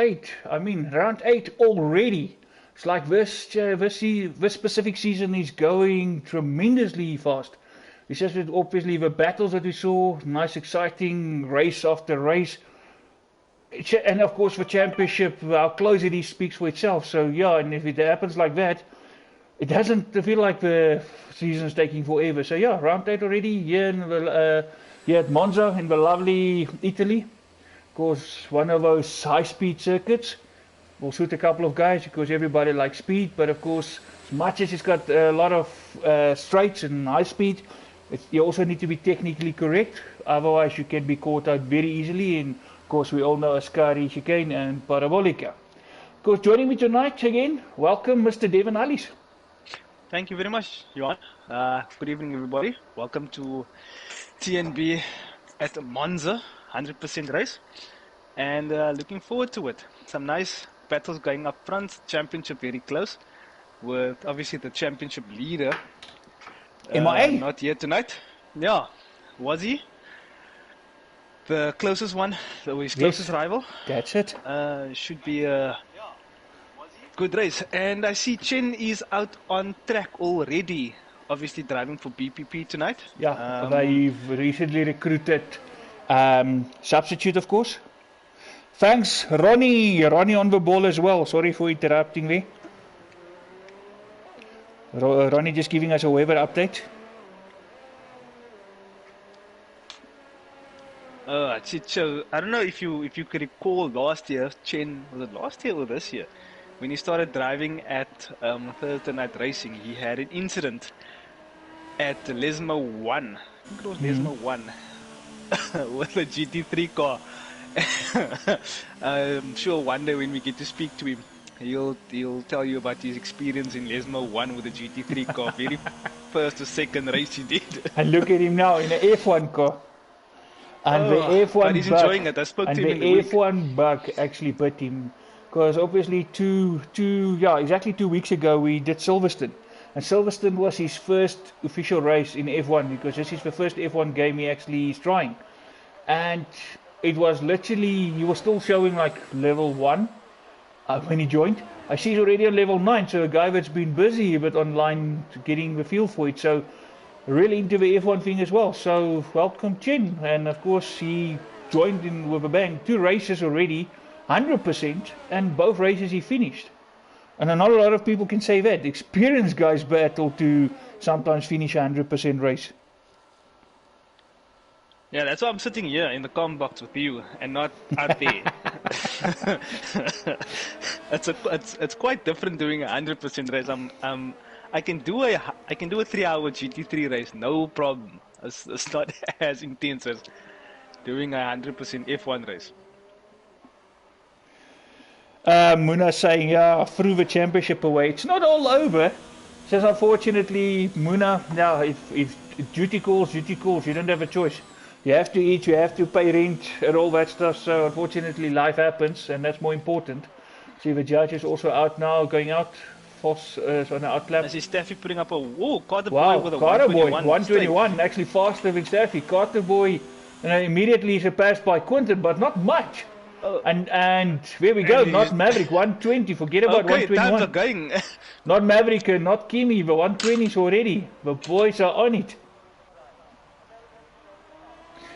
8. I mean, round 8 already. It's like this specific season is going tremendously fast. It's just that obviously the battles that we saw, nice exciting race after race. And of course the championship, how close it is speaks for itself. So yeah, and if it happens like that, it doesn't feel like the season's taking forever. So yeah, round 8 already here at Monza in the lovely Italy. Of course, one of those high-speed circuits will suit a couple of guys because everybody likes speed. But of course, as much as it's got a lot of straights and high speed, you also need to be technically correct. Otherwise, you can be caught out very easily. And of course, we all know Ascari, chicane, and parabolica. Of course, joining me tonight again, welcome Mr. Devon Alice. Thank you very much, Johan. Good evening, everybody. Welcome to TNB at Monza, 100% race. And looking forward to it. Some nice battles going up front. Championship very close. With obviously the championship leader. MIA? Not here tonight. Yeah. Was he? The closest one. His closest rival. That's it. Should be a good race. And I see Chen is out on track already. Obviously driving for BPP tonight. Yeah, they've recently recruited substitute, of course. Thanks, Ronnie. Ronnie on the ball as well. Sorry for interrupting there. Ronnie just giving us a weather update. Chicho, I don't know if you could recall last year, Chen, was it last year or this year? When he started driving at Thursday Night Racing, he had an incident at Lesmo 1. I think it was Lesmo 1 with a GT3 car. I'm sure one day when we get to speak to him, he'll tell you about his experience in Lesmo 1 with a GT3 car. Very first or second race he did. And look at him now in an F1 car. And the F1 but he's enjoying it. I spoke to him in the F1 bug actually bit him. Because obviously exactly 2 weeks ago we did Silverstone. And Silverstone was his first official race in F1 because this is the first F1 game he actually is trying. And it was literally, he was still showing like level 1 when he joined. I see he's already on level 9, so a guy that's been busy a bit online getting the feel for it. So really into the F1 thing as well. So welcome Chen. And of course he joined in with a bang. 2 races already, 100%, and both races he finished. And not a lot of people can say that. Experienced guys battle to sometimes finish a 100% race. Yeah, that's why I'm sitting here in the com box with you and not out there. It's quite different doing a 100% race. I can do a 3-hour GT3 race, no problem. It's not as intense as doing a 100% F1 race. Muna saying, yeah, threw the championship away. It's not all over. Says unfortunately, Muna, now if duty calls, you don't have a choice. You have to eat, you have to pay rent and all that stuff. So unfortunately life happens and that's more important. See the judge is also out now, going out. Foss on the outlap. I see Staffy putting up a Carter Boy with a Carter 121. Boy, 121, actually faster than Staffy. Carter Boy immediately surpassed by Quinton, but not much. And there we go, not Maverick, 120, forget about 121. Times are going. Not Maverick, not Kimi, the 120s already. The boys are on it.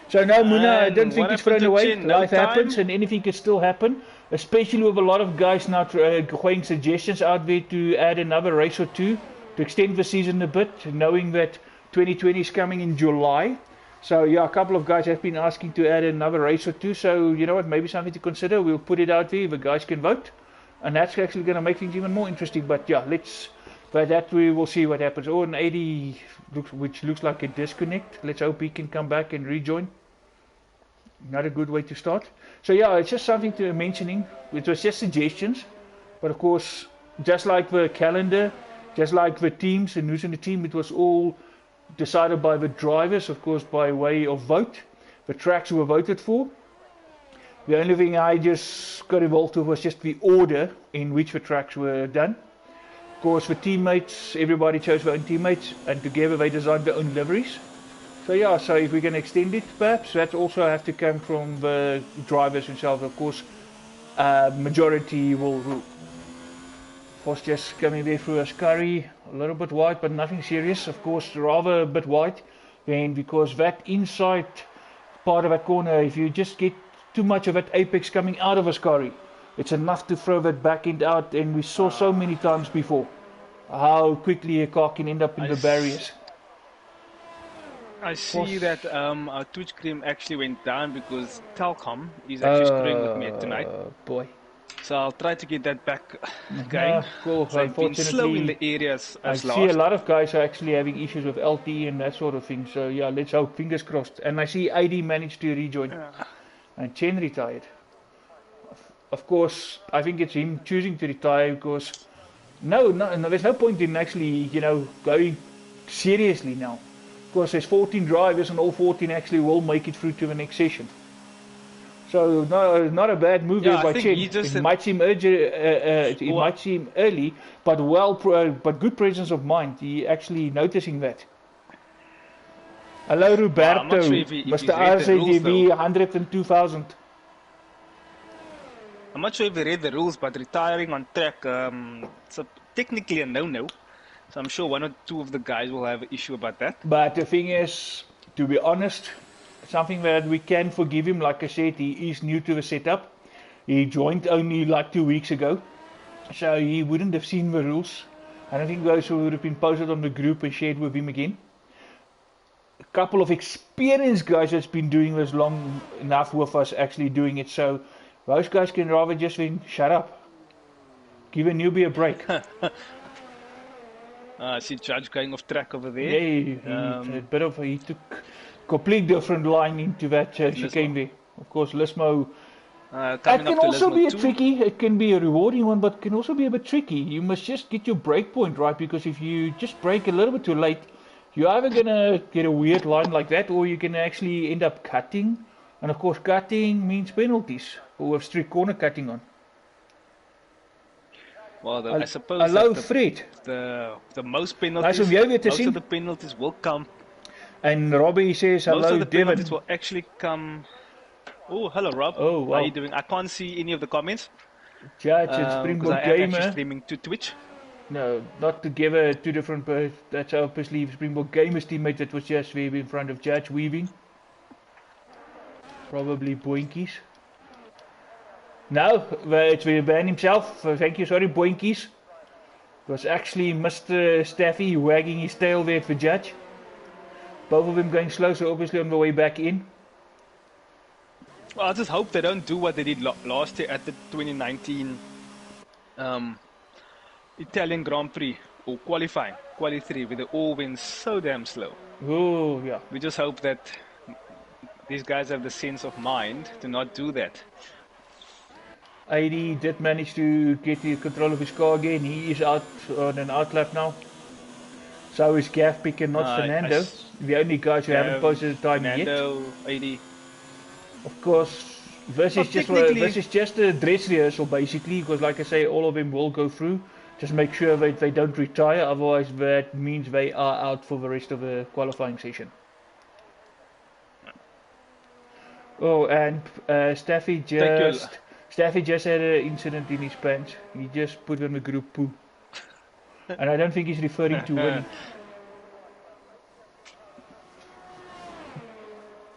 So no, Muna, I don't think it's thrown away. Life happens and anything can still happen. Especially with a lot of guys now going suggestions out there to add another race or two to extend the season a bit, knowing that 2020 is coming in July. So yeah, a couple of guys have been asking to add another race or two. So you know what, maybe something to consider. We'll put it out there. The guys can vote, and that's actually going to make things even more interesting. But yeah, by that we will see what happens. Oh, an 80, which looks like a disconnect. Let's hope he can come back and rejoin. Not a good way to start. So yeah, it's just something to mentioning. It was just suggestions, but of course, just like the calendar, just like the teams and who's in the team, it was all decided by the drivers, of course, by way of vote. The tracks were voted for. The only thing I just got involved with was just the order in which the tracks were done. Of course, the teammates, everybody chose their own teammates, and together they designed their own liveries. So yeah, so if we can extend it, perhaps that also have to come from the drivers themselves. Of course, majority will was just coming there through a scurry, a little bit wide, but nothing serious. Of course, rather a bit wide, and because that inside part of a corner, if you just get too much of that apex coming out of a scurry, it's enough to throw that back end out. And we saw so many times before how quickly a car can end up in the barriers. I see that our Twitch cream actually went down because Telcom is actually screwing with me tonight. Boy. So I'll try to get that back going. Cool. So I've been slow in the areas I see a lot of guys are actually having issues with LT and that sort of thing. So yeah, let's hope, fingers crossed. And I see ID managed to rejoin. And Chen retired. Of course, I think it's him choosing to retire because no, there's no point in actually, going seriously now. Because there's 14 drivers and all 14 actually will make it through to the next session. So no, not a bad move there by Chen. It might seem might seem early, but but good presence of mind. He actually noticing that. Hello, Roberto, Mr. RZGV 102,000. I'm not sure if he read the rules, but retiring on track, it's technically a no-no. So I'm sure one or two of the guys will have an issue about that. But the thing is, to be honest, something that we can forgive him. Like I said, he is new to the setup. He joined only like 2 weeks ago, so he wouldn't have seen the rules. I don't think those would have been posted on the group and shared with him again. A couple of experienced guys that's been doing this long enough with us actually doing it, so those guys can rather just shut up. Give a newbie a break. I see Judge going off track over there. Yeah, he took complete different line into that chicane there. Of course, Lismo. It can also be it can be a rewarding one, but can also be a bit tricky. You must just get your break point right, because if you just break a little bit too late, you're either gonna get a weird line like that, or you can actually end up cutting. And of course, cutting means penalties, or with strict corner cutting on. Well, I suppose the most penalties, most of the penalties will come. And Robbie says hello, most of the Devin. penalties will actually come. Oh, hello, Rob. Oh, wow. How are you doing? I can't see any of the comments. Judge and Springbok Gamer. I'm actually streaming to Twitch. No, not together, two different. That's obviously Springbok Gamer's teammate that was just there in front of Judge weaving. Probably Boinkies. No, it's the man himself. Thank you, sorry, Boinkies. It was actually Mr. Staffy wagging his tail there for Judge. Both of them going slow, so obviously on the way back in. Well, I just hope they don't do what they did last year at the 2019 Italian Grand Prix, or qualifying, Quali 3, where they all went so damn slow. Oh, yeah. We just hope that these guys have the sense of mind to not do that. AD did manage to get the control of his car again. He is out on an outlap now. So is Gaffpick and not Fernando. The only guys who haven't posted a time Fernando, yet. AD. Of course, this is just a dress rehearsal basically, because like I say, all of them will go through. Just make sure that they don't retire, otherwise that means they are out for the rest of the qualifying session. Oh, and Staffy just had an incident in his pants. He just put on the group poo. And I don't think he's referring to winning.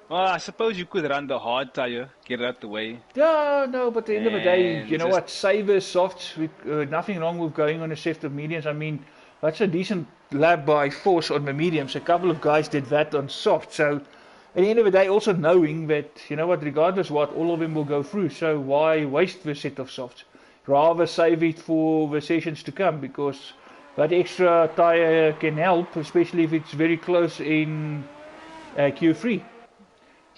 Well, I suppose you could run the hard tire, get it out the way. No, but at the end of the day, you know what, savers, softs, nothing wrong with going on a set of mediums. I mean, that's a decent lap by force on the mediums. A couple of guys did that on soft, so at the end of the day, also knowing that, you know what, regardless what, all of them will go through, so why waste the set of softs? Rather save it for the sessions to come, because that extra tire can help, especially if it's very close in Q3.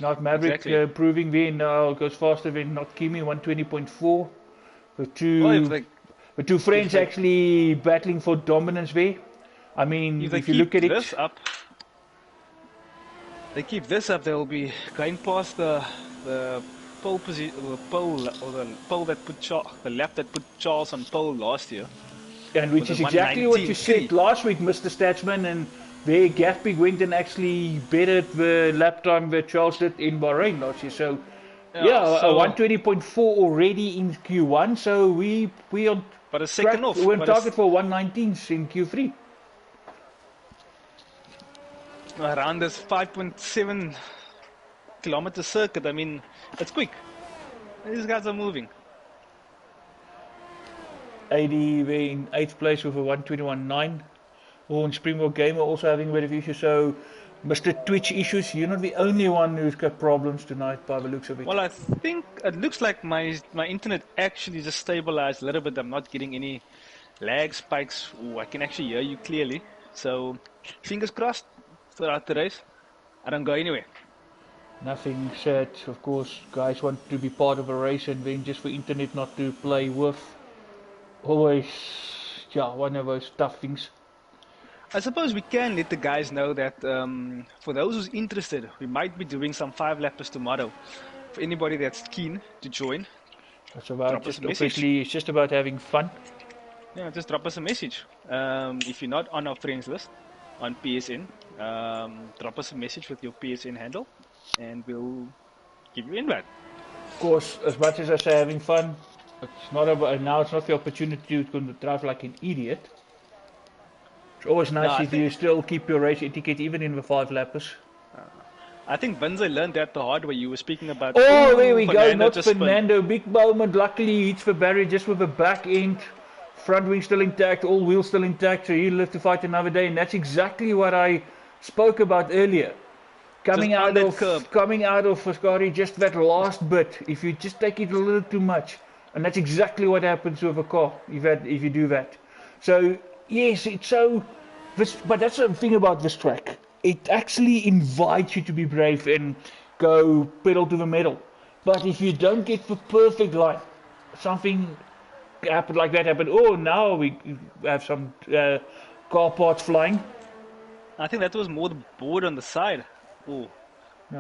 Not Maverick proving there now goes faster than not Kimi, 120.4. The two friends actually battling for dominance there. I mean, if you look at it, they keep this up, they'll be going past the pole position, the pole that put the lap that put Charles on pole last year. And which is exactly what you said last week, Mr. Statsman, and there Gaffpig went and actually bettered the lap time that Charles did in Bahrain last year. So Yeah, So, 120.4 already in Q1, so we on but a second off. We're on But target for 119s in Q3. around this 5.7 kilometer circuit, I mean, it's quick. These guys are moving. 80, we're in 8th place with a 121.9. Oh, and Springbok Gamer also having a bit of issues, so Mr. Twitch issues, you're not the only one who's got problems tonight by the looks of it. Well, I think it looks like my internet actually just stabilized a little bit. I'm not getting any lag spikes. Ooh, I can actually hear you clearly. So, fingers crossed throughout the race. I don't go anywhere. Nothing said, of course, guys want to be part of a race and then just for internet not to play with. Always, yeah, one of those tough things. I suppose we can let the guys know that for those who's interested, we might be doing some 5-lappers tomorrow. For anybody that's keen to join, It's about drop us just a message. obviously it's just about having fun. Yeah, just drop us a message. If you're not on our friends list on PSN, drop us a message with your PSN handle, and we'll give you invite. Of course, as much as I say having fun, it's not about now. It's not the opportunity to drive like an idiot. It's always nice if you still keep your race etiquette even in the 5-lappers. I think Benze learned that the hard way. You were speaking about. Oh, there we Fernando go. Not just Fernando. Big moment. Luckily, he hits the barrier just with the back end. Front wing still intact. All wheels still intact. So he'll live to fight another day. And that's exactly what I spoke about earlier. Coming out of Foscari, just that last bit. If you just take it a little too much, and that's exactly what happens with a car if you do that. So yes, it's so. But that's the thing about this track. It actually invites you to be brave and go pedal to the metal. But if you don't get the perfect line, something happened like that happened. Oh, now we have some car parts flying. I think that was more the board on the side. Oh,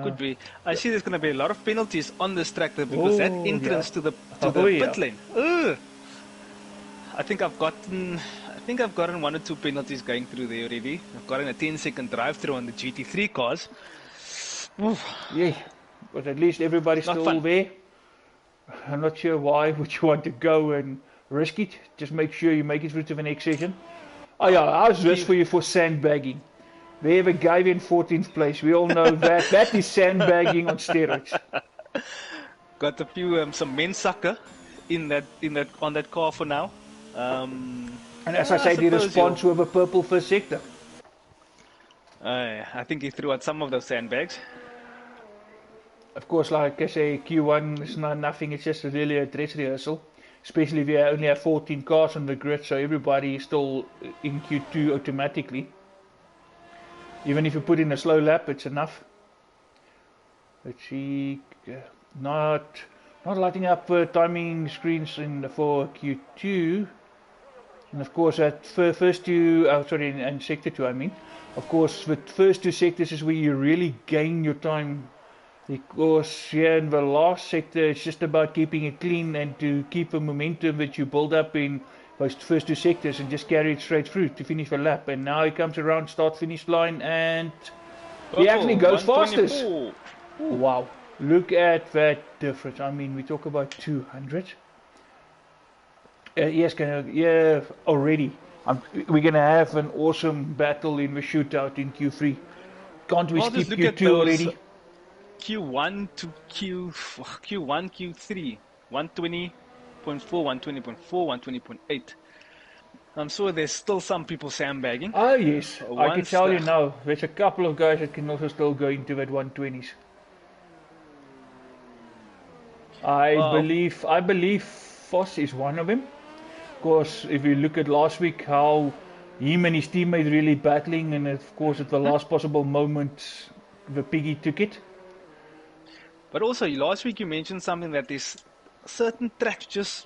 could be. I see there's going to be a lot of penalties on this track because that entrance to the pit lane. Ugh. I think I've gotten 1 or 2 penalties going through there already. I've gotten a 10-second drive-through on the GT3 cars. Oof. Yeah, but at least everybody's still there. I'm not sure why would you want to go and risk it. Just make sure you make it through to the next session. Oh yeah, how's this for you for sandbagging? We have a guy in 14th place. We all know that. That is sandbagging on steroids. Got a few some men sucker on that car for now. And as I say, the response with a purple first sector. I think he threw out some of those sandbags. Of course, like I say, Q1 is not nothing. It's just really a dress rehearsal. Especially if you only have 14 cars on the grid, so everybody is still in Q2 automatically. Even if you put in a slow lap, it's enough. Let's see, not lighting up timing screens for Q2. And of course, at first two, in sector 2, I mean. Of course, the first 2 sectors is where you really gain your time. Because here in the last sector, it's just about keeping it clean and to keep the momentum that you build up in those first 2 sectors and just carry it straight through to finish the lap. And now he comes around start-finish line and he actually goes fastest. Wow, look at that difference. I mean, we talk about 200. Yes, already. We're going to have an awesome battle in the shootout in Q3. Can't we skip Q2 already? Q1 to Q1, Q3, 120.4, 120.4, 120.8. I'm sure there's still some people sandbagging. Oh yes, I can tell you now. There's a couple of guys that can also still go into that 120s. I believe Voss is one of them. Of course, if you look at last week, how him and his teammates really battling, and of course at the last possible moment, the piggy took it. But also, last week you mentioned something that is certain tracks just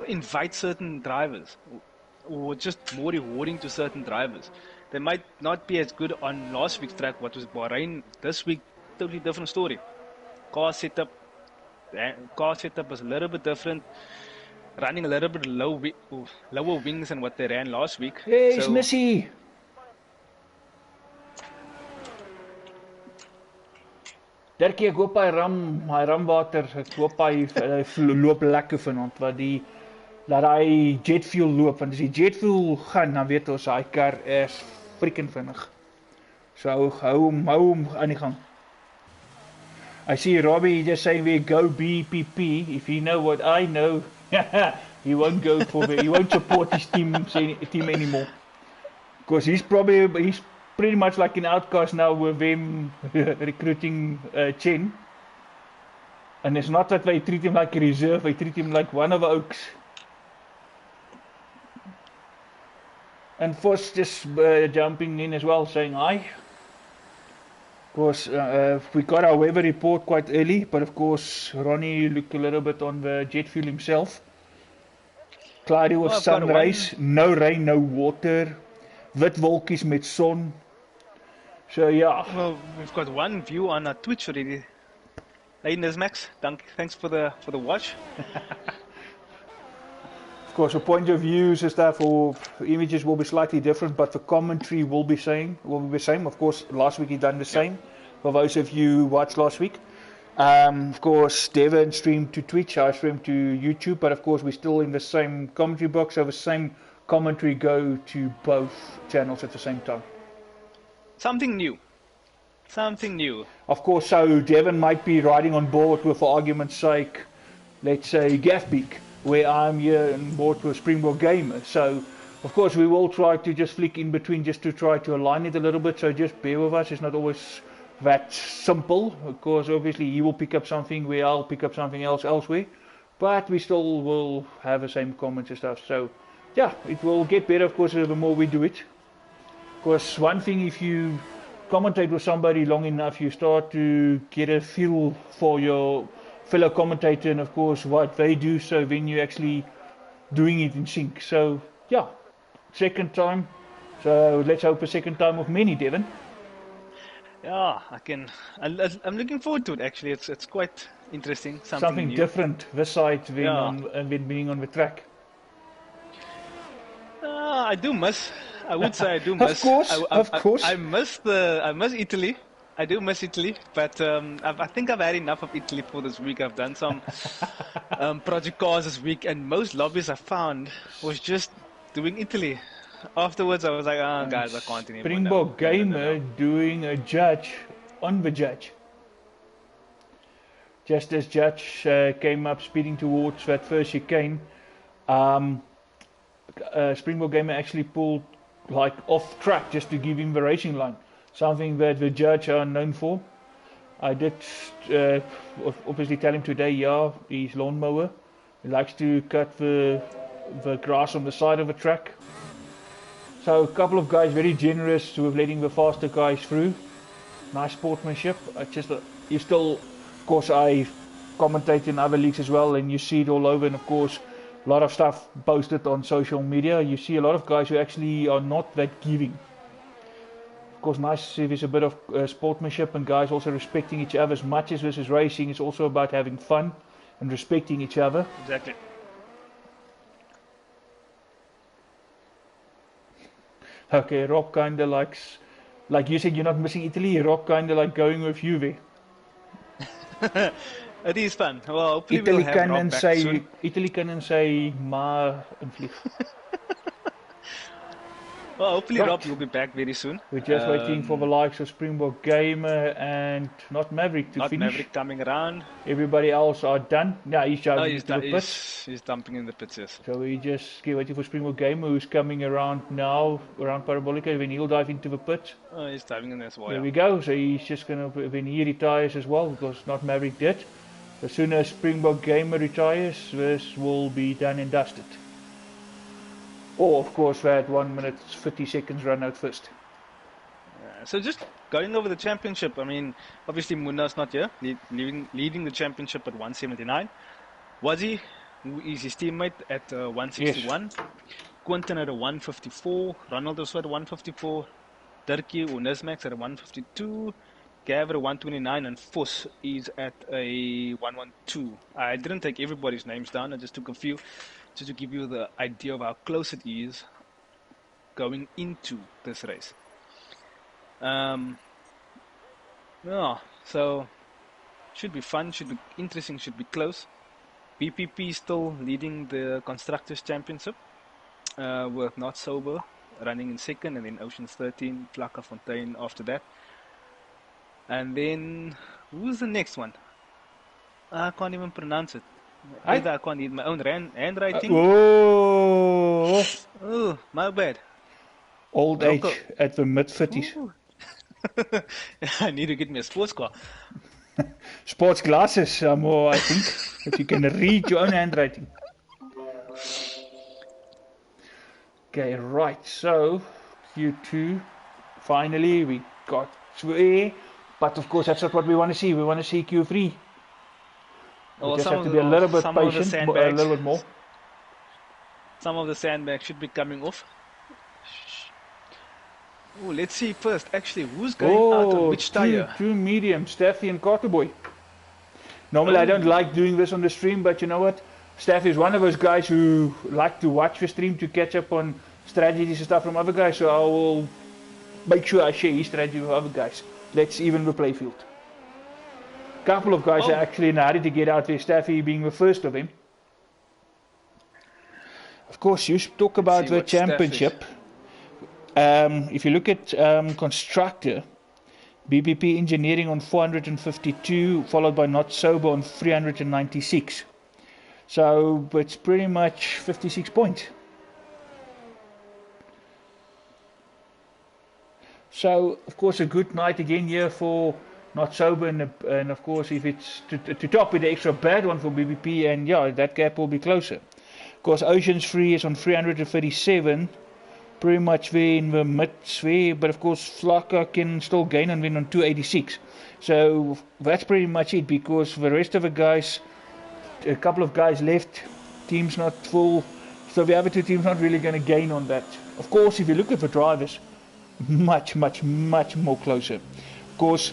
invite certain drivers, or just more rewarding to certain drivers. They might not be as good on last week's track, what was Bahrain. This week, totally different story. Car setup was a little bit different, running a little bit lower wings than what they ran last week. Hey, so, Missy! Dirkie, ek hoop hy ramwater, ek hoop hy loop lekker vanaand, dat hy jet fuel loop, want as die jet fuel gaan, dan weet ons, hy kar is freaking vinnig. So hou hom aan die gang. I see Robbie just saying we go BPP. If you know what I know, he won't go he won't support his team anymore. Because he's pretty much like an outcast now with them recruiting Chen. And it's not that they treat him like a reserve, they treat him like one of the Oaks. And Foss just jumping in as well, saying hi. Of course, we got our weather report quite early, but of course, Ronnie looked a little bit on the jet fuel himself. Cloudy with sunrise, no rain, no water, wit wolkies met son. So yeah. Well, we've got one view on our Twitch already. Hey Nizmax, thanks for the watch. Of course, the point of views and stuff or images will be slightly different, but the commentary will be the same. Of course, last week he done the same. For those of you who watched last week, of course, Devon streamed to Twitch, I streamed to YouTube, but of course we're still in the same commentary box, so the same commentary go to both channels at the same time. Something new. Of course, so Devon might be riding on board with, for argument's sake, let's say Gaffbeak, where I'm here on board with Springbok Gamer. So, of course, we will try to just flick in between just to try to align it a little bit, so just bear with us. It's not always that simple. Of course, obviously, he will pick up something where I'll pick up something else elsewhere, but we still will have the same comments and stuff. So, yeah, it will get better, of course, the more we do it. Of course, one thing, if you commentate with somebody long enough, you start to get a feel for your fellow commentator and of course what they do, so then you're actually doing it in sync. So yeah, second time, so let's hope a second time of many, Devon. Yeah, I'm looking forward to it actually. It's quite interesting, something new. Different this side than being on the track. I would say I do miss. Of course. I miss Italy. I do miss Italy, but I think I've had enough of Italy for this week. I've done some project cars this week, and most lobbies I found was just doing Italy. Afterwards, I was like, guys, I can't anymore. Springbok Gamer doing a judge on the judge. Just as Judge came up speeding towards that first chicane, Springbok Gamer actually pulled like off track just to give him the racing line, something that the judge are known for. I did obviously tell him today, yeah, he's lawnmower. He likes to cut the grass on the side of the track. So a couple of guys very generous with letting the faster guys through. Nice sportsmanship. You still, of course, I commentate in other leagues as well, and you see it all over, and of course a lot of stuff posted on social media. You see a lot of guys who actually are not that giving. Of course, nice if there's a bit of sportsmanship and guys also respecting each other. As much as this is racing, it's also about having fun and respecting each other. Exactly. Okay, Rob kinda likes, like you said, you're not missing Italy. Rob kinda like going with you there. It is fun. Well, hopefully we'll have Rob back soon. Italy kan en sy maar invlieg. Well, hopefully Rob will be back very soon. We're just waiting for the likes of Springbok Gamer and not Maverick to finish. Not Maverick coming around. Everybody else are done. Yeah, he's jumping into the pits. He's dumping in the pits, yes. So we just waiting for Springbok Gamer, who's coming around now, around Parabolica, when he'll dive into the pits. Oh, he's diving in as well. There we go. So he's just going to, when he retires as well, because not Maverick did. As soon as Springbok Gamer retires, this will be done and dusted. Or, of course, that 1 minute 50 seconds run out first. So just going over the championship, I mean, obviously Munna's not here, leading the championship at 179. Wazzy, who is his teammate, at 161. Yes. Quentin at a 154. Ronald also at 154. Dirkie or Nizmax at a 152. Gav at a 129, and Foss is at a 112. I didn't take everybody's names down, I just took a few, just to give you the idea of how close it is going into this race. So Should be fun, should be interesting, should be close. BPP still leading the Constructors' Championship with Not Sober running in second, and then Oceans 13, Fontaine after that. And then, who's the next one? I can't even pronounce it. Either I can't read my own handwriting. Oh, my bad. Old age at the mid-50s. I need to get me a sports car. Sports glasses are more, I think, if you can read your own handwriting. Okay, right, so Q2, finally we got through, but of course that's not what we want to see. We want to see Q3. We just have to be a little bit patient, a little bit more. Some of the sandbags should be coming off. Oh, let's see first, actually, who's going out on which tire? Two mediums, Staffy and Carterboy. Normally I don't like doing this on the stream, but you know what? Staffy is one of those guys who like to watch the stream to catch up on strategies and stuff from other guys, so I will make sure I share his strategy with other guys. Let's even the playfield. A couple of guys are actually in a hurry to get out there, Staffy being the first of them. Of course, you talk about the championship. If you look at Constructor, BPP Engineering on 452, followed by Not Sober on 396. So it's pretty much 56 points. So, of course, a good night again here for Not Sober, and of course, if it's to top with the extra bad one for BPP, and yeah, that gap will be closer. Of course, Oceans Free is on 337. Pretty much there in the mid-sphere, but of course Flaka can still gain and win on 286. So that's pretty much it, because the rest of the guys, a couple of guys left, team's not full, so the other two teams not really going to gain on that. Of course, if you look at the drivers, much more closer. Of course,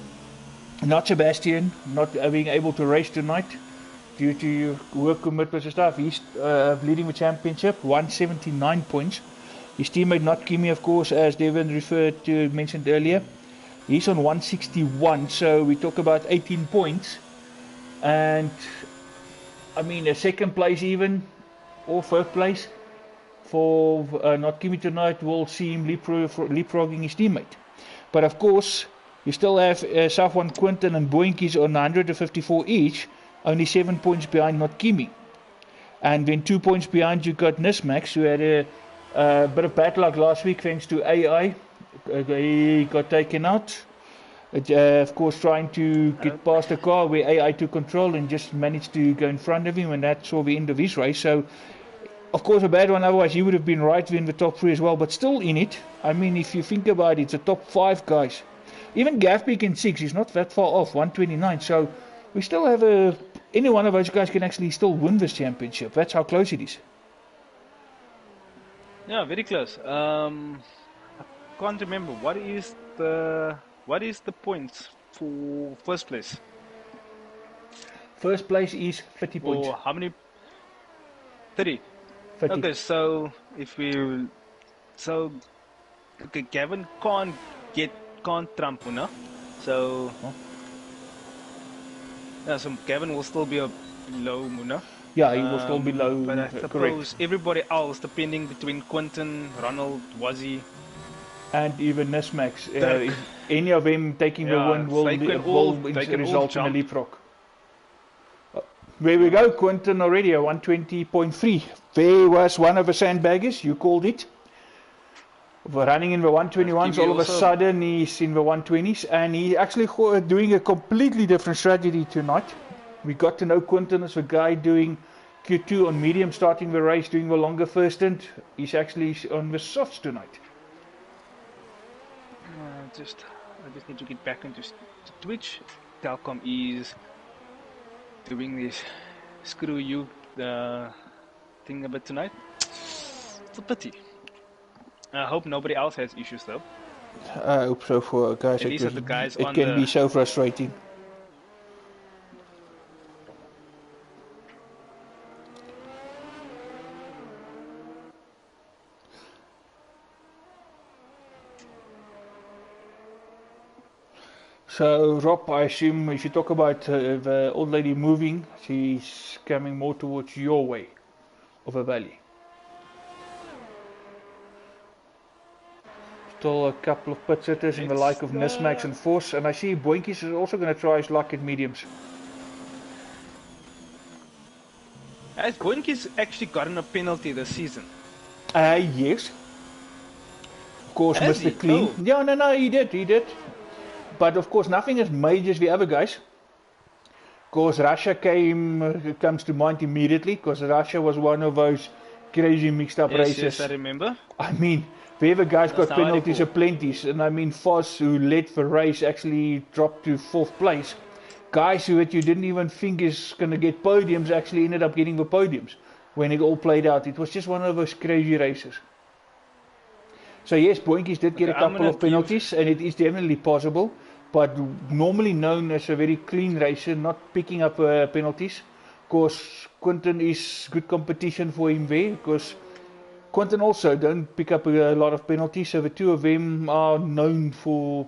not Sebastian, not being able to race tonight due to work commitments and stuff. He's leading the championship, 179 points. His teammate Not Kimi, of course, as Devin mentioned earlier, he's on 161, so we talk about 18 points. And I mean, a second place even, or third place for Not Kimi tonight will see him leapfrogging his teammate. But of course, you still have Safwan Quinton and Boinkies on 154 each, only 7 points behind Not Kimi. And then 2 points behind you got Nismax, who had a bit of bad luck last week thanks to AI. He got taken out. Of course, trying to get past the car where AI took control and just managed to go in front of him, and that saw the end of his race. So, of course, a bad one. Otherwise, he would have been right in the top 3 as well, but still in it. I mean, if you think about it, it's a top 5 guys. Even Gaffbeek in 6, he's not that far off, 129. So, we still have any one of those guys can actually still win this championship. That's how close it is. Yeah, very close. I can't remember what is the points for first place. First place is 30 points. Or how many? 30. 30. Okay, so Gavin can't trump Una, so yeah, so Gavin will still be a low Muna. Yeah, he will still be low. But I suppose correct. Everybody else, depending between Quinton, Ronald, Wazzy, and even Nismax, if any of them taking the win will result in a leapfrog. There we go, Quinton already, a 120.3. There was one of the sandbaggers, you called it. Running in the 121s, all of a sudden he's in the 120s, and he's actually doing a completely different strategy tonight. We got to know Quinton as a guy doing Q2 on medium, starting the race, doing the longer first stint. He's actually on the softs tonight. I just need to get back into Twitch. Telkom is doing this screw you thing a bit tonight. It's a pity. I hope nobody else has issues though. I hope so for guys. These are the guys it can be so frustrating. So, Rob, I assume if you talk about the old lady moving, she's coming more towards your way of a valley. Still a couple of pit sitters in the like of Nismax and Force, and I see Boinkies is also going to try his luck at mediums. Has Boinkies actually gotten a penalty this season? Yes. Of course, Has Mr. he? Clean. Oh. Yeah, no, he did. But of course, nothing as major as the other guys. Of course, Russia comes to mind immediately, because Russia was one of those crazy mixed up races. Yes, I remember. I mean, the other guys got penalties aplenties, and I mean, Foss, who led the race, actually dropped to 4th place. Guys who you didn't even think is going to get podiums actually ended up getting the podiums when it all played out. It was just one of those crazy races. So yes, Boinkies did get a couple of penalties, and it is definitely possible, but normally known as a very clean racer, not picking up penalties. Of course, Quinton is good competition for him there, because Quinton also don't pick up a lot of penalties, so the two of them are known for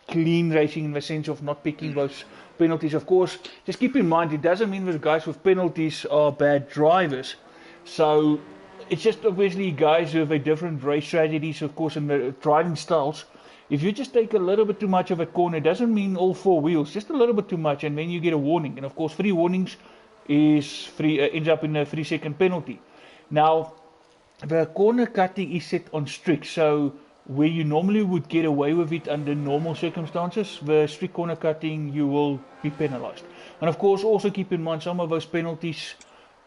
clean racing in the sense of not picking those penalties. Of course, just keep in mind, it doesn't mean that guys with penalties are bad drivers. So it's just obviously guys who have a different race strategies, of course, and the driving styles. If you just take a little bit too much of a corner, it doesn't mean all 4 wheels, just a little bit too much, and then you get a warning. And of course, 3 warnings is ends up in a 3-second penalty. Now, the corner cutting is set on strict, so where you normally would get away with it under normal circumstances, the strict corner cutting, you will be penalized. And of course, also keep in mind, some of those penalties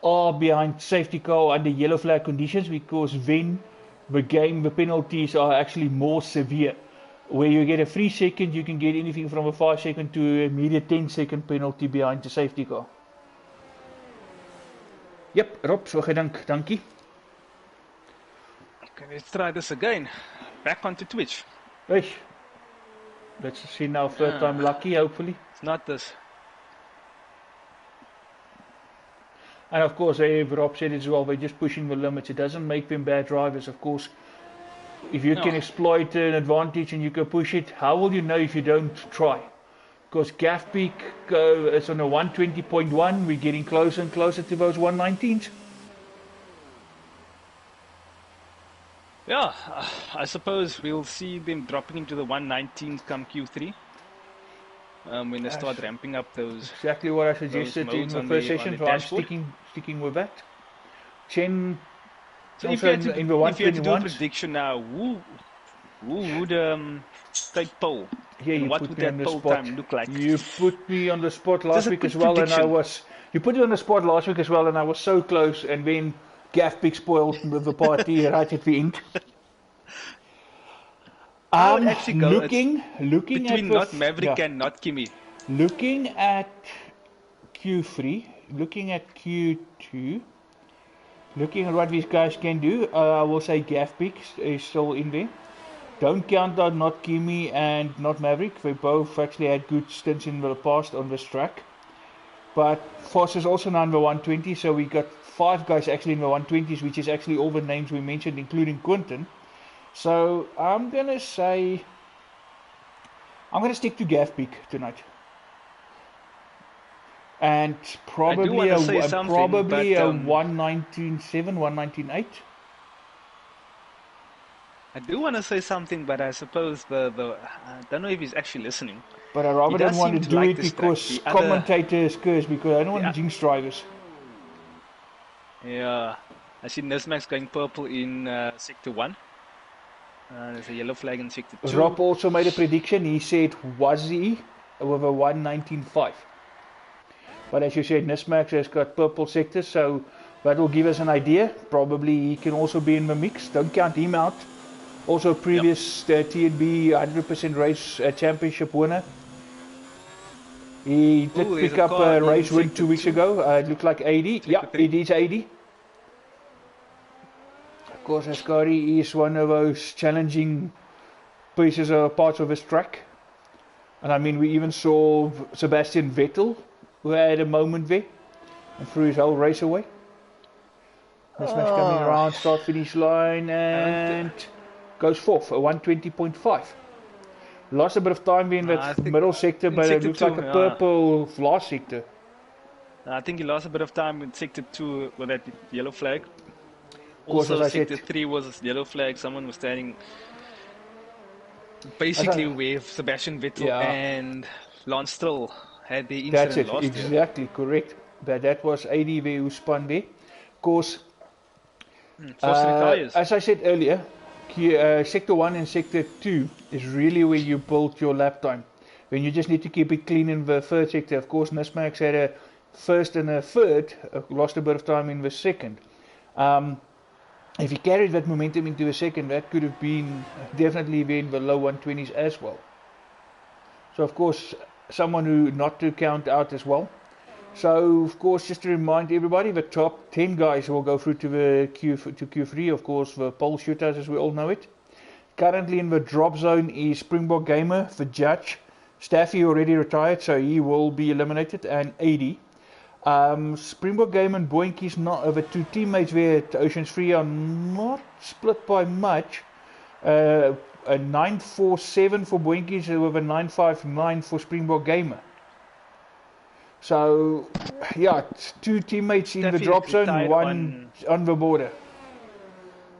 are behind safety car under yellow flag conditions, because then the penalties are actually more severe. Where you get a 3-second, you can get anything from a 5-second to a immediate 10-second penalty behind the safety car. Yep, Rob, so gedink, dankie. Okay, let's try this again. Back onto Twitch. Hey, let's see now, third time lucky, hopefully. It's not this. And of course, Rob said as well, they're just pushing the limits. It doesn't make them bad drivers, of course. If you can exploit an advantage and you can push it, how will you know if you don't try? Because Gaff Peak is on a 120.1, we're getting closer and closer to those 119s. Yeah, I suppose we'll see them dropping into the 119s come Q3. When they start ramping up those. Exactly what I suggested in the first session, so I'm sticking with that. Chen, so if you had to do a prediction now, who would take pole? Yeah, and what would that pole time look like? You put me on the spot last week as well, prediction. And you put me on the spot last week as well, and I was so close, and then Gaff Peak spoiled the party right at the end. Looking between at not Maverick and not Kimi. Looking at Q3, looking at Q2, looking at what these guys can do, I will say Gaff Peak is still in there. Don't count out not Kimi and not Maverick. They both actually had good stints in the past on this track. But Foss is also now in the 120, so we got 5 guys actually in the 120s, which is actually all the names we mentioned, including Quinton. So I'm gonna stick to Gaff Peak tonight, and probably a 119.7, 119.8. I do want to say something, but I suppose I don't know if he's actually listening. But I rather don't want to do it because commentators curse, because I don't want to jinx drivers. Yeah, I see Nismax going purple in sector 1. There's a yellow flag in sector 2. Rob also made a prediction. He said Wazzy with a 119.5. But as you said, Nismax has got purple sectors, so that will give us an idea. Probably he can also be in the mix. Don't count him out. Also previous TNB 100% race championship winner. He did pick up a race win 2 weeks ago. It looked like 80. Yeah, it is 80. Of course, Ascari is one of those challenging pieces or parts of his track. And I mean, we even saw Sebastian Vettel, who had a moment there and threw his whole race away. This match coming around, start finish line, and goes fourth, a 120.5. Lost a bit of time in that middle sector, but it looks like a purple last sector. I think he lost a bit of time in sector 2 with that yellow flag. Also, sector 3 was a yellow flag. Someone was standing basically where Sebastian Vettel and Lance Stroll had the incident last year. Exactly, correct. But that was AD who spun there. Of course, as I said earlier, sector 1 and sector 2 is really where you build your lap time. When you just need to keep it clean in the third sector. Of course, Nismax had a first and a third, lost a bit of time in the second. If he carried that momentum into the second, that could have been definitely in the low 120s as well. So of course, someone who not to count out as well. So of course, just to remind everybody, the top 10 guys will go through to the Q3. Of course, the pole shooters, as we all know it. Currently in the drop zone is Springbok Gamer, the judge. Staffy already retired, so he will be eliminated, and 80. Springbok Game and Boinkies, not the two teammates there at Oceans Free are not split by much. A 947 for Boinkies with a 959 for Springbok Gamer. So yeah, two teammates in the drop zone, one on the border.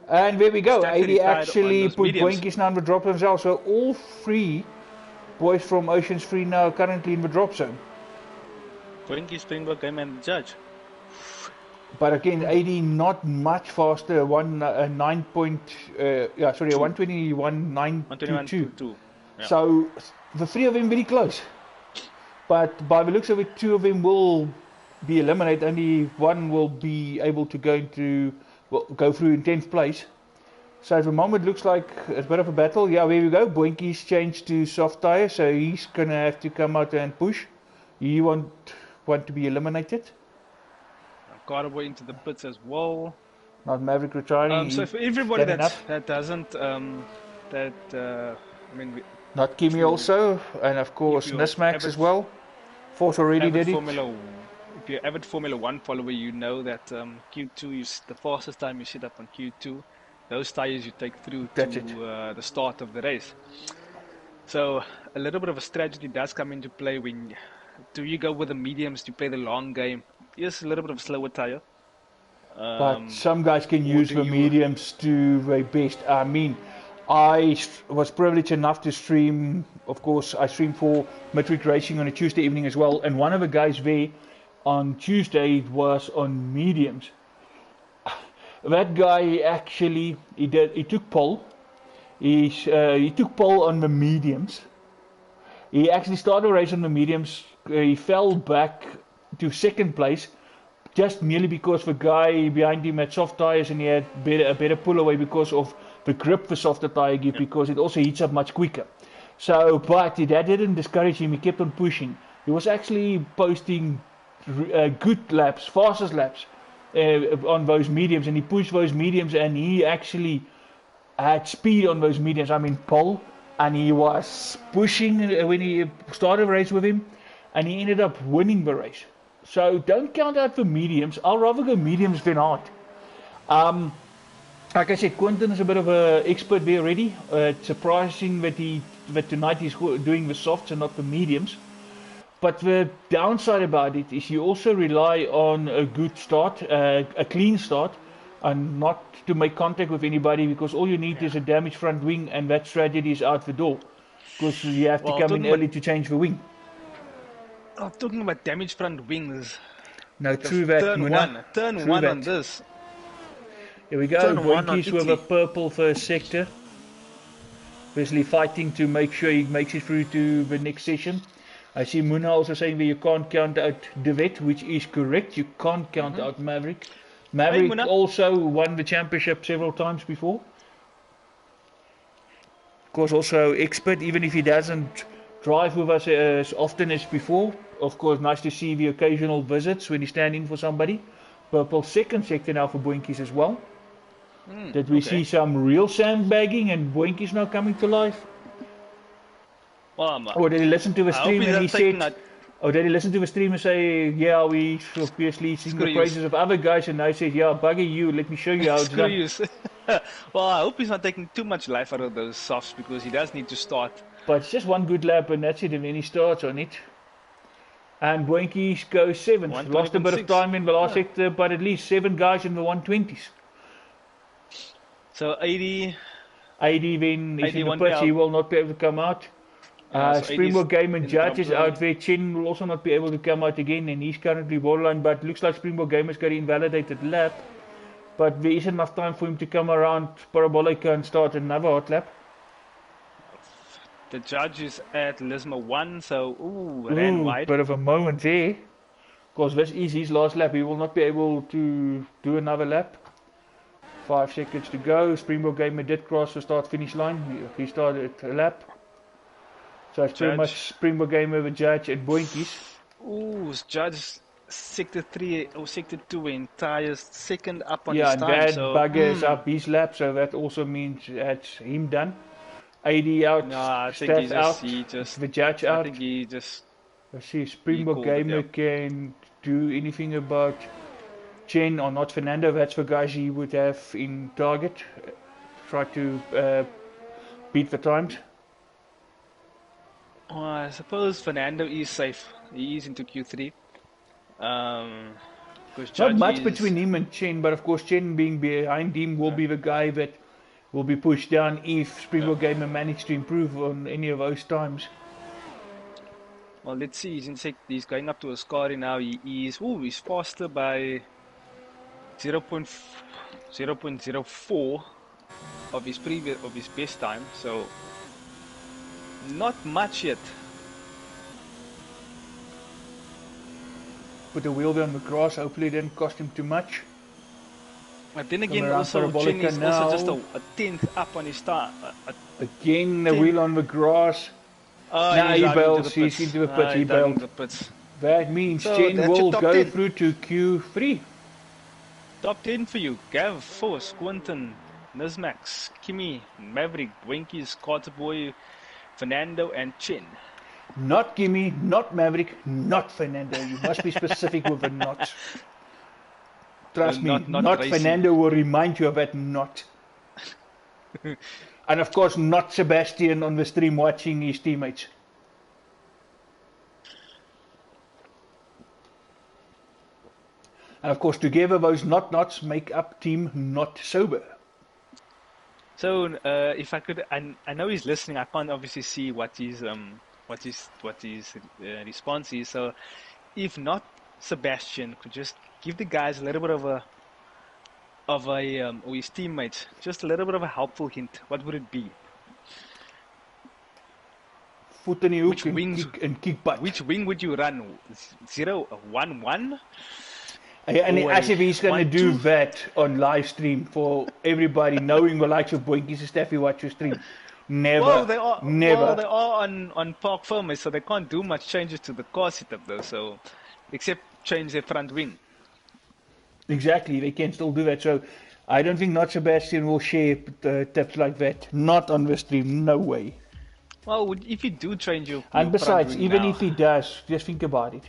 And there we go. 80 actually put Boinkies now in the drop zone as well. So all three boys from Oceans Free now currently in the drop zone. Boinkies, Springbok Game and Judge. But again, 80 not much faster. 121.922. Yeah. So the three of them very close. But by the looks of it, two of them will be eliminated. Only one will be able to go through in 10th place. So at the moment, looks like a bit of a battle. Yeah, there we go. Boinkies changed to soft tire, so he's gonna have to come out and push. He won't want to be eliminated. Carboy into the pits as well. Not Maverick retiring. So for everybody that doesn't, not Kimi also, and of course Nismax as well. Force already did it. If you're avid Formula 1 follower, you know that Q2 is the fastest time you set up on Q2. Those tires you take through to the start of the race. So a little bit of a strategy does come into play when do you go with the mediums to play the long game. Yes, a little bit of a slower tire. But some guys can use the mediums to their best. I mean, I was privileged enough to stream. Of course, I streamed for Midweek Racing on a Tuesday evening as well. And one of the guys there on Tuesday was on mediums. That guy actually, he took pole. He took pole on the mediums. He actually started a race on the mediums. He fell back to second place, just merely because the guy behind him had soft tires and he had a better pull away because of the grip the softer tire gives, because it also heats up much quicker. So, but that didn't discourage him. He kept on pushing. He was actually posting good laps, fastest laps on those mediums, and he pushed those mediums, and he actually had speed on those mediums. I mean, pole, and he was pushing when he started a race with him, and he ended up winning the race. So don't count out the mediums. I'll rather go mediums than hard. Like I said, Quentin is a bit of an expert there already. It's surprising that tonight he's doing the softs and not the mediums. But the downside about it is you also rely on a good start, a clean start, and not to make contact with anybody, because all you need is a damaged front wing, and that strategy is out the door. Because you have to come in early to change the wing. Talking about damaged front wings. No, true that. Turn one on this. Here we go. Boinkies with a purple first sector. Obviously fighting to make sure he makes it through to the next session. I see Muna also saying that you can't count out De Wet, which is correct. You can't count out Maverick. Maverick also won the championship several times before. Of course, also expert, even if he doesn't drive with us as often as before. Of course, nice to see the occasional visits when he's standing for somebody. Purple second sector now for Boinkies as well. Did we see some real sandbagging and Boinkies now coming to life? Or did he listen to the stream and he said, did he listen to the stream and say, yeah, we obviously sing the praises of other guys, and I said, yeah, bugger you, let me show you how it's done. Well, I hope he's not taking too much life out of those softs, because he does need to start But it's just one good lap and that's it, and then he starts on it. And Boinkies goes 7th. Lost a bit of time in the last sector, but at least 7 guys in the 120s. So 80 then he's in the pits, he will not be able to come out. So Springbok Game and Judge is out there. Chen will also not be able to come out again, and he's currently borderline, but looks like Springbok Game is going to invalidate that lap. But there isn't enough time for him to come around Parabolica and start another hot lap. The Judge is at Lisma 1, so ran wide. Bit of a moment there. Because this is his last lap. He will not be able to do another lap. 5 seconds to go. Springbok Gamer did cross the start-finish line. He started a lap. So it's pretty much Springbok Gamer, the Judge, and Boinkies. Judge sector 3 or sector 2 entire second up on his time. Yeah, and that buggers up his lap, so that also means that's him done. 80 out, Staff out, the Judge out. I think he just... Let's see if Springbok Gamer can do anything about Chen or not Fernando. That's the guys he would have in target. Try to beat the times. I suppose Fernando is safe. He is into Q3. Not much between him and Chen, but of course Chen being behind him will be the guy that will be pushed down if Springbok Gamer manage to improve on any of those times. Well, let's see. He's going up to Ascari now. He's faster by 0.04 of his best time. So not much yet. Put the wheel down the grass. Hopefully, it didn't cost him too much. But then again, also Chen is also just a 10th up on his start. Again, the wheel on the grass. Now he bails. He's into the pits. He bailed. That means Chen will go through to Q3. Top 10 for you. Gav, Force, Quinton, Nizmax, Kimi, Maverick, Boinkies, Carterboy, Fernando, and Chen. Not Kimi, not Maverick, not Fernando. You must be specific with the not. Trust me, not Fernando will remind you of that not. And of course, not Sebastian on the stream watching his teammates. And of course, together those nots make up team not sober. So, if I could, I know he's listening. I can't obviously see what his response is. So, if not Sebastian, could just give the guys a little bit or his teammates, just a little bit of a helpful hint. What would it be? Foot in the hook and kick butt. Which wing would you run? 0-1-1? And as if he's going to do that on live stream for everybody, knowing the likes of Boinkies and Staffy watch your stream. Never. Well, they are on park firmware, so they can't do much changes to the car setup though. So, except change their front wing. Exactly, they can still do that. So, I don't think not Sebastian will share tips like that. Not on the stream, no way. Well, if you do change your and besides, even if he does, just think about it.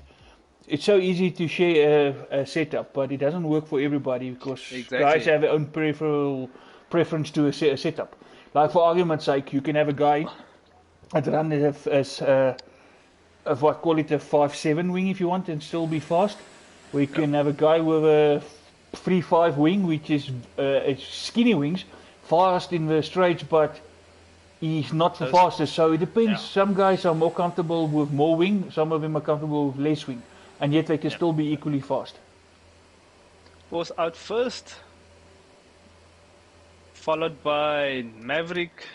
It's so easy to share a setup, but it doesn't work for everybody because guys have their own preference to a setup. Like for argument's sake, you can have a guy that run as what call it a 5.7 wing if you want and still be fast. We can have a guy with a 3.5 wing, which is skinny wings, fast in the straights, but he's not the fastest. So it depends. Yeah. Some guys are more comfortable with more wing, some of them are comfortable with less wing, and yet they can still be equally fast. Was out first, followed by Maverick.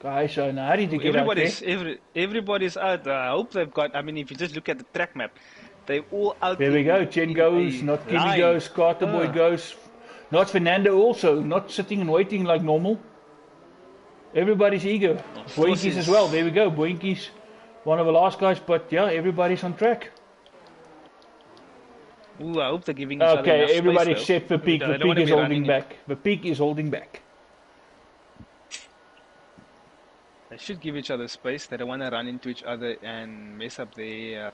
Guys are in a hurry to get out there. Everybody's out. I hope they've got, I mean, if you just look at the track map, they're all out. There we go. Chen goes, not Kimi goes, Carterboy goes, not Fernando also, not sitting and waiting like normal. Everybody's eager. Boinkies as well. There we go. Boinkies, one of the last guys, but yeah, everybody's on track. Ooh, I hope they're giving each other enough everybody space, except the peak. The peak is holding back. The peak is holding back. They should give each other space. They don't want to run into each other and mess up their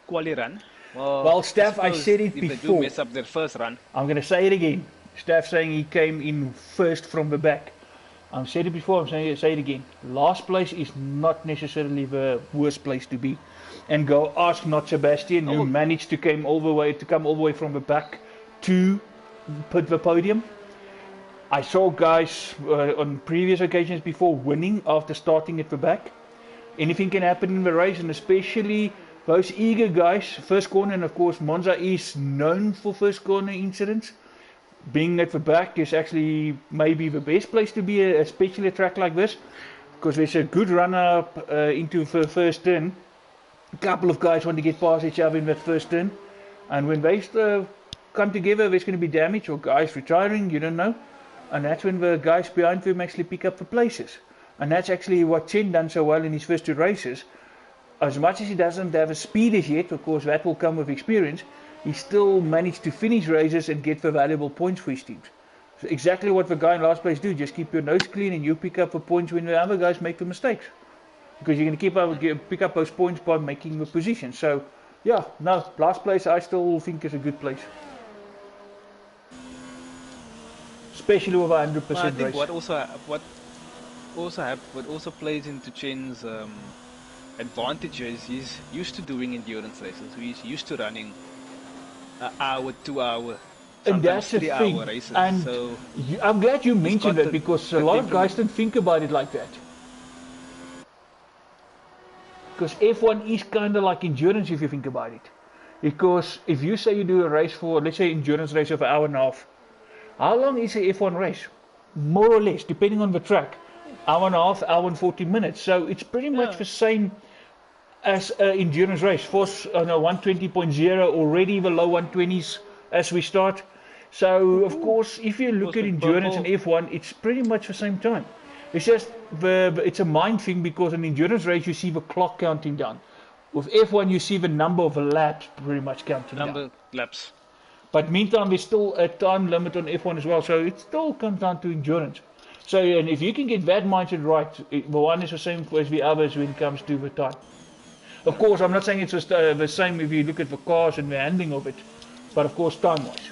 quali run. Well, Staff, I said it before. If they do mess up their first run. I'm going to say it again. Staff saying he came in first from the back. I've said it before, I'm saying say it again. Last place is not necessarily the worst place to be. And go ask not Sebastian, who managed to come all the way from the back to put the podium. I saw guys on previous occasions before winning after starting at the back. Anything can happen in the race, and especially those eager guys. First corner, and of course Monza is known for first corner incidents. Being at the back is actually maybe the best place to be, especially a track like this, because there's a good run up into the first turn. A couple of guys want to get past each other in that first turn, and when they come together, there's going to be damage or guys retiring, you don't know, and that's when the guys behind them actually pick up the places. And that's actually what Chen done so well in his first two races. As much as he doesn't have a speed as yet, of course that will come with experience, he still managed to finish races and get the valuable points for his teams. So exactly what the guy in last place do, just keep your nose clean and you pick up the points when the other guys make the mistakes. Because you're going to pick up those points by making the position. So yeah, no, last place I still think is a good place. Especially with a 100% I think race. What also plays into Chen's advantage is he's used to doing endurance races. He's used to running an hour, 2 hour, and that's the 3 thing. hour races. And so I'm glad you mentioned that, because a lot of guys don't think about it like that. Because F1 is kind of like endurance if you think about it. Because if you say you do a race for, let's say, endurance race of an hour and a half, how long is an F1 race? More or less, depending on the track. Hour and a half, hour and 40 minutes. So it's pretty much the same as an endurance race. Force on a 120.0, already the low 120s as we start. So of course, if you look at endurance and F1, it's pretty much the same time. It's just it's a mind thing, because in endurance race you see the clock counting down. With F1 you see the number of laps pretty much counting down. Number of laps. But meantime there's still a time limit on F1 as well, so it still comes down to endurance. So and if you can get that mindset right, the one is the same as the others when it comes to the time. Of course, I'm not saying it's just, the same if you look at the cars and the handling of it, but of course time-wise.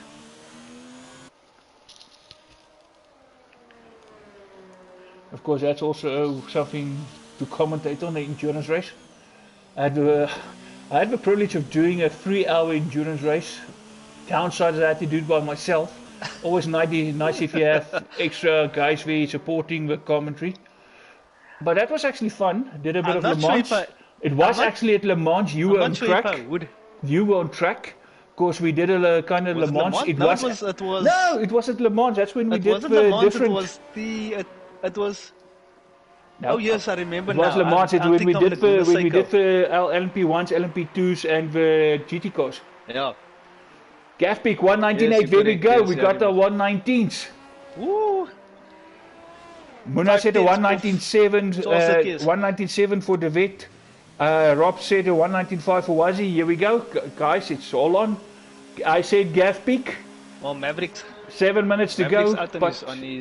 Of course, that's also something to commentate on, the endurance race. I had the privilege of doing a 3-hour endurance race. Downside is I had to do it by myself. Always nice if you have extra guys there supporting the commentary. But that was actually fun. Did a bit of Le Mans. It was actually at Le Mans. You were on track. You were on track. Of course, we did a kind of Le Mans. It was at Le Mans. That's when we did the different. It was. No, oh yes, I remember now. It was Le Mans. When we did the LMP1s, LMP2s, and the GT cars. Yeah. Gaff pick 198. Yes, there we go. We got the 119s. Woo! Muna said a 197. 197 for the vet. Rob said a 195 for Wazzy. Here we go, guys. It's all on. I said Gaff pick. Well, Mavericks. 7 minutes to go.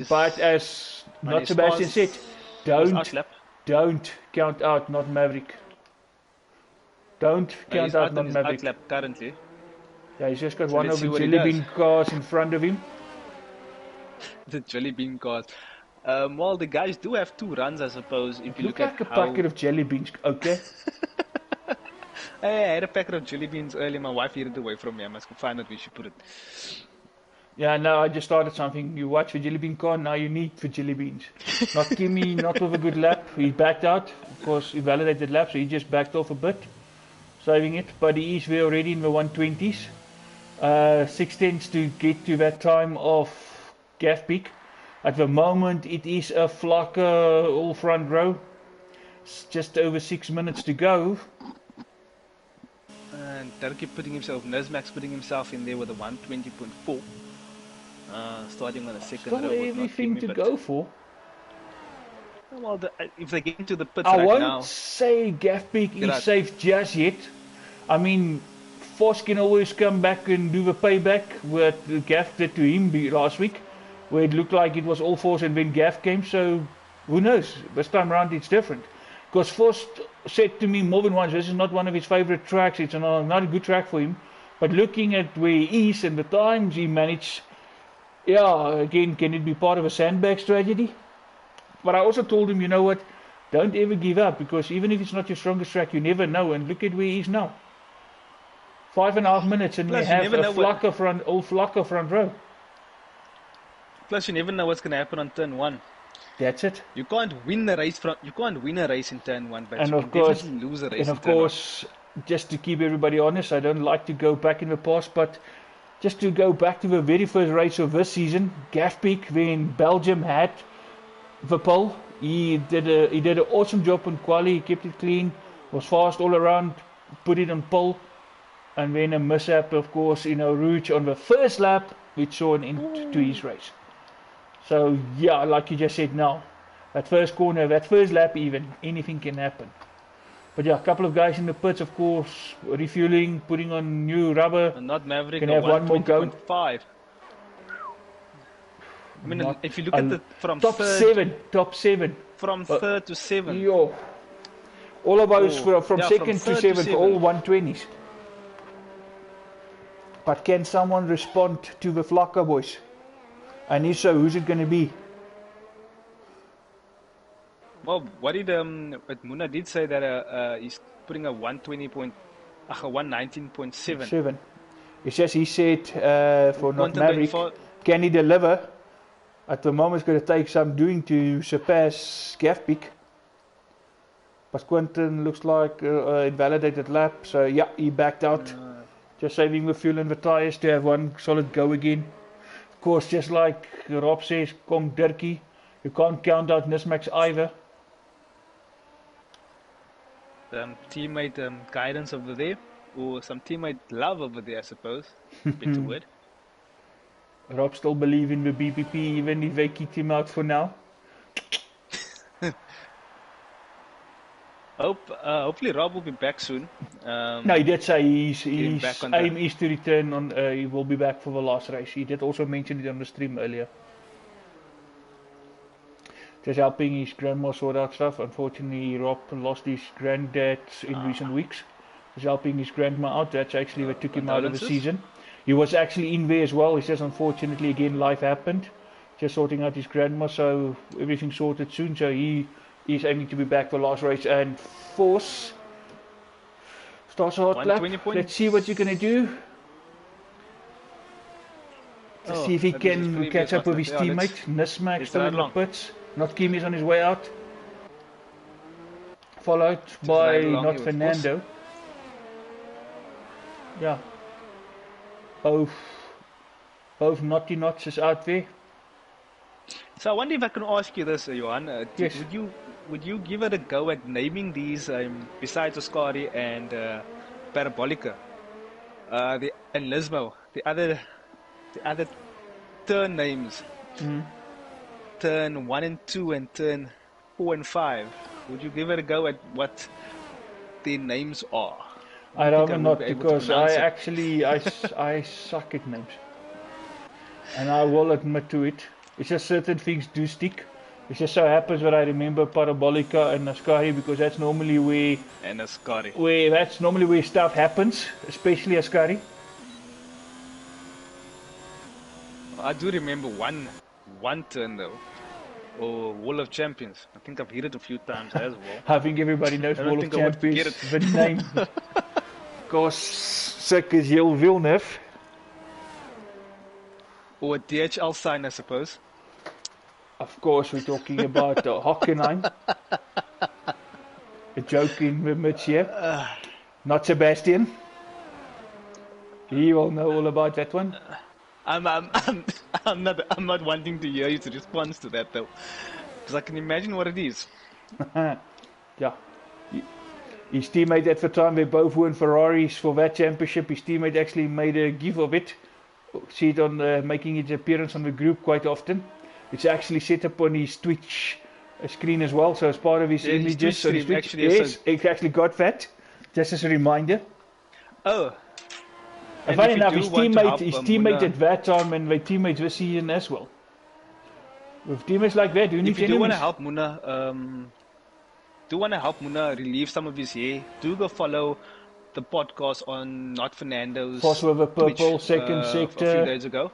But as not Sebastian said, don't count out not Maverick. Don't count out not Maverick. Currently. Yeah, he's just got one of the jelly bean cars in front of him. The jelly bean cars. Well, the guys do have 2 runs, I suppose. If you look like a packet of jelly beans, okay? I had a packet of jelly beans earlier. My wife hid it away from me. I must find out where she put it. Yeah, no, I just started something. You watch the jelly bean car, now you need for jelly beans. Not Kimi, not with a good lap. He backed out. Of course, he validated lap, so he just backed off a bit, saving it. But he is there already in the 120s. 6/10 to get to that time of Gaff peak. At the moment, it is a Flakker all front row. It's just over 6 minutes to go. And Turkey Nizmax putting himself in there with a 120.4. Starting on a second row. Still everything to go for. Well, if they get into the pits right now... I won't say Gaff peak is safe just yet. I mean, Vos can always come back and do the payback what Gaff did to him last week, where it looked like it was all Vos and then Gaff came, so who knows, this time around it's different. Because Vos said to me more than once, this is not one of his favorite tracks, it's not a good track for him, but looking at where he is and the times he managed, yeah, again, can it be part of a sandbag strategy? But I also told him, you know what, don't ever give up, because even if it's not your strongest track, you never know. And look at where he is now. 5.5 minutes, and Plus, we have old Flakker front row. Plus, you never know what's going to happen on turn 1. That's it. You can't win a race in turn 1, but And you of can course, definitely lose a race and in of turn 1. course, just to keep everybody honest, I don't like to go back in the past, but just to go back to the very first race of this season, Gafpeak, when Belgium had the pole, he did an awesome job on quali. He kept it clean, was fast all around, put it on pole, and then a mishap, of course, Rouge on the first lap, which saw an end to his race. So yeah, like you just said now, that first corner, that first lap even, anything can happen. But yeah, a couple of guys in the pits, of course, refueling, putting on new rubber. And not Maverick, can have one more go. 5. I mean, Not if you look at the from top seven. From third to 7. Yo. All of those from second to 7 for all 120s. But can someone respond to the Flakker boys? And if so, who's it going to be? Well, what Muna did say that he's putting a 119.7. 7. It's just he said for not Maverick, can he deliver? At the moment, it's going to take some doing to surpass Gafpeak. But Quentin looks like invalidated lap, so yeah, he backed out. Just saving the fuel and the tyres to have one solid go again. Of course, just like Rob says, Kom Dirkie, you can't count out Nismax either. Teammate guidance over there, or some teammate love over there, I suppose. Better word. Rob still believe in the BPP, even if they kicked him out for now. Hopefully Rob will be back soon. No, he did say his aim is to return on. He will be back for the last race. He did also mention it on the stream earlier. Just helping his grandma sort out stuff. Unfortunately, Rob lost his granddad in recent weeks. Just helping his grandma out. That's actually what took him out of the season. He was actually in there as well. It's just unfortunately again life happened. Just sorting out his grandma, so everything's sorted soon. So he is aiming to be back for last race. And Force starts a hot lap. Let's see what you're gonna do. See if he can catch up with his teammate. Nismax still in the pits. Not Kimi's on his way out. Followed by not Fernando. Yeah. Both Naughty Knots is out there. So I wonder if I can ask you this, Johan. Yes. Would you give it a go at naming these, besides Oscari and Parabolica, and Lismo, the other turn names? Turn 1 and 2 and turn 4 and 5. Would you give it a go at what their names are? I'd rather not, because I suck at names. And I will admit to it. It's just certain things do stick. It just so happens that I remember Parabolica and Ascari, because that's normally where stuff happens, especially Ascari. I do remember one turn though, or Wall of Champions. I think I've heard it a few times as well. I think everybody knows Wall of Champions, the name. Because sick is heel Villeneuve. Or a DHL sign, I suppose. Of course, we're talking about Hockenheim. A joke in the midst here. Not Sebastian. He will know all about that one. I'm not wanting to hear his response to that though, because I can imagine what it is. Yeah. His teammate at the time, they both won Ferraris for that championship. His teammate actually made a gif of it. See it on making its appearance on the group quite often. It's actually set up on his Twitch screen as well, so as part of his images. So his Twitch, yes, it actually got that. Just as a reminder. Oh. And funny enough, his teammate at that time and my teammates this season as well. With teammates like that, if you do want to help Muna, relieve some of his hair, do go follow the podcast on Not Fernando's Force with a purple Twitch, second sector. A few days ago.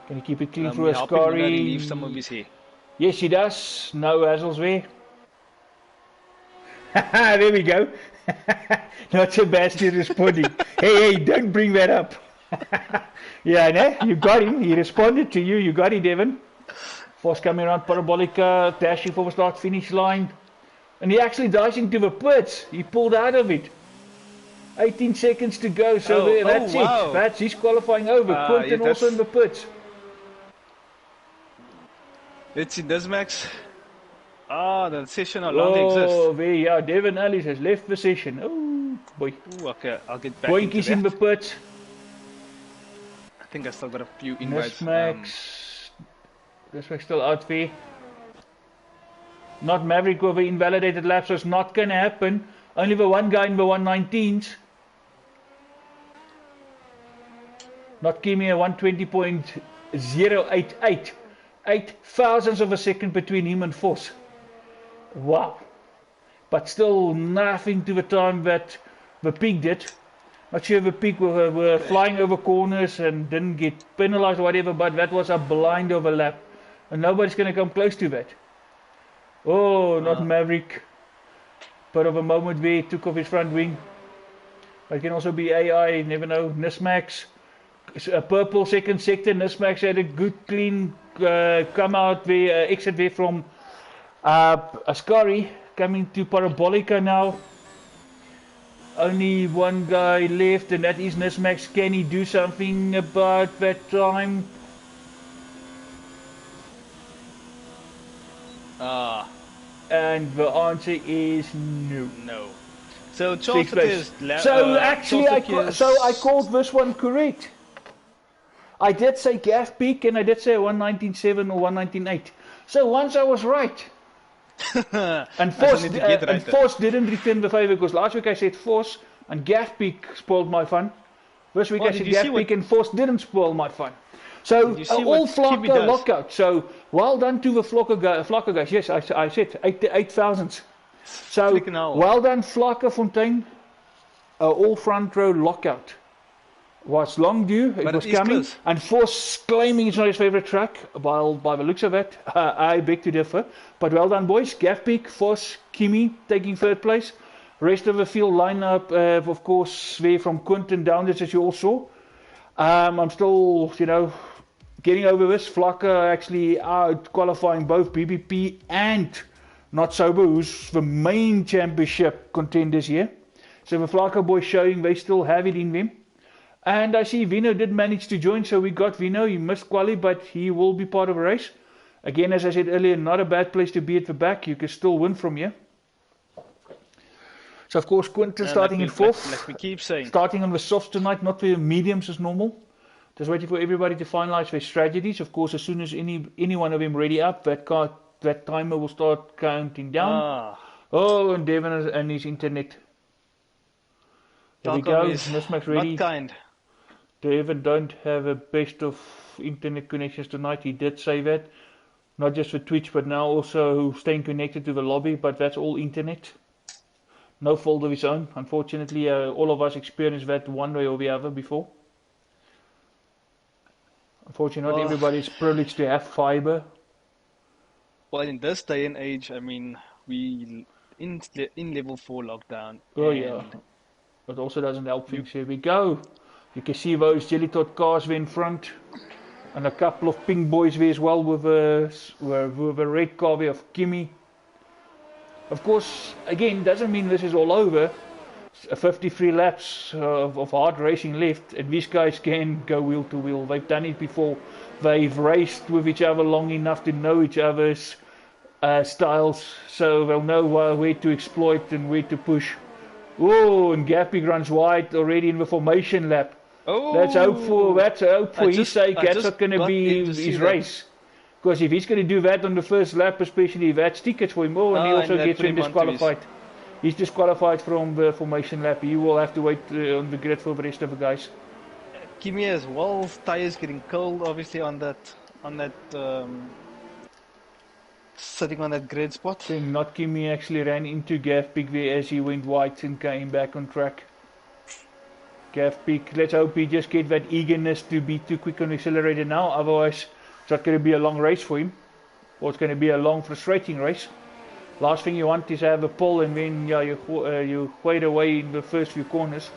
Can you keep it clean through Ascari? Relieve some of his hair. Yes, he does. No hassles there. There we go. Not Sebastian responding. Hey, don't bring that up. Yeah, no, you got him. He responded to you. You got it, Devin. Force coming around Parabolica, dashing for the start finish line. And he actually dives into the pits. He pulled out of it. 18 seconds to go, so that's wow. it. That's he's qualifying over. Quinton also in the pits. Let's see, does Max? The session no longer exists. Oh, yeah, Devin Ellis has left the session. Oh, boy. Ooh, okay, I'll get back Boinkies in the pits. I think I still got a few invites. Nismax still out there. Not Maverick over invalidated laps, so it's not going to happen. Only the one guy in the 119s. Not Kimi at 120.088. 8 thousandths of a second between him and Vos. Wow. But still nothing to the time that the pig did. Not sure if the pig were flying over corners and didn't get penalized or whatever, but that was a blind overlap. And nobody's going to come close to that. Oh, not Maverick. Bit of a moment where he took off his front wing. It can also be AI, never know. Nismax. A purple second sector. Nismax had a good clean come out there, exit there from Ascari, coming to Parabolica now. Only one guy left, and that is Nismax. Can he do something about that time? And the answer is no. No. So Charlton is I called this one correct. I did say Gaff Peak and I did say 119.7 or 119.8. So once I was right. And Force didn't return the favour because last week I said Force and Gaff Peak spoiled my fun. This week I said Gaff Peak and Force didn't spoil my fun. So all Flocka lockout. So well done to the Flocka guys. Yes, I said 8 thousandths. So well done Flocka Fontaine. All front row lockout. Was long due, it was coming, close. And Force claiming it's not his favourite track, while by the looks of it, I beg to differ. But well done, boys. Gaff Peak, Force, Kimi taking third place. Rest of the field lineup, of course, there from Quinton down this, as you all saw. I'm still, getting over this. Flocka actually out qualifying both BBP and Not Sober, who's the main championship contenders here. So the Flocka boys showing they still have it in them. And I see Vino did manage to join, so we got Vino. He missed quali, but he will be part of a race. Again, as I said earlier, not a bad place to be at the back. You can still win from here. So, of course, Quinton starting in fourth. Like we keep saying. Starting on the softs tonight, not the mediums as normal. Just waiting for everybody to finalize their strategies. Of course, as soon as any one of them ready up, that timer will start counting down. Oh, and Devin and his internet. There we go. Nismax ready. Not kind. Devin don't have a best of internet connections tonight. He did say that. Not just for Twitch, but now also staying connected to the lobby. But that's all internet. No fault of his own. Unfortunately, all of us experienced that one way or the other before. Unfortunately, not everybody is privileged to have fiber. Well, in this day and age, I mean, we in level 4 lockdown. Oh yeah. But also doesn't help things. Here we go. You can see those Jelly Tot cars there in front. And a couple of pink boys there as well with a red car there of Kimi. Of course, again, doesn't mean this is all over. 53 laps of hard racing left, and these guys can go wheel to wheel. They've done it before. They've raced with each other long enough to know each other's styles, so they'll know where to exploit and where to push. Oh, and Gappy runs wide already in the formation lap. Oh, that's hope for his sake. That's not going to be his race. Because if he's going to do that on the first lap, especially if that's tickets for him, and he also gets him disqualified. He's disqualified from the formation lap. He will have to wait on the grid for the rest of the guys. Kimi as well. Tires getting cold, obviously on that sitting on that grid spot. I think not Kimi actually ran into Gaff Peak there as he went wide and came back on track. Gaff Peak, let's hope he just get that eagerness to be too quick on the accelerator now. Otherwise, it's not going to be a long race for him. or it's going to be a long, frustrating race. Last thing you want is to have a pole and then you wade away in the first few corners.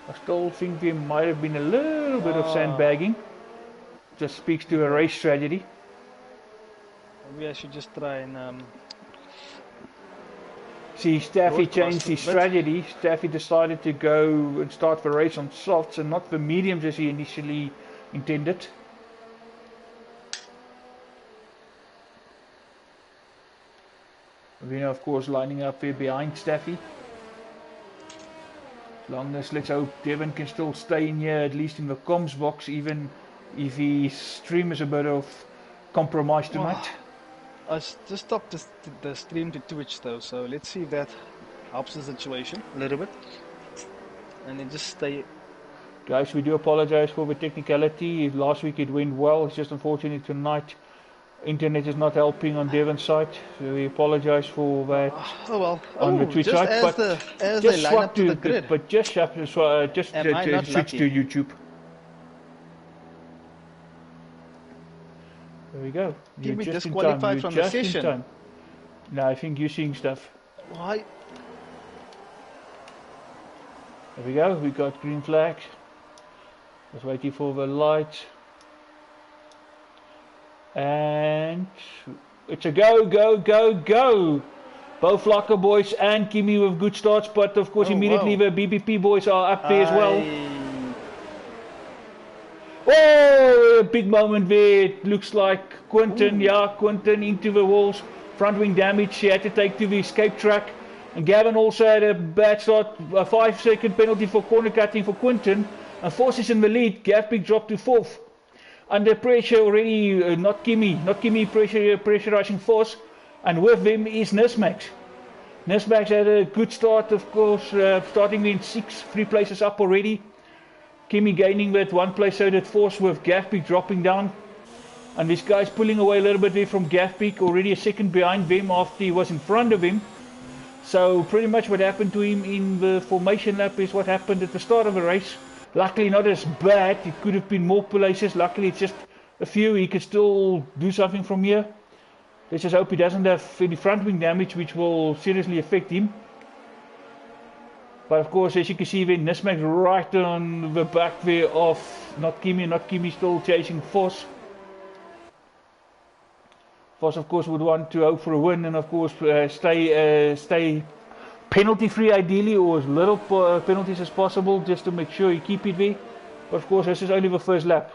I still think there might have been a little bit of sandbagging. Just speaks to a race strategy. Maybe I should just try and see, Staffy changed his strategy. Staffy decided to go and start the race on softs and not the mediums as he initially intended. Rena, of course, lining up there behind Staffy. As long as, let's hope, Devon can still stay in here, at least in the comms box, even if his stream is a bit of compromise tonight. I just stopped the stream to Twitch though, so let's see if that helps the situation a little bit. And then just stay. Guys, we do apologize for the technicality. Last week it went well, it's just unfortunate tonight internet is not helping on Devon's side, so we apologize for that on the Twitch side. But just swap to the grid. But just switch to YouTube. There we go. You're just disqualified from the session. No, I think you're seeing stuff. Why? There we go. We got green flags. Just waiting for the lights. And it's a go, go, go, go. Both Locker boys and Kimi with good starts, but of course immediately the BBP boys are up there as well. Oh, a big moment there. It looks like Quinton, Quinton into the walls. Front wing damage, he had to take to the escape track. And Gavin also had a bad start, a 5-second penalty for corner cutting for Quinton. And Force is in the lead. Gavpik dropped to 4th. Under pressure already, not Kimi pressurizing Force. And with them is Nismax. Nismax had a good start, of course, starting in 3 places up already. Kimi gaining that 1 place, so that Force with Gavpik dropping down. And this guy's pulling away a little bit there from Gavpik, already a second behind them after he was in front of him. So pretty much what happened to him in the formation lap is what happened at the start of the race. Luckily not as bad, it could have been more places, luckily it's just a few, he can still do something from here. Let's just hope he doesn't have any front wing damage which will seriously affect him. But of course, as you can see, then Nismax right on the back there of not Kimi still chasing Voss. Voss of course would want to hope for a win and of course stay penalty free ideally, or as little penalties as possible, just to make sure you keep it there. But of course this is only the first lap,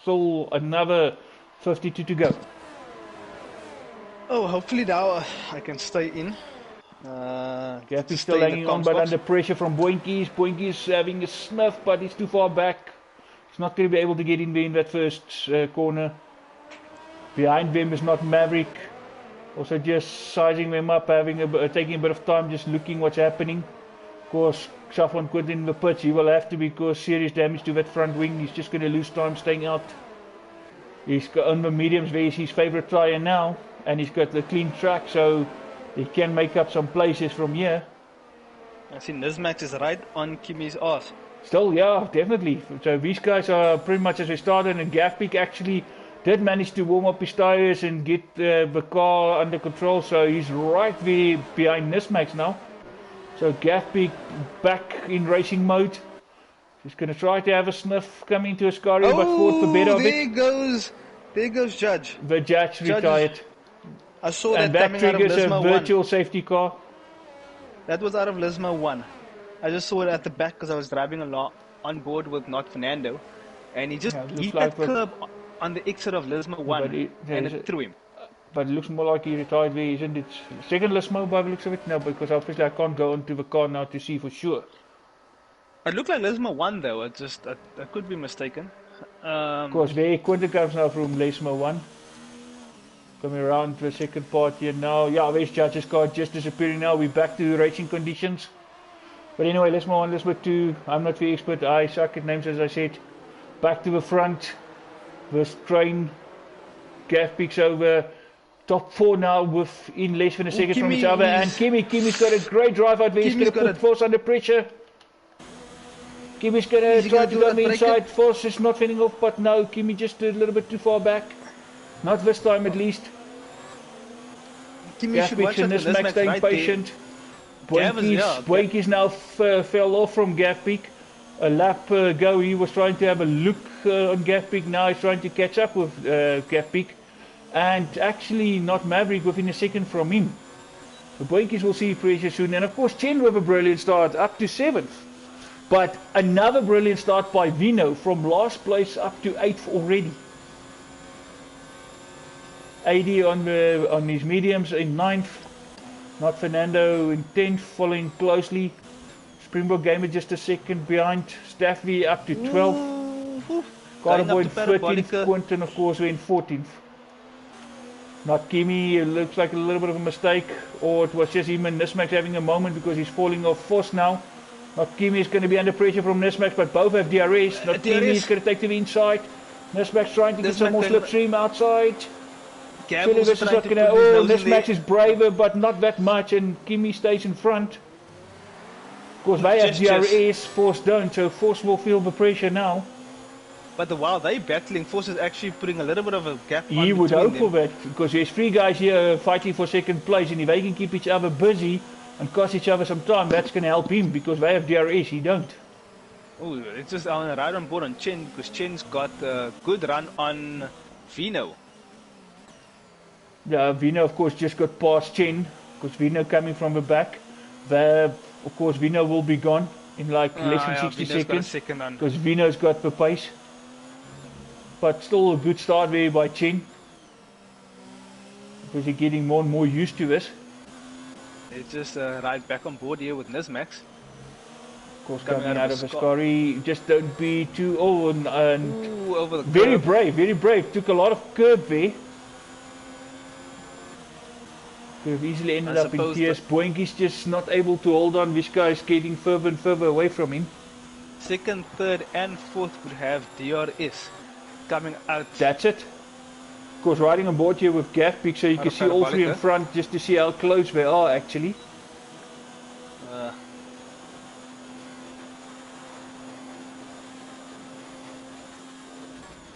still another 52 to go. Oh, hopefully now I can stay in. Gappy's still hanging on, but under pressure from Boinkies. Boinkies having a sniff, but he's too far back. He's not going to be able to get in there in that first corner. Behind them is not Maverick. Also just sizing them up, taking a bit of time, just looking what's happening. Of course, Safwan Quinton in the pitch, he will have to, because serious damage to that front wing. He's just going to lose time staying out. He's got on the mediums where he's his favourite tyre now, and he's got the clean track, so he can make up some places from here. I see Nismax is right on Kimi's ass. Still, yeah, definitely. So these guys are pretty much as they started, and Gavpik actually did manage to warm up his tyres and get the car under control, so he's right there behind Nismax now. So Gavpik back in racing mode. He's going to try to have a sniff coming into Ascari, but fought the better of it. There goes Judge. The Judge retired. I saw that, and that coming out of triggers Lisma a virtual safety car. That was out of Lisma 1. I just saw it at the back because I was driving along on board with not Fernando, and he just hit that curb on the exit of Lisma 1 and it threw him. But it looks more like he retired there, isn't it? Second Lisma by the looks of it? No, because obviously I can't go into the car now to see for sure. It looked like Lisma 1 though, I could be mistaken. Of course, there Quinton comes now from Lisma 1. Coming around the second part here now. Yeah, there's Judge's car just disappearing now. We're back to racing conditions. But anyway, Lisma 1, Lisma 2. I'm not the expert. I suck at names, as I said. Back to the front. This train. Gavpik's over. Top 4 now within less than a second from each other. And Kimi's got a great drive out there. He's going to put Force under pressure. Kimi's gonna try to go on the inside. Force is not fending off, but no, Kimi just a little bit too far back. Not this time at least. Kimi should watch out for Nismax staying right patient. Boinkies now fell off from Gavpeak. A lap ago he was trying to have a look on Gavpeak. Now he's trying to catch up with Gavpeak. And actually not Maverick within a second from him. The Boinkies will see pressure soon. And of course Chen with a brilliant start up to 7th. But another brilliant start by Vino from last place up to 8th already. 80 on his mediums in 9th. Not Fernando in 10th, following closely. Springbok Gamer just a second behind. Staffy up to 12th. Carboy in 13th. Quinton of course in 14th. Not Kimi, it looks like a little bit of a mistake. Or it was just him and Nismax having a moment because he's falling off Force now. Not Kimi is going to be under pressure from Nismax, but both have DRS. Not Kimi is going to take to the inside. Nismax trying to get some more slipstream outside. Is not gonna, Nismax is braver, but not that much, and Kimi stays in front. Of course, they have DRS, Force don't, so Force will feel the pressure now. But while they're battling, Force is actually putting a little bit of a gap. He would hope for that, because there's 3 guys here fighting for second place, and if they can keep each other busy and cost each other some time, that's going to help him, because they have DRS, he don't. Oh, it's just right on board on Chen, because Chen's got a good run on Vino. Yeah, Vino of course just got past Chen, because Vino coming from the back. Of course Vino will be gone in like less than 60 seconds, because Vino's got the pace. But still a good start there by Chen, because he's getting more and more used to this. It's just right back on board here with Nismax. Of course coming out of Ascari, just don't be too old and over the very brave, took a lot of curb there. Could have easily ended up in tears. Boinki's just not able to hold on. This guy is getting further and further away from him. 2nd, 3rd and 4th would have DRS coming out. That's it. Of course riding on board here with Gavpeak, so you can see all 3 in front just to see how close they are actually.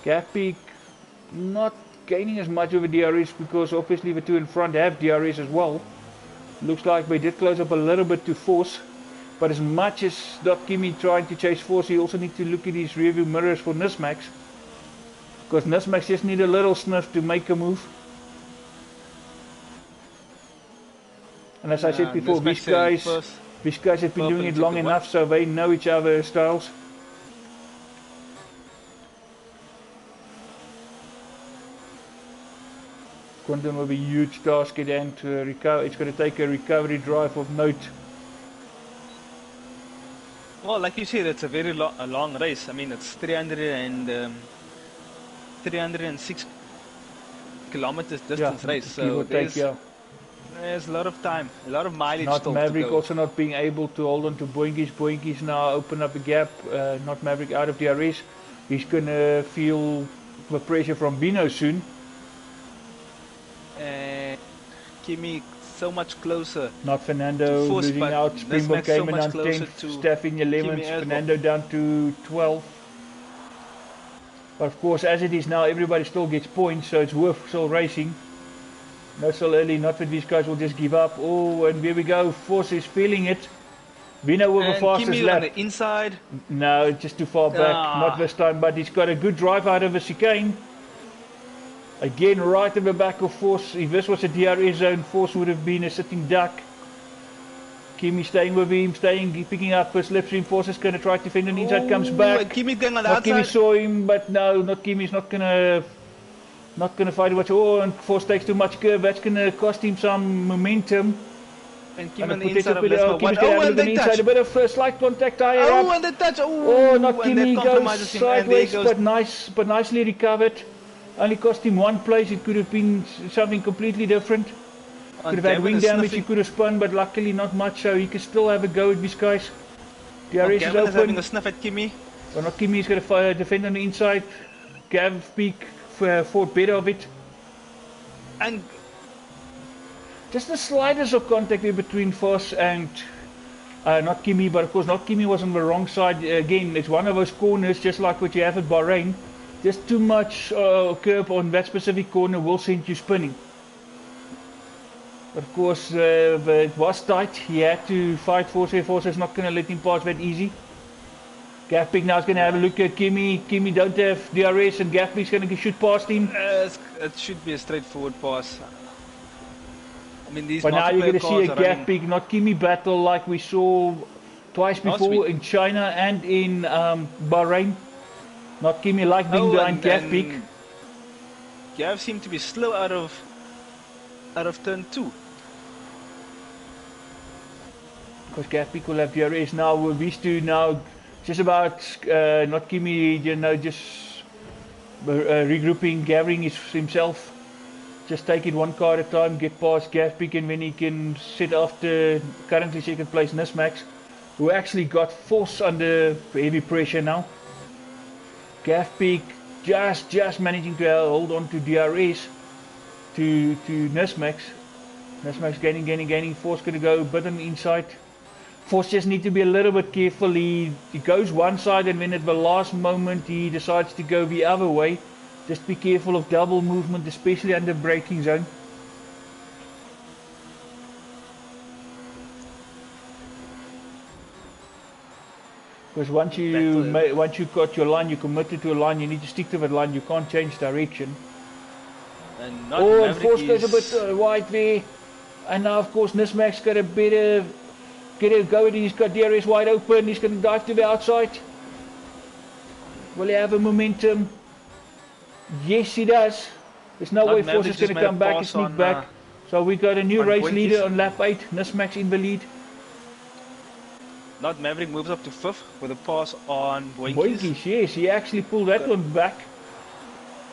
Gavpeak not gaining as much of a DRS, because obviously the 2 in front have DRS as well. Looks like they did close up a little bit to Force, but as much as Kimi trying to chase Force, he also needs to look at his rearview mirrors for Nismax, because Nismax just need a little sniff to make a move. And as I said before, these guys have been doing it long enough, so they know each other's styles. Quinton will be a huge task at the end to recover. It's going to take a recovery drive of note. Well, like you said, it's a very long race. I mean, it's 306 kilometers distance race, so there's a lot of time, a lot of mileage still Maverick to go. also not being able to hold on to Boinkies. Boinkies now open up a gap. Not Maverick out of DRS. He's going to feel the pressure from Vino soon. And Kimi so much closer. Not Fernando Force, losing out. Springbok Gamer down 10th. Staff in 11th. Fernando down to 12th. But of course, as it is now, everybody still gets points, so it's worth still racing. No, so early. Not that these guys will just give up. Oh, and here we go. Force is feeling it. Vino with the fastest Kimi lap. on the inside. No, just too far back. Not this time, but he's got a good drive out of the chicane. Again, right in the back of Force. If this was a DRS zone, Force would have been a sitting duck. Kimi staying with him, picking up his slipstream. Force is going to try to defend on the inside, comes back. Kimi going on the outside. Kimi saw him, but no, not Kimi's not going to fight much. Oh, and Force takes too much curve. That's going to cost him some momentum. And Kimi on the inside of Lesmo. And they touch. A bit of slight contact higher up. And they touch. Oh, not Kimi goes sideways, but nicely recovered. Only cost him 1 place. It could have been something completely different. Could have had wing damage. He could have spun, but luckily not much. So he can still have a go at these guys. DRS is open. Is having a sniff at Kimi. Well, not Kimi is going to defend on the inside. Gavpeak fought better of it. And just the slightest of contact there between Force and Not Kimi, but of course not Kimi was on the wrong side again. It's one of those corners, just like what you have at Bahrain. Just too much curb on that specific corner will send you spinning. Of course, it was tight. He had to fight Force. Force is not going to let him pass that easy. Gafpik now is going to have a look at Kimi. Kimi don't have DRS, and Gafpik's going to shoot past him. It should be a straightforward pass. I mean, these but now you're going to see a Gafpik, not Kimi battle like we saw twice before in China and in Bahrain. Not Kimi like being behind Gafpik. Gav seemed to be slow out of turn 2. Because Gafpik will have DRS now. With these two now, just about not Kimi, you know, just regrouping, gathering himself. Just take it one car at a time, get past Gafpik, and then he can sit after currently second place Nismax, who actually got Force under heavy pressure now. Gafpik just managing to hold on to DRS to Nismax. Nismax gaining. Force going to go a bit on the inside. Force just need to be a little bit careful. He goes one side, and then at the last moment he decides to go the other way. Just be careful of double movement, especially under braking zone. Because once you got your line, you committed to a line, you need to stick to that line. You can't change direction. And and Force goes a bit wide there. And now, of course, Nismax got a better go. He's got DRS wide open. He's going to dive to the outside. Will he have a momentum? Yes, he does. There's no way Force is going to come back and sneak back. So we got a new race leader on lap 8. Nismax in the lead. Not Maverick moves up to 5th with a pass on Boinkies. Boinkies, yes, he actually pulled that one back.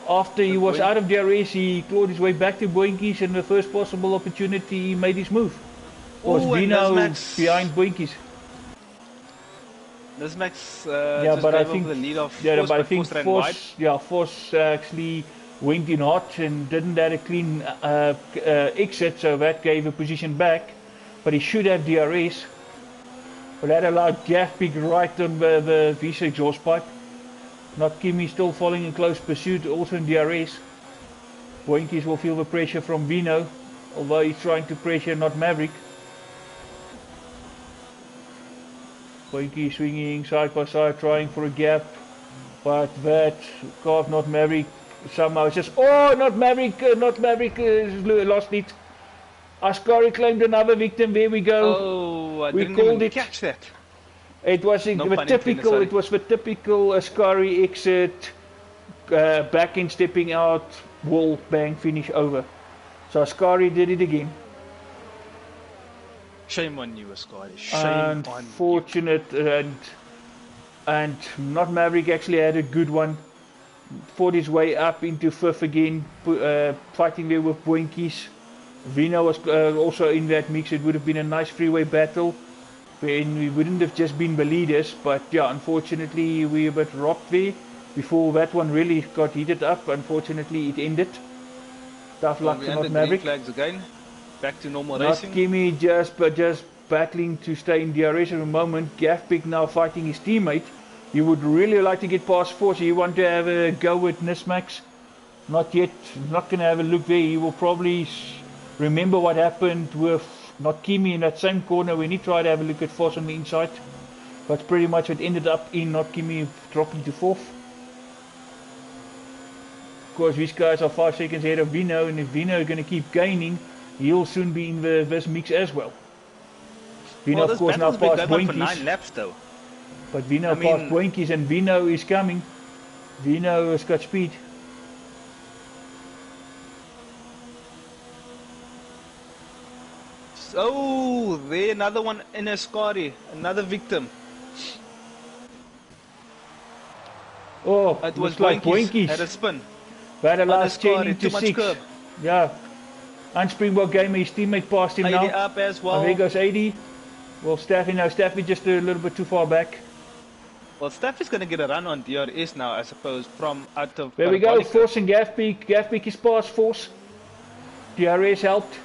After he was out of DRS, he clawed his way back to Boinkies, and the first possible opportunity he made his move. Was Vino behind Boinkies. Nismax just gave over the lead of Force, but I think Force actually went in hot and didn't have a clean exit, so that gave a position back. But he should have DRS. But that allowed Gafpik right on the V6 exhaust pipe. Not Kimi still following in close pursuit, also in DRS. Boinkies will feel the pressure from Vino, although he's trying to pressure not Maverick. Boinkies swinging side by side, trying for a gap. But that car, not Maverick, somehow it's just, not Maverick, lost it. Ascari claimed another victim. There we go. I didn't even catch that. It was the typical Ascari exit, back end stepping out, wall, bang, finish, over. So Ascari did it again. Shame on you, Ascari. Shame Unfortunate, and not Maverick actually had a good one. Fought his way up into 5th again, fighting there with Boinkies. Vino was also in that mix. It would have been a nice freeway battle, and we wouldn't have just been the leaders. But yeah, unfortunately we were a bit rocked there before that one really got heated up. Unfortunately it ended. Tough luck to not Maverick. Flags again. Back to normal not racing. Kimi just battling to stay in DRS at the moment. Gafpik now fighting his teammate. He would really like to get past Force. He want to have a go with Nismax. Not yet. Not going to have a look there. He will probably remember what happened with not Kimi in that same corner when he tried to have a look at Force on the inside. But pretty much it ended up in not Kimi dropping to 4th. Of course, these guys are 5 seconds ahead of Vino, and if Vino is going to keep gaining, he'll soon be in this mix as well. Vino, of course, now past Boinkies. 9 laps, though. But Vino past Boinkies, and Vino is coming. Vino has got speed. Oh, there another one in Ascari, another victim. Oh, it was like Boinkies. Had a spin. That allows chaining to 6. Curb. Yeah. And Springbok Gamer, his teammate passed him 80 now. up as well. And there goes 80. Well, Staffy now. Staffy just a little bit too far back. Well, Staffy's going to get a run on DRS now, I suppose, from out of... There we go, Force and Gafpik. Gafpik is past Force. DRS helped.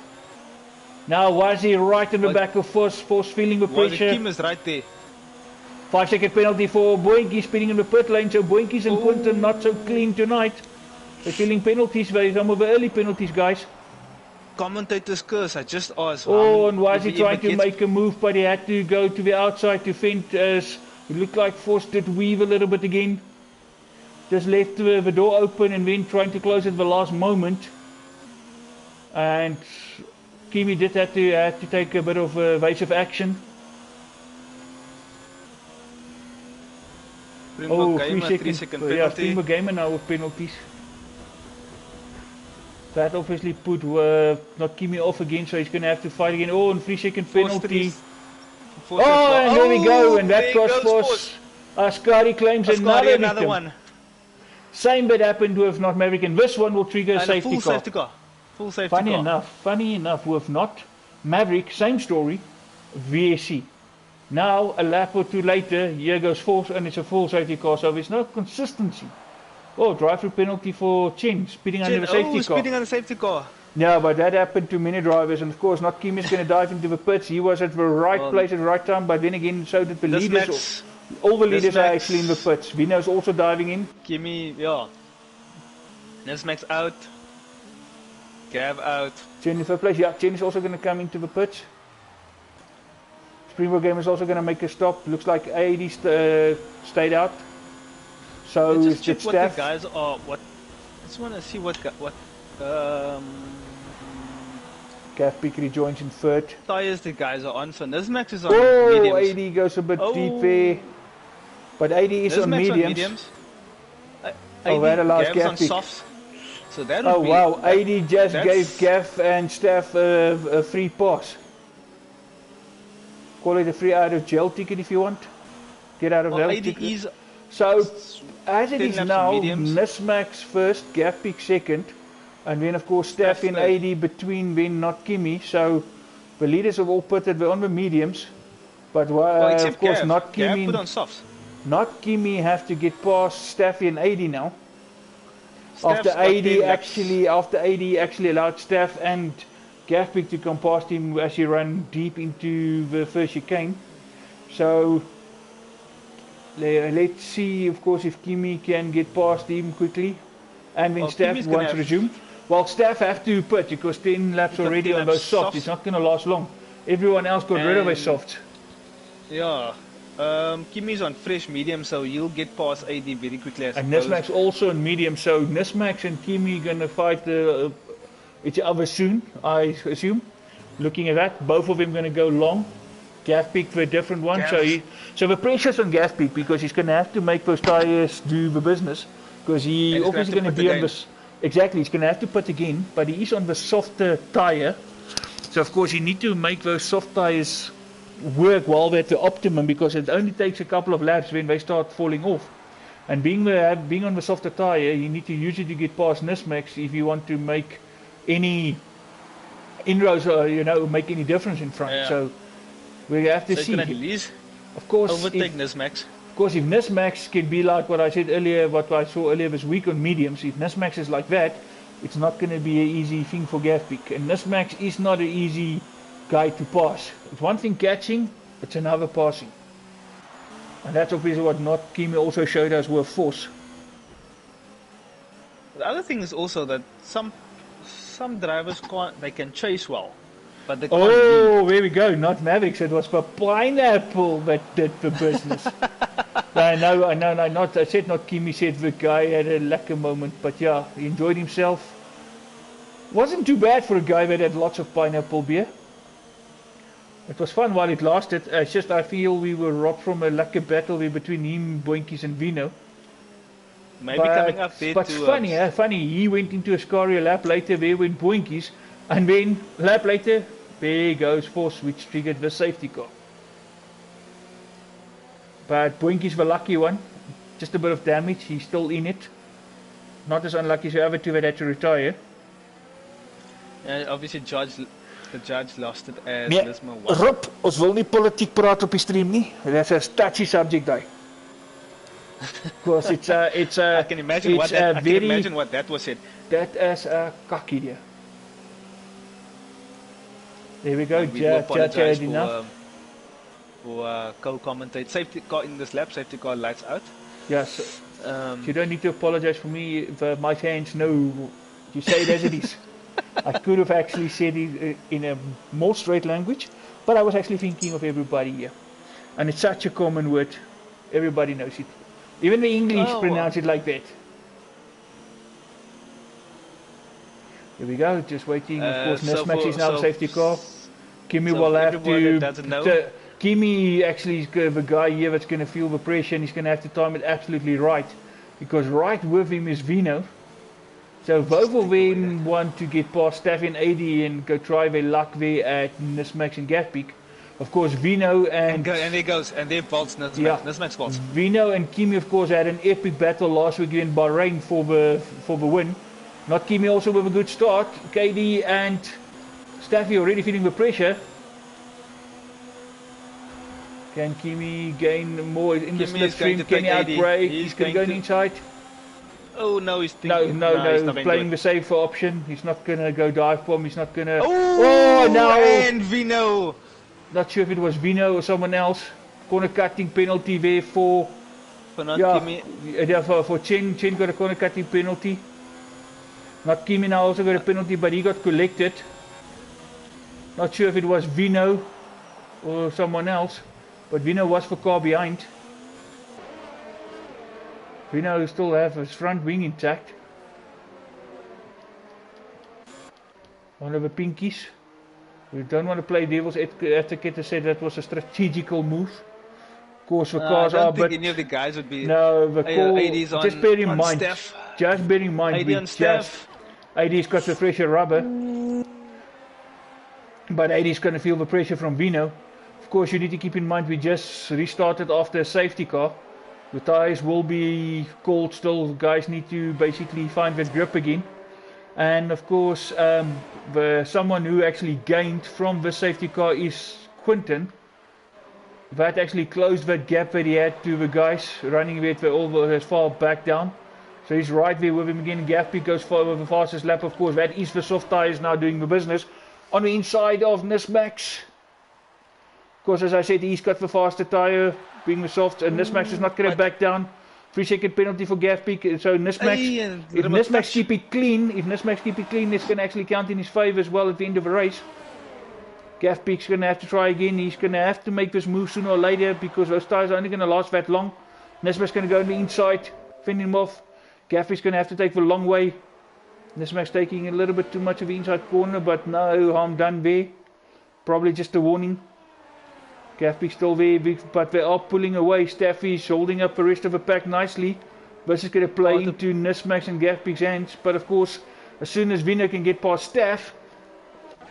Now was he right in the back of Force feeling the pressure? Kim is right there. 5-second penalty for Boinky spinning in the pit lane, so Boinky's and Quinton not so clean tonight. They're feeling penalties, some of the early penalties, guys. Commentator's curse, I just asked. Oh, and why is he trying to make a move, but he had to go to the outside to fend as it looked like Force did weave a little bit again. Just left the door open and then trying to close it at the last moment. And Kimi did have to take a bit of evasive action. Oh, 3-second penalty. Yeah, Springbok Gamer now with penalties. That obviously put not Kimi off again, so he's going to have to fight again. Oh, and 3-second penalty. Oh, and there we go, and that cost Force. Ascari claims another one. Same bit happened with not Maverick, and this one will trigger a safety car. Full safety car. Funny enough, with not Maverick, same story, VSC. Now, a lap or two later, here goes Force, and it's a full safety car, so there's no consistency. Oh, drive-through penalty for Chen, speeding under the safety car. Speeding on the safety car. Yeah, but that happened to many drivers, and of course, not Kim is going to dive into the pits. He was at the right place at the right time, but then again, so did the leaders. All the leaders are actually in the pits. Vino's also diving in. Kimi, yeah. Nismax out. Gav out. Chen in third place. Yeah, Chen is also going to come into the pits. Springbok Game is also going to make a stop. Looks like AD stayed out. So let's just check what the guys are. What? I just want to see what. Gav Peak rejoins in third. Tires the guys are on. So Nismax is on AD mediums. goes a bit deep there. But AD is on mediums. Oh, that allows Gav on softs. So that would be, wow, AD just gave Gav and Steph a free pass. Call it a free out of jail ticket if you want. Get out of jail ticket. So, as it is now, Nismax first, Gav Peak second. And then of course Steph and AD between then not Kimi. So the leaders have all pitted on the mediums. But of course Gav. Not Kimi. Put on softs. Not Kimi have to get past Staffy and AD now. After AD actually allowed Staff and Gav Peak to come past him as he ran deep into the first chicane. So let's see of course if Kimi can get past him quickly. And then Staff once resumed. Well, Staff have to pit because 10 laps already on those softs. It's not going to last long. Everyone else got rid of his softs. Yeah. Kimi's on fresh medium, so he'll get past AD very quickly. And Nismax also on medium, so Nismax and Kimi are going to fight each other soon, I assume. Looking at that, both of them going to go long. Gav Peak for a different one. So the pressure's on Gav Peak because he's going to have to make those tires do the business. Because he obviously going to be on this. Exactly, he's going to have to put again, but he is on the softer tire. So of course you need to make those soft tires work while they're at the optimum, because it only takes a couple of laps when they start falling off. And being on the softer tire, you need to use it to get past Nismax if you want to make any inroads or make any difference in front. Yeah. So we have to see. Of course, overtake Nismax. Of course, if Nismax can be like what I said earlier, what I saw earlier this week on mediums, if Nismax is like that, it's not going to be an easy thing for Gav Peak. And Nismax is not an easy guy to pass. It's one thing catching, it's another passing. And that's obviously what not Kimi also showed us with Force. The other thing is also that some drivers can chase well, but they can't. Oh, there we go. Not Mavericks. It was for Pineapple that did the business. No, I said not Kimi. Said the guy had a lacquer moment, but yeah, he enjoyed himself. Wasn't too bad for a guy that had lots of pineapple beer. It was fun while it lasted. It's just I feel we were robbed from a lacquer battle between him, Boinkies and Vino. Maybe coming up there but funny, he went into a Ascari a lap later, there went Boinkies, and then a lap later, there goes Force, which triggered the safety car. But Boinkies the lucky one, just a bit of damage, he's still in it. Not as unlucky as the other two that had to retire. Obviously the judge lost it as Lisma won. Rob, ons wil nie politiek praat op die stream nie. That's a touchy subject daai. Because it's I can imagine what that was said. That is a kak idee. There we go. And we do apologize for co-commentate. Safety car in this lap, safety car lights out. Yes. You don't need to apologize for me. If, my fans know you say it as it is. I could have actually said it in a more straight language, but I was actually thinking of everybody here. And it's such a common word. Everybody knows it. Even the English pronounce it like that. Here we go, just waiting. Of course, Nismax is now safety car. Kimi will have to... Kimi actually is the guy here that's going to feel the pressure, and he's going to have to time it absolutely right. Because right with him is Vino. So both of them want to get past Staff and AD and go try their luck there at Nismax and Gatpeak. Of course, Vino and there goes, and there vaults Nismax. Yeah, Nismax vaults. Vino and Kimi, of course, had an epic battle last week in Bahrain for the win. Not Kimi also with a good start. KD and Staffy already feeling the pressure. Can Kimi gain more in the slipstream? Can he outbrake? He's going to go inside. Oh no, he's thinking. No, playing the safer option. He's not going to go dive bomb. He's not going to. Oh no! And Vino. Not sure if it was Vino or someone else. Corner cutting penalty there for Kimi. For Chen. Chen got a corner cutting penalty. Not Kimi now also got a penalty, but he got collected. Not sure if it was Vino or someone else, but Vino was for car behind. Vino still have his front wing intact. One of the pinkies. We don't want to play devil's advocate to say that was a strategical move. Of course, the cars I don't think any of the guys would be. No, the call. Just bear in mind. Steph. Just bear in mind. AD's got the pressure rubber, but AD's going to feel the pressure from Vino. Of course, you need to keep in mind we just restarted after a safety car. The tires will be cold still. Guys need to basically find their grip again. And of course, someone who actually gained from the safety car is Quinton. That actually closed that gap that he had to the guys running with all as far back down. So he's right there with him again. Gatpeak goes for the fastest lap, of course. That is the soft tires now doing the business on the inside of Nismax. Of course, as I said, he's got the faster tire, being the soft, and Nismax is not going to back down. 3-second penalty for Gatpeak. So Nismax, if Nismax keep it clean, it's going to actually count in his favour as well at the end of the race. Gatpeak's going to have to try again. He's going to have to make this move sooner or later because those tires are only going to last that long. Nismax's going to go on the inside, fend him off. Gatpeak's going to have to take the long way. Nismax taking a little bit too much of the inside corner, but no harm done there. Probably just a warning. Gatpeak's still there, but they are pulling away. Staffy's holding up the rest of the pack nicely. This is going to play into Nismax and Gatpeak's hands. But of course, as soon as Vino can get past Staff,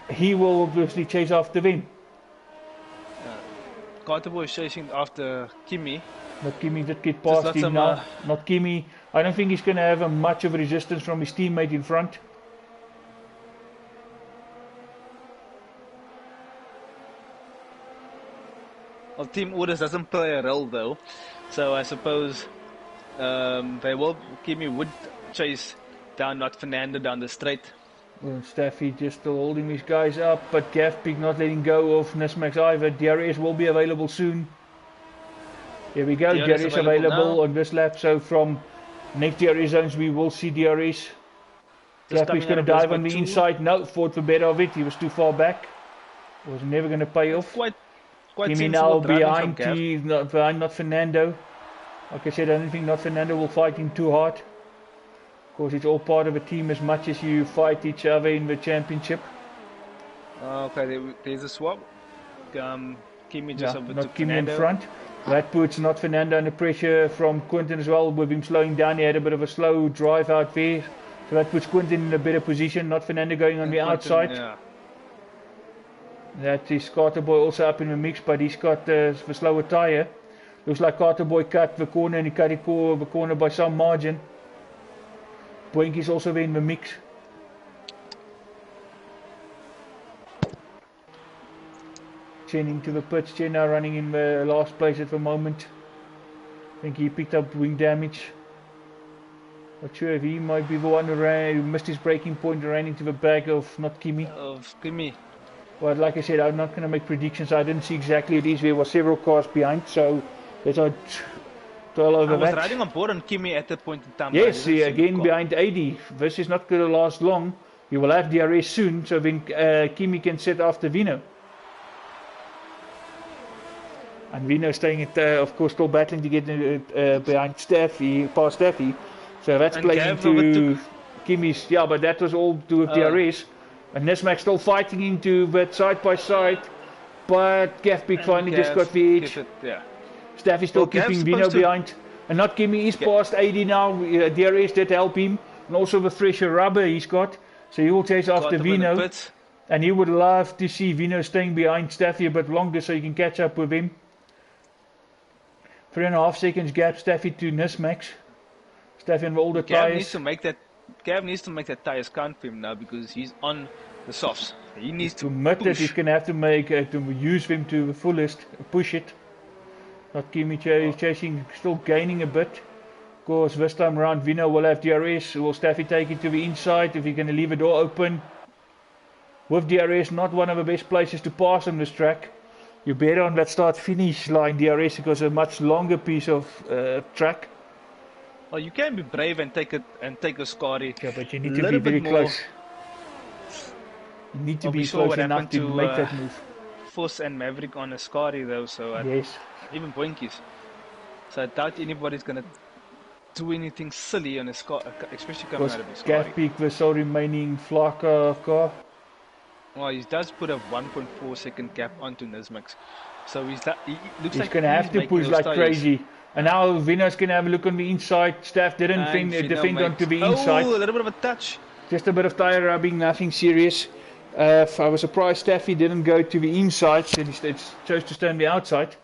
he will obviously chase after them. Carterboy is chasing after Kimi. But Kimi did get past him now. Not Kimi. I don't think he's going to have much of a resistance from his teammate in front. Well, team orders doesn't play a role though, so I suppose Kimi would chase down, not Fernando down the straight. Well, Staffy just still holding his guys up, but Gatpeak not letting go of Nismax either. DRS will be available soon. Here we go, DRS available on this lap, so from next DRS zones we will see DRS. Gatpeak's going to dive on the inside. No, fought for better of it, he was too far back. Was never going to pay off. Quite Kimi now behind, not Fernando. Like I said, I don't think not Fernando will fight him too hard. Of course, it's all part of a team as much as you fight each other in the championship. Okay, there's a swap. Kimi just over not to Kimi Fernando. in front. That puts not Fernando under pressure from Quinton as well. With him slowing down, he had a bit of a slow drive out there. So that puts Quinton in a better position. Not Fernando going on the outside. Yeah. That is Carterboy also up in the mix, but he's got the slower tyre. Looks like Carterboy cut the corner and he cut the corner by some margin. Boinky's also there in the mix. Chen into the pits. Chen now running in the last place at the moment. I think he picked up wing damage. Not sure if he might be the one who missed his braking point and ran into the back of not Kimi. Of Kimi. But like I said, I'm not going to make predictions. I didn't see exactly it is. There were several cars behind, so let's not dwell over that. I was riding on board on Kimi at that point in time. Yes, again behind 80. This is not going to last long. You will have DRS soon, so then Kimi can set after Vino. And Vino staying at, of course, still battling to get behind Staffy, past Staffy. So that's and playing into Kimi's, yeah, but that was all to do with DRS. And Nismac still fighting into that side by side. But Gavpik finally just got the edge. Staffy still keeping Vino behind. And not Kimi is past 80 now. DRS did help him. And also the fresher rubber he's got. So he will chase after Vino. And he would love to see Vino staying behind Staffy a bit longer so he can catch up with him. 3.5 seconds gap, Staffy to Nismax. Staffy on all the tyres. Gav needs to make that tyres count for him now because he's on the softs. He needs to admit that he's going to have to make to use them to the fullest, push it. Not Kimi chasing, still gaining a bit. Of course, this time around Vino will have DRS. Will Staffy take it to the inside if he's going to leave a door open? With DRS, not one of the best places to pass on this track. You're better on that start-finish line DRS because it's a much longer piece of track. Well, you can be brave and take a Scotty. Yeah, but you need to be very close. You need to be close enough to make that move. Force and Maverick on a Scotty though, so yes. Even Boinkies. So I doubt anybody's gonna do anything silly on a Scotty, especially coming out of a Scotty. Gavpik the sole remaining Flaka car. Well, he does put a 1.4 second gap onto Nismax. So he looks like he's going to have to push like crazy. And now Vino's going to have a look on the inside. Staff didn't defend onto the inside. Oh, a little bit of a touch. Just a bit of tyre rubbing, nothing serious. I was surprised Staffy didn't go to the inside. So he chose to stay on the outside.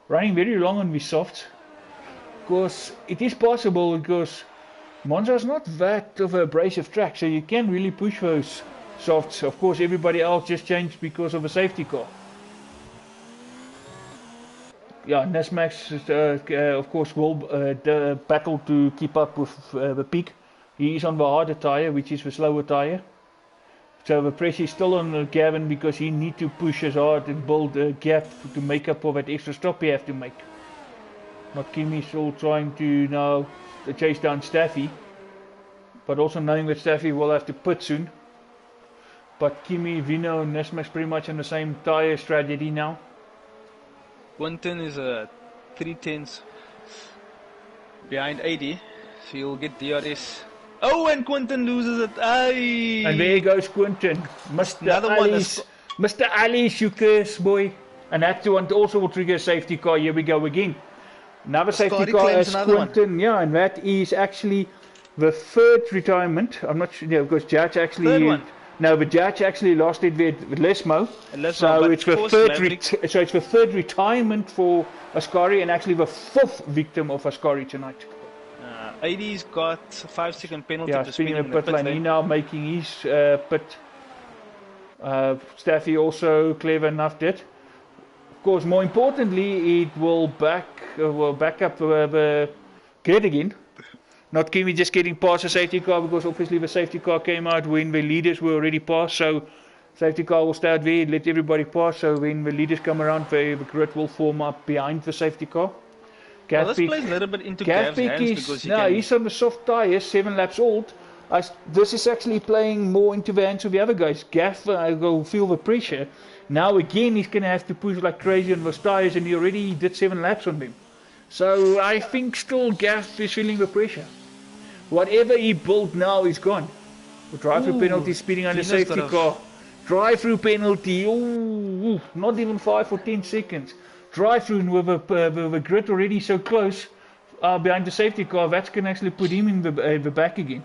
Running very long on the softs. Of course, it is possible because Monza is not that of an abrasive track. So you can really push those softs. Of course, everybody else just changed because of a safety car. Yeah, Nismax, of course, will battle to keep up with the peak. He is on the harder tyre, which is the slower tyre. So the pressure is still on Gavin because he needs to push as hard and build a gap to make up for that extra stop he have to make. Not Kimi still trying to now chase down Staffy, but also knowing that Staffy will have to pit soon. But Kimi, Vino, and Nismax pretty much on the same tyre strategy now. Quinton is a 3/10 behind 80, so he'll get DRS. Oh, and Quinton loses it. Aye. And there goes Quinton. Mr. Ali Shukas, boy. And that one also will trigger a safety car. Here we go again. Another safety car as Quinton. Yeah, and that is actually the third retirement. I'm not sure, because Judge actually... Third one. No, but Judge actually lost it with Lesmo. So it's the third retirement for Ascari and actually the fourth victim of Ascari tonight. 80's got a 5-second penalty for spinning the pit lane. He now making his pit. Staffy also clever enough did. Of course, more importantly, it will back up the grid again. Not Kimi just getting past the safety car because obviously the safety car came out when the leaders were already passed. So safety car will stay out there, let everybody pass. So when the leaders come around, the grid will form up behind the safety car. Well, this plays a little bit into Gav's hands because he's on the soft tyres, 7 laps old. This is actually playing more into the hands of the other guys. Gav will feel the pressure. Now again he's going to have to push like crazy on those tyres and he already did 7 laps on them. So I think still Gav is feeling the pressure. Whatever he built now is gone. Drive-through penalty, speeding under safety car. Drive-through penalty, not even 5 or 10 seconds. Drive-through with the grid already so close behind the safety car, that can actually put him in the back again.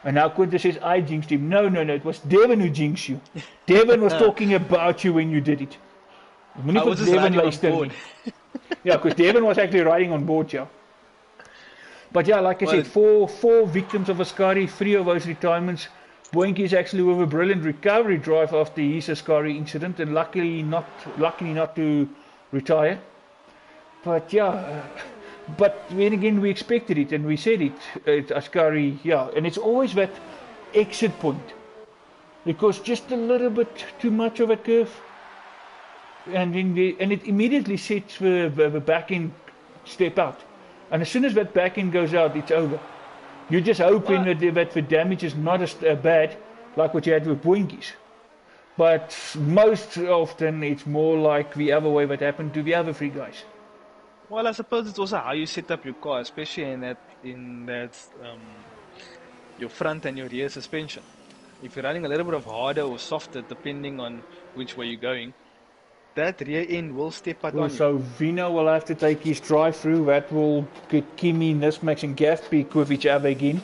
And now Quintus says, I jinxed him. No, it was Devin who jinxed you. Devin was talking about you when you did it. I was just riding on board. Yeah, because Devin was actually riding on board, yeah. But yeah, like I said, four victims of Ascari, 3 of those retirements. Boinky is actually with a brilliant recovery drive after his Ascari incident, and luckily not to retire. But yeah, but then again we expected it and we said it. Ascari, yeah, and it's always that exit point, because just a little bit too much of a curve, and it immediately sets the back end step out, and as soon as that back end goes out, it's over. You're just hoping that the damage is not as bad like what you had with Boinkies. But most often it's more like the other way that happened to the other three guys. Well, I suppose it's also how you set up your car, especially in that your front and your rear suspension. If you're running a little bit of harder or softer, depending on which way you're going, that rear end will step out on you. So Vino will have to take his drive-through. That will get Kimi, Nismax and Gafpeak with each other again.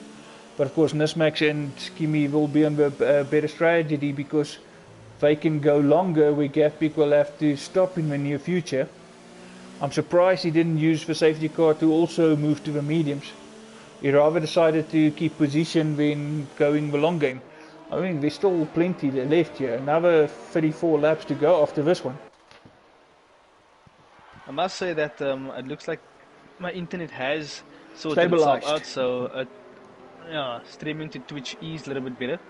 But of course Nismax and Kimi will be on the better strategy, because they can go longer where Gafpeak will have to stop in the near future. I'm surprised he didn't use the safety car to also move to the mediums. He rather decided to keep position than going the long game. I mean, there's still plenty left here. Another 34 laps to go after this one. I must say that it looks like my internet has sorted itself out, so streaming to Twitch is a little bit better.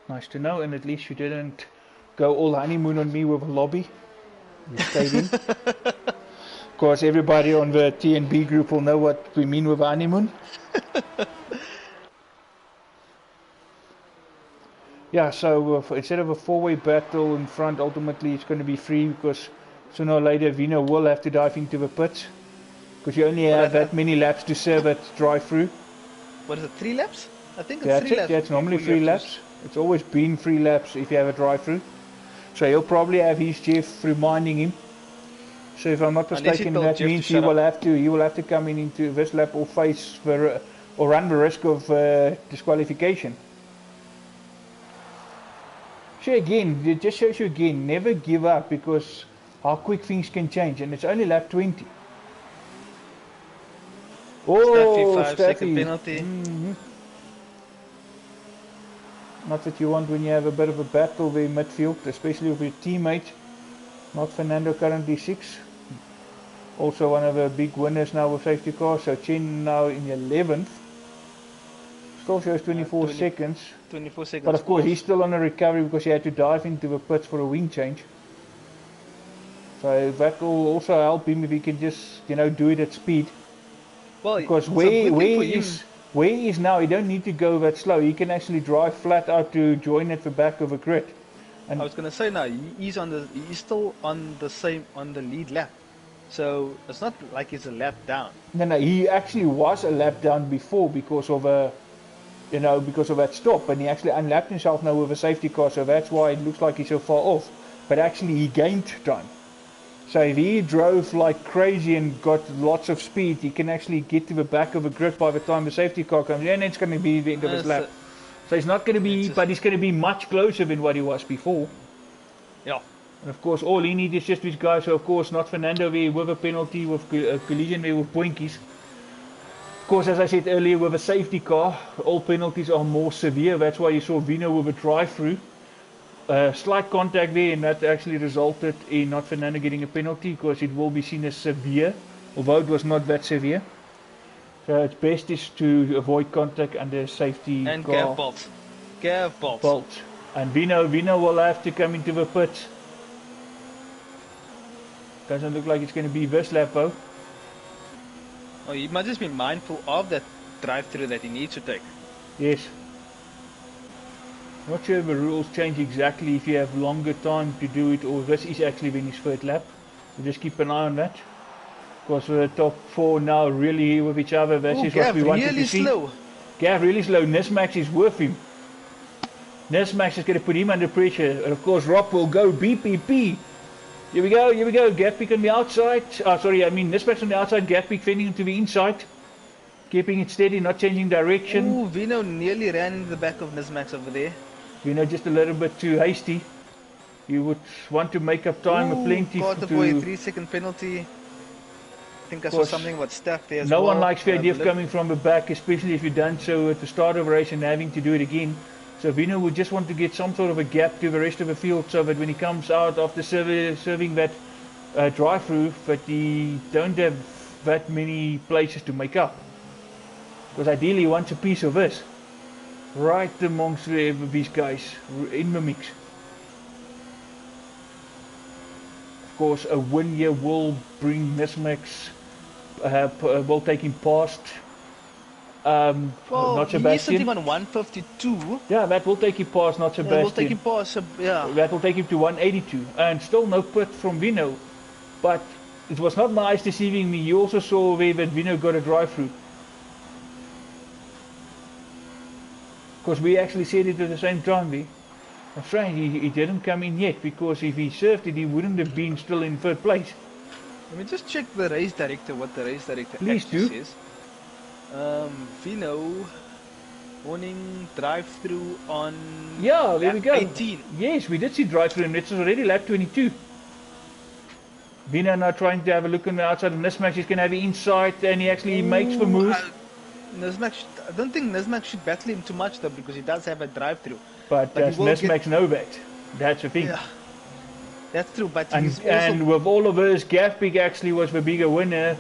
Nice to know, and at least you didn't go all honeymoon on me with a lobby. You stayed in. Of course, everybody on the TNB group will know what we mean with honeymoon. Yeah, so instead of a four-way battle in front, ultimately it's going to be three, because sooner or later Vino will have to dive into the pits, because you only have that many laps to serve at drive-through. What is it, 3 laps? I think it's 3 laps. Yeah, it's normally 3 laps. It's always been 3 laps if you have a drive-through. So he'll probably have his Jeff reminding him. So if I'm not mistaken, that means he will have to come into this lap or face or run the risk of disqualification. So again, it just shows you again, never give up, because how quick things can change, and it's only lap 20. Oh, 5-second penalty. Not that you want when you have a bit of a battle there midfield, especially with your teammate. Not Fernando, currently 6. Also one of the big winners now with safety cars. So Chen now in 11th. Still shows 24 seconds. 24 seconds. But of course he's still on a recovery, because he had to dive into the pits for a wing change. So that will also help him if he can just, do it at speed. Well, because where he is now, he don't need to go that slow. He can actually drive flat out to join at the back of a grid. And I was going to say, now he's still on the lead lap. So it's not like he's a lap down. No, he actually was a lap down before because of that stop, and he actually unlapped himself now with a safety car, so that's why it looks like he's so far off. But actually he gained time. So if he drove like crazy and got lots of speed, he can actually get to the back of a grid by the time the safety car comes in, and it's going to be the end of his lap. So he's not going to be, but he's going to be much closer than what he was before. Yeah. And of course, all he needs is just this guy. So of course, not Fernando there with a penalty, with a collision there with Boinkies. Of course, as I said earlier, with a safety car, all penalties are more severe. That's why you saw Vino with a drive-through. Slight contact there, and that actually resulted in not Fernando getting a penalty, because it will be seen as severe, although it was not that severe. So it's best is to avoid contact under safety and car. Gav bolts. And Vino will have to come into the pits. Doesn't look like it's going to be this lap though. Oh, he must just be mindful of that drive-through that he needs to take. Yes. Not sure if the rules change exactly if you have longer time to do it, or this is actually when his third lap. So just keep an eye on that. Because the top 4 now really with each other. This is what we wanted to see. Gav really slow. Nismax is with him. Nismax is going to put him under pressure. And of course Rob will go BPP. Here we go. Gafpeak on the outside. Nismax on the outside. Gafpeak fending to the inside. Keeping it steady, not changing direction. Ooh, Vino nearly ran into the back of Nismax over there. Vino just a little bit too hasty. You would want to make up time with plenty for a 3-second penalty. I think I saw something about staff there as well. No one likes the idea of coming from the back, especially if you've done so at the start of a race and having to do it again. So Vino would just want to get some sort of a gap to the rest of the field, so that when he comes out after serving that drive-through, that he don't have that many places to make up. Because ideally he wants a piece of this. Right amongst these guys in the mix. Of course, a win here will bring Nismax, will take him past Well, not he needs Sebastian. something on 152. Yeah, that will take him past not Sebastian. Will take him past, yeah. That will take him to 182. And still no pit from Vino. But it was not my eyes deceiving me. You also saw where that Vino got a drive-through. Because we actually said it at the same time there. I'm strange, he didn't come in yet, because if he served it, he wouldn't have been still in third place. Let me just check the race director, what the race director Please do. says. Vino, warning drive-through on yeah, there we go. 18. Yes, we did see drive-through, and it's already lap 22. Vino now trying to have a look on the outside of Nismax. He's going to have it inside, and he actually makes the move. I don't think Nismax should battle him too much though, because he does have a drive-through. But does Nismax know that? That's the thing. Yeah, that's true. But and with all of us, Gafpig actually was the bigger winner,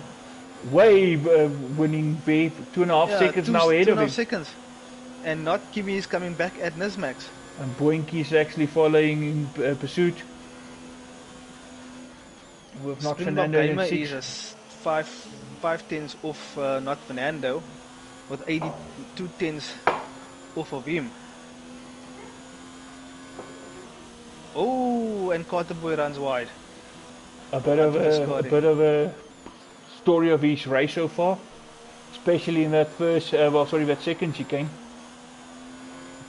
way winning by 2.5 seconds now ahead of him. 2.5 seconds, and not Kimi is coming back at Nismax. And Boinky is actually following in pursuit. With not Fernando in 6. Is a 5 tenths off not Fernando, with 82 tenths off of him. Oh, and Carterboy runs wide. A bit of a story of his race so far, especially in that that second chicane.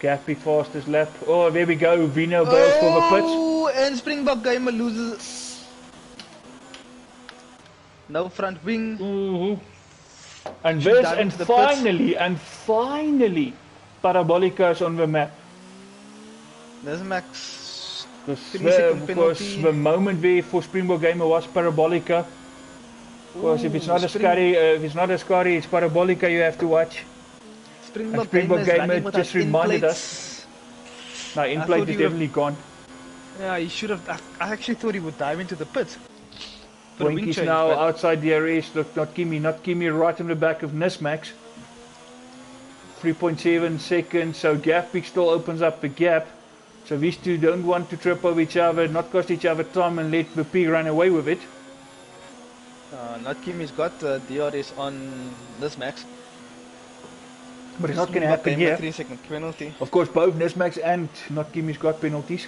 Gafpig fastest lap. Oh, there we go. Vino goes for the pits. Oh, and Springbok Gamer loses. No front wing. And finally, Parabolica is on the map. Nismax. Because the moment where for Springbok Gamer was Parabolica. Because if it's not a Scotty, it's Parabolica you have to watch. Springbok Gamer just reminded us. No, in-plate is definitely gone. Yeah, he should have. I actually thought he would dive into the pit. Boinky's now outside the DRS. Look, not Kimi right on the back of Nismax. 3.7 seconds, so Gafpig still opens up the gap. So these two don't want to trip over each other, not cost each other time, and let the P run away with it. Not Kimi's got DRS on Nismax. But it's not going to happen here. 3-second penalty. Of course, both Nismax and not Kimi's got penalties.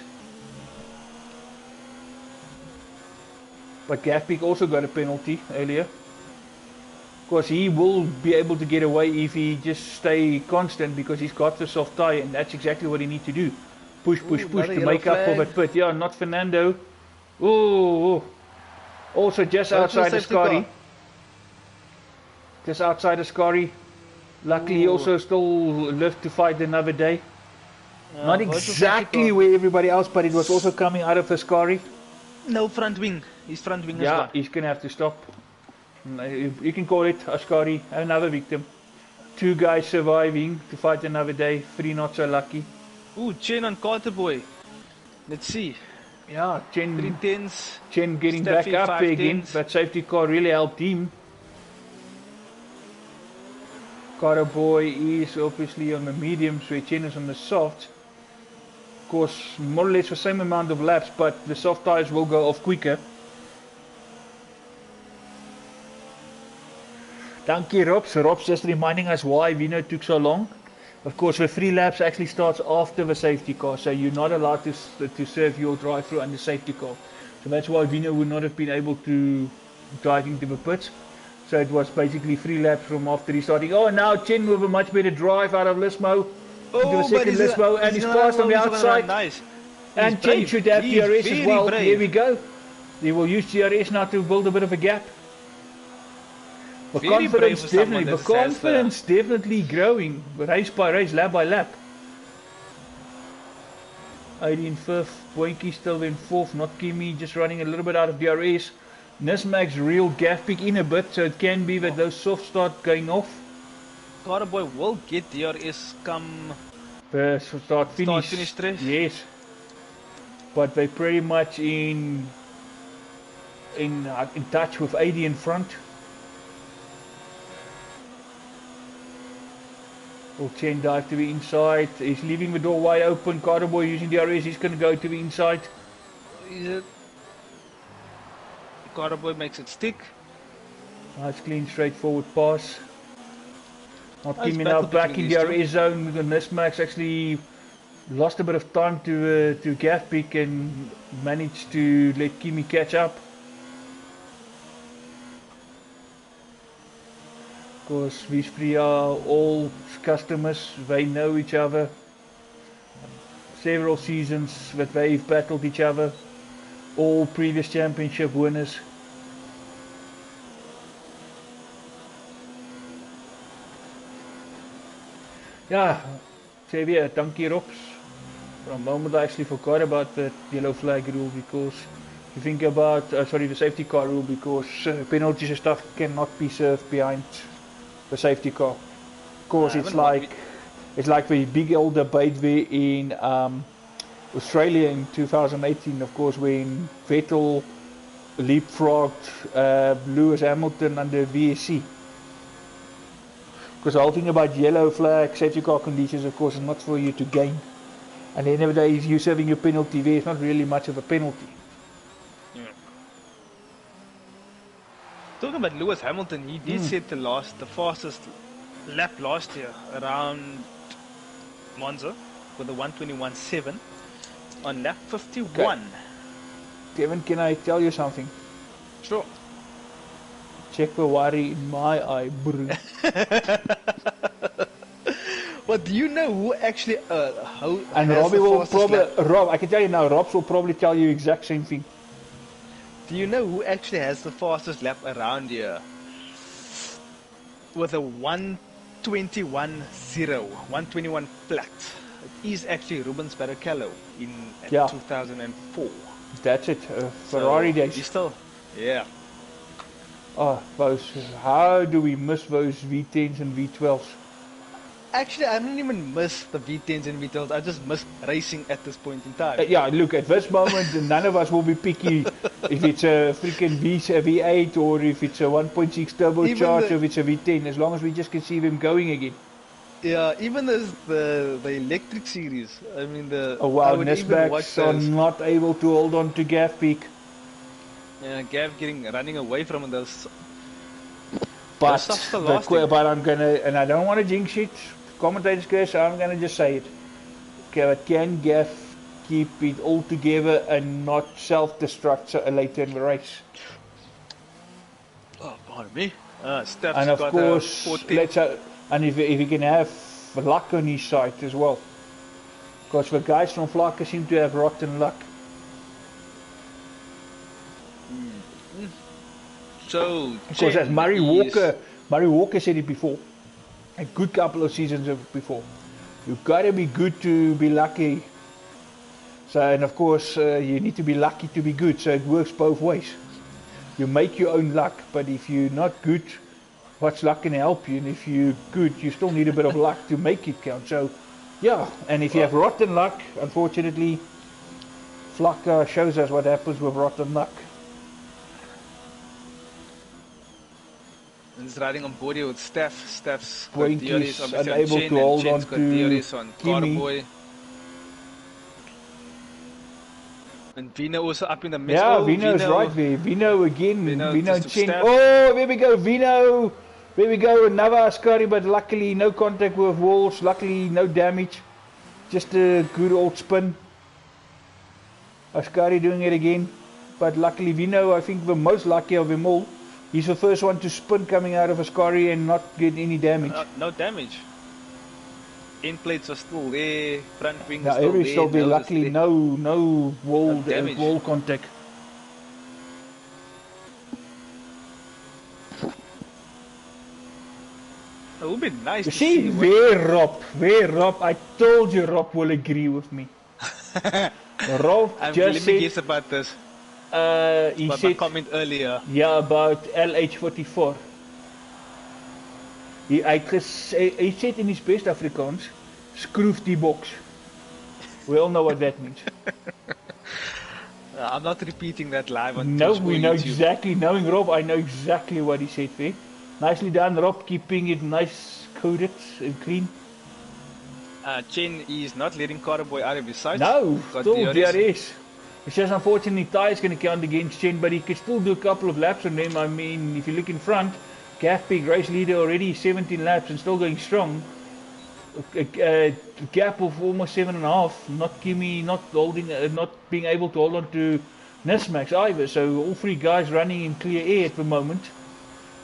But Gafpig also got a penalty earlier. Of course, he will be able to get away if he just stay constant, because he's got the soft tyre, and that's exactly what he needs to do. Push to make up for that pit. Yeah, not Fernando. Oh. Also just outside of Scotty. Just outside of Scotty. Luckily, he also still lived to fight another day. Not exactly where everybody else, but it was also coming out of the Scotty. No front wing. His front wing is gone. Yeah, he's going to have to stop. You can call it Ascari, another victim. 2 guys surviving to fight another day, 3 not so lucky. Ooh, Chen on Carterboy. Let's see. Yeah, Chen 3 tenths. Chen getting back up again, but safety car really helped him. Carterboy is obviously on the mediums, where Chen is on the softs. Of course, more or less the same amount of laps, but the soft tires will go off quicker. Dankie Robs. Robs just reminding us why Vino took so long. Of course, the 3 laps actually starts after the safety car, so you're not allowed to serve your drive-through under safety car. So that's why Vino would not have been able to drive into the pits. So it was basically 3 laps from after restarting. Oh, now Chen with a much better drive out of Lismo. Into the second Lismo, and he's fast on the outside. Nice. And Chen should have DRS as well. Here we go. They will use DRS now to build a bit of a gap. The confidence definitely growing, race by race, lap by lap. 18 5th, Boinky still in 4th, not Kimi, just running a little bit out of DRS. Nismax real Gafpig in a bit, so it can be that those softs start going off. Carterboy will get DRS come start finish race. Yes, but they pretty much in touch with 80 in front. Will Chen dive to the inside? He's leaving the door wide open. Carterboy using the RS. He's going to go to the inside. Is it? Carterboy makes it stick. Nice, clean, straightforward pass. Not Nice Kimi battle now back between in the these RS zone. Nismax actually lost a bit of time to gap pick and managed to let Kimi catch up. Of course, these three are all customers. They know each other. Several seasons that they've battled each other. All previous championship winners. Ja, Xavier, dankie Robs. For a moment I actually forgot about the yellow flag rule, because you think about, sorry, the safety car rule, because penalties and stuff cannot be served behind the safety car. Of course, it's like the big old debate there in Australia in 2018, of course, when Vettel leapfrogged Lewis Hamilton under VSC. Because the whole thing about yellow flag, safety car conditions, of course, is not for you to gain. And at the end of the day, if you're serving a penalty there, it's not really much of a penalty. Yeah. Talking about Lewis Hamilton, he did set the fastest lap last year around Monza with a 1:21.7 on lap 51. Okay. Kevin, can I tell you something? Sure. Check the worry in my eye, bro. Well, do you know who actually and Robbie will probably, Rob, I can tell you now, Robs will probably tell you exact same thing. Do you know who actually has the fastest lap around here? With a 1:21.121 flat. It is actually Rubens Barrichello in 2004. That's it, Ferrari days. He's still, yeah. Oh, how do we miss those V10s and V12s? Actually, I don't even miss the V10s and V12s. I just miss racing at this point in time. Yeah, look, at this moment, none of us will be picky if it's a freaking V8 or if it's a 1.6 turbocharged or if it's a V10, as long as we just can see them going again. Yeah, even the electric series. I mean, Nisbacks are not able to hold on to Gav peak. Yeah, Gav running away from those. But I'm gonna, and I don't want to jinx it, commentators curse, so I'm gonna just say it. Okay, but can Gav keep it all together and not self-destruct later in the race? Oh, pardon me. And of course, and if he can have luck on his side as well, because the guys from Flaka seem to have rotten luck. So, because as Murray Walker said it before, a good couple of seasons before, you've got to be good to be lucky. So, and of course, you need to be lucky to be good. So it works both ways. You make your own luck, but if you're not good, what's luck going to help you? And if you're good, you still need a bit of luck to make it count. So, yeah. And if you have rotten luck, unfortunately, Flaka shows us what happens with rotten luck. And he's riding on board here with Steph. Steph's got theories unable to hold on to Carterboy. And Vino also up in the middle. Yeah, Vino's right there. Vino again. Vino and Chen. Oh, there we go. Vino. There we go. Another Ascari, but luckily no contact with walls. Luckily no damage. Just a good old spin. Ascari doing it again. But luckily Vino, I think the most lucky of them all. He's the first one to spin coming out of Ascari and not get any damage. No damage. End plates are still there. Front wing is still there. Luckily no wall contact. It would be nice to see. Rob. I told you Rob will agree with me. Rob just said... guess about this. He said my comment earlier. Yeah, about LH44. He said in his best Afrikaans, skroef die box. We all know what that means. I'm not repeating that live on No, we know YouTube. Exactly. Knowing Rob, I know exactly what he said there. Nicely done, Rob, keeping it nice, coated and clean. Chen is not letting Carboy out of his sights. No, Got still DRS. DRS. It's just unfortunately Ty's going to count against Chen, but he can still do a couple of laps on them. I mean, if you look in front, Gaff Big race leader already 17 laps and still going strong. A gap of almost 7.5. Not Kimi, not holding, not being able to hold on to Nismax either. So all three guys running in clear air at the moment.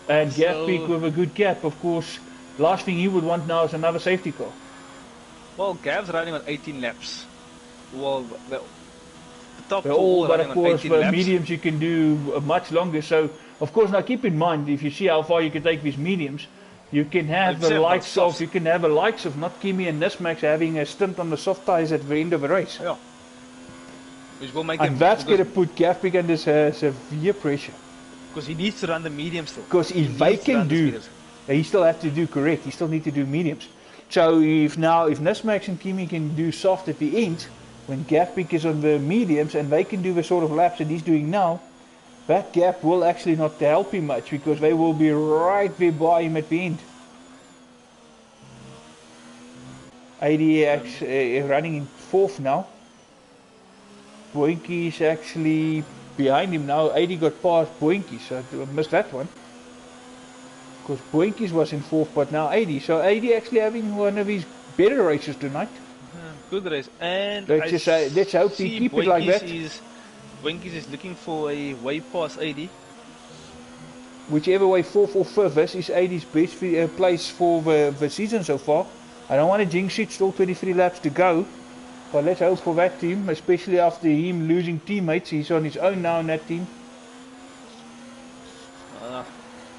And Gaff Big with a good gap, of course. Last thing he would want now is another safety car. Well, Gav's running on 18 laps. Well, the top They're two all, but running of course, on 18 for laps. mediums you can do much longer. So, of course, now keep in mind, if you see how far you can take these mediums, you can have the likes of, not Kimi and Nismax having a stint on the soft tyres at the end of the race. Yeah. Which will make And him, that's going to put Gaffbig under severe pressure. because he needs to run the mediums still. Because if they can do, he still have to do correct. He still need to do mediums. So if Nismax and Kimi can do soft at the end, when Gaffbig is on the mediums and they can do the sort of laps that he's doing now, that gap will actually not help him much because they will be right there by him at the end. ADX running in fourth now. Boinky is actually behind him now. 80 got past Boinky, so I missed that one. Because Boinky's was in fourth, but now 80. So 80 actually having one of his better races tonight. Good race. And let's hope he keep it like that. Boinky's is looking for a way past 80. Whichever way, fourth or fifth is 80's best place for the season so far. I don't want to jinx it, still 23 laps to go. But let's hope for that team, especially after him losing teammates. He's on his own now in that team.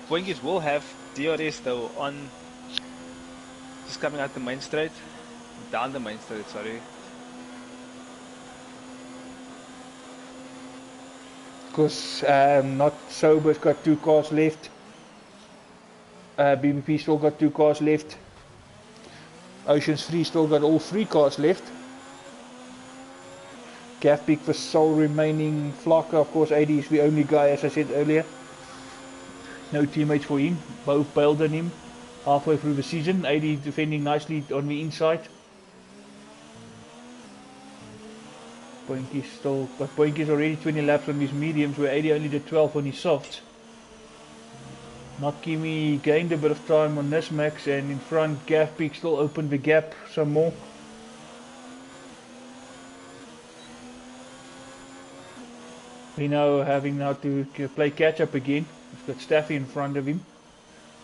Boinky's will have DRS though on, just coming out the main straight, down the main straight, sorry. Because Not Sober's got 2 cars left. BBP still got 2 cars left. Oceans 3 still got all 3 cars left. Gaffbig the sole remaining Flocka, of course 80 is the only guy, as I said earlier. No teammates for him, both bailed on him halfway through the season. 80 defending nicely on the inside. Boinky's already 20 laps on his mediums, where 80 only did 12 on his softs. Not Kimi gained a bit of time on Nismax, and in front Gaffbig still opened the gap some more. We now having to play catch up again. He's got Staffy in front of him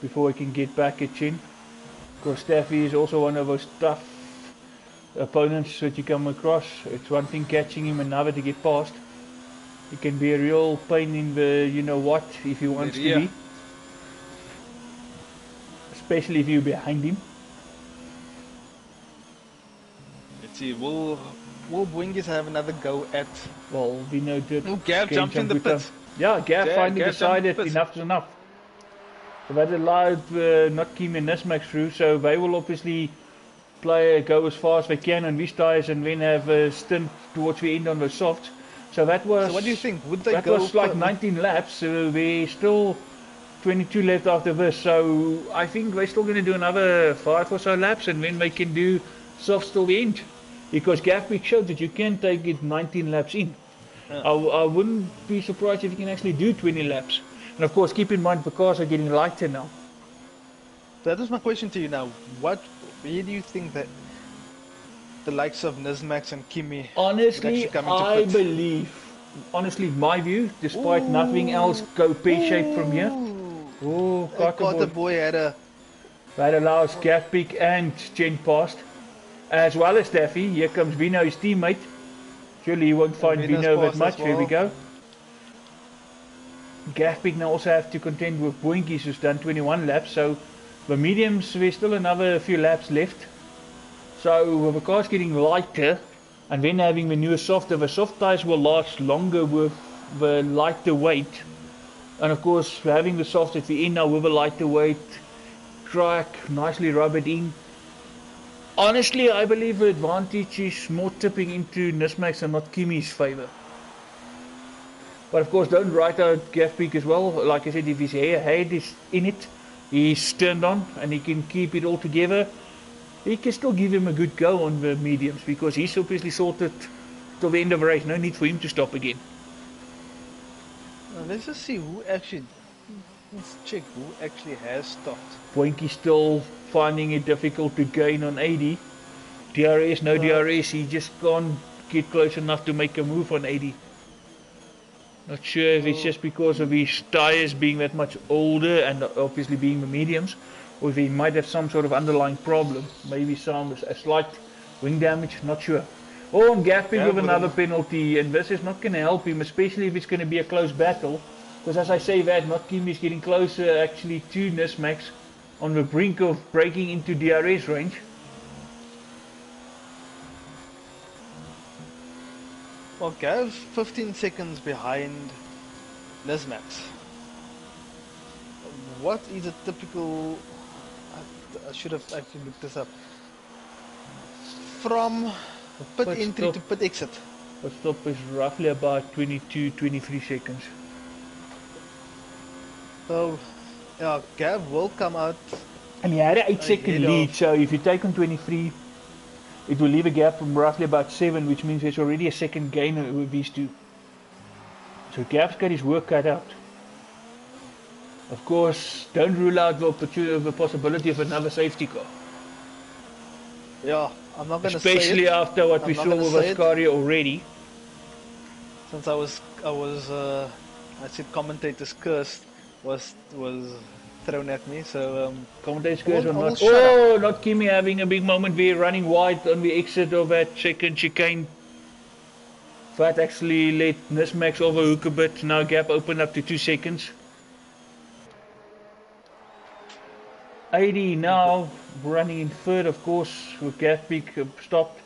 before he can get back at Chin. Because Staffy is also one of those tough opponents that you come across. It's one thing catching him, another to get past. He can be a real pain in the you know what if he wants to be. Especially if you're behind him. Let's see, will Boinky's have another go at... Well, we know that... Gav jumped in the pits. Yeah, Gav finally decided enough is enough. So that allowed not Kimi and Nismax through, so they will obviously go as far as they can on these tyres and then have a stint towards the end on the softs. So that was... So what do you think? Would they that go... That was like 19 laps, so there's still 22 left after this. So I think they're still going to do another 5 or so laps and then they can do softs till the end. Because Gaffbig showed that you can take it 19 laps in. I wouldn't be surprised if you can actually do 20 laps. And of course, keep in mind the cars are getting lighter now. That was my question to you now. Where do you think that the likes of Nismax and Kimi... Honestly, I believe, my view, despite nothing else go pear-shaped from here. Oh, Carter Boy had a... That allows Gaffbig and Chen past. As well as Staffy. Here comes Vino, his teammate. Surely he won't find Vino that much. Well. Here we go. Gaffbig now also have to contend with Boinky, who's done 21 laps. So the mediums, there's still another few laps left. So with the cars getting lighter and then having the newer softer, the soft tyres will last longer with the lighter weight. And of course, having the soft at the end now with a lighter weight track, nicely rubbered in. Honestly, I believe the advantage is more tipping into Nismax and not Kimi's favour. But of course, don't write out Gaffbig as well. Like I said, if his head is in it, he's turned on and he can keep it all together. He can still give him a good go on the mediums because he's obviously sorted till the end of the race. No need for him to stop again. Let's just see who actually. Let's check who actually has stopped. Boinky's still finding it difficult to gain on 80. DRS, no DRS. He just can't get close enough to make a move on 80. Not sure if it's just because of his tyres being that much older and obviously being the mediums, or if he might have some sort of underlying problem. Maybe a slight wing damage, not sure. Oh, and Gapping with another penalty, and this is not going to help him, especially if it's going to be a close battle. Because as I say that, Notkimi is getting closer actually to Nismax on the brink of breaking into DRS range. Well, Gav 15 seconds behind Nismax. What is a typical... I should have actually looked this up. From pit entry to pit exit. The stop is roughly about 22-23 seconds. So, yeah, Gav will come out. And he had an 8-second lead, so if you take on 23, it will leave a gap from roughly about 7, which means there's already a second gain with these two. So Gav's got his work cut out. Of course, don't rule out the possibility of another safety car. Yeah, I'm not going to say it. Especially after what we saw with Ascaria already. Since I said commentator's curse was thrown at me, so commentator's curse or not. Oh, not Kimi having a big moment there, running wide on the exit of that second chicane. That actually let Nismax overhook a bit. Now gap opened up to 2 seconds. 80 now running in third, of course, with Gaffbeek stopped.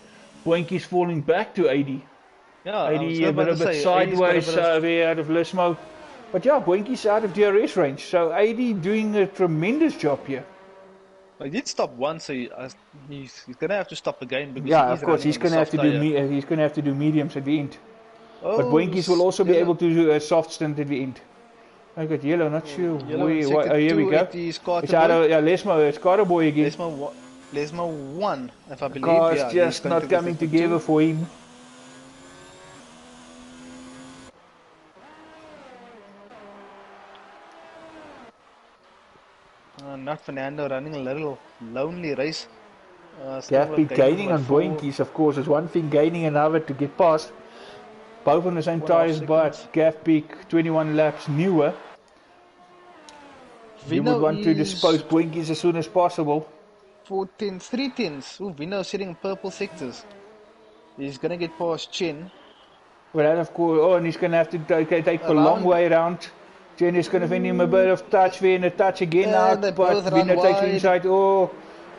Boinky's falling back to 80. Yeah, 80 a bit sideways there out of Lismo. But yeah, Boinky's out of DRS range, so 80 doing a tremendous job here. He did stop once, so he's going to have to stop again. Because yeah, of course, he's going to have to do mediums at the end. Oh, but Boinky's will also be able to do a soft stint at the end. I got yellow, not sure. Here we go. It's out of Lesmo, it's Carterboy again. Lesmo 1, if I believe. Car's just not coming together for him. Not Fernando running a little lonely race. Gaffbeek gaining on Boinky's, of course, is one thing, gaining another to get past. Both on the same tyres, but Gaffbeek 21 laps newer. You would want to dispose Boinky's as soon as possible. 4 tenths, 3 tenths. Ooh, Vino sitting in purple sectors. He's going to get past Chen. Well, that of course, and he's going to have to take a long way around. Chen is going to win him a bit of touch there and a touch again out, but Vino takes the inside. Oh,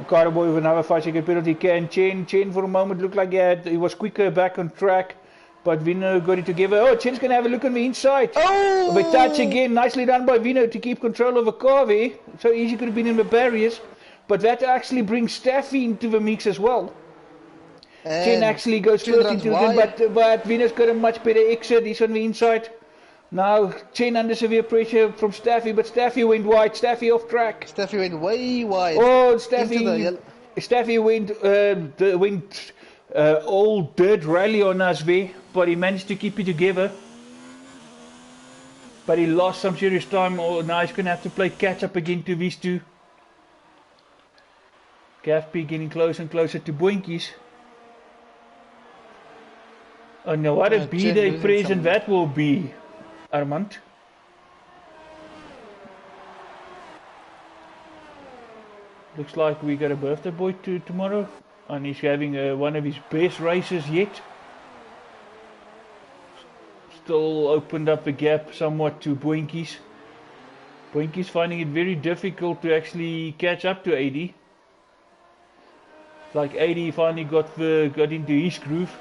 Carterboy with another 5-second penalty. Chen for a moment looked like he was quicker back on track, but Vino got it together. Oh, Chen's going to have a look on the inside. Oh! The touch again, nicely done by Vino to keep control of the car there. So easy could have been in the barriers, but that actually brings Staffy into the mix as well. And Chen actually goes first into it, but Vino's got a much better exit. He's on the inside. Now Chen under severe pressure from Staffy, but Staffy went wide. Staffy off track. Staffy went way wide. Oh, Staffy went all dirt rally on us there, but he managed to keep it together. But he lost some serious time. Oh, now he's going to have to play catch up again to these two. Gaffbeek getting closer and closer to Boinky's. Oh no, what a B-Day present that will be, Armand. Looks like we got a birthday boy tomorrow, and he's having one of his best races yet. Still opened up the gap somewhat to Boinky's. Boinky's finding it very difficult to actually catch up to 80. It's like 80 finally got into his groove.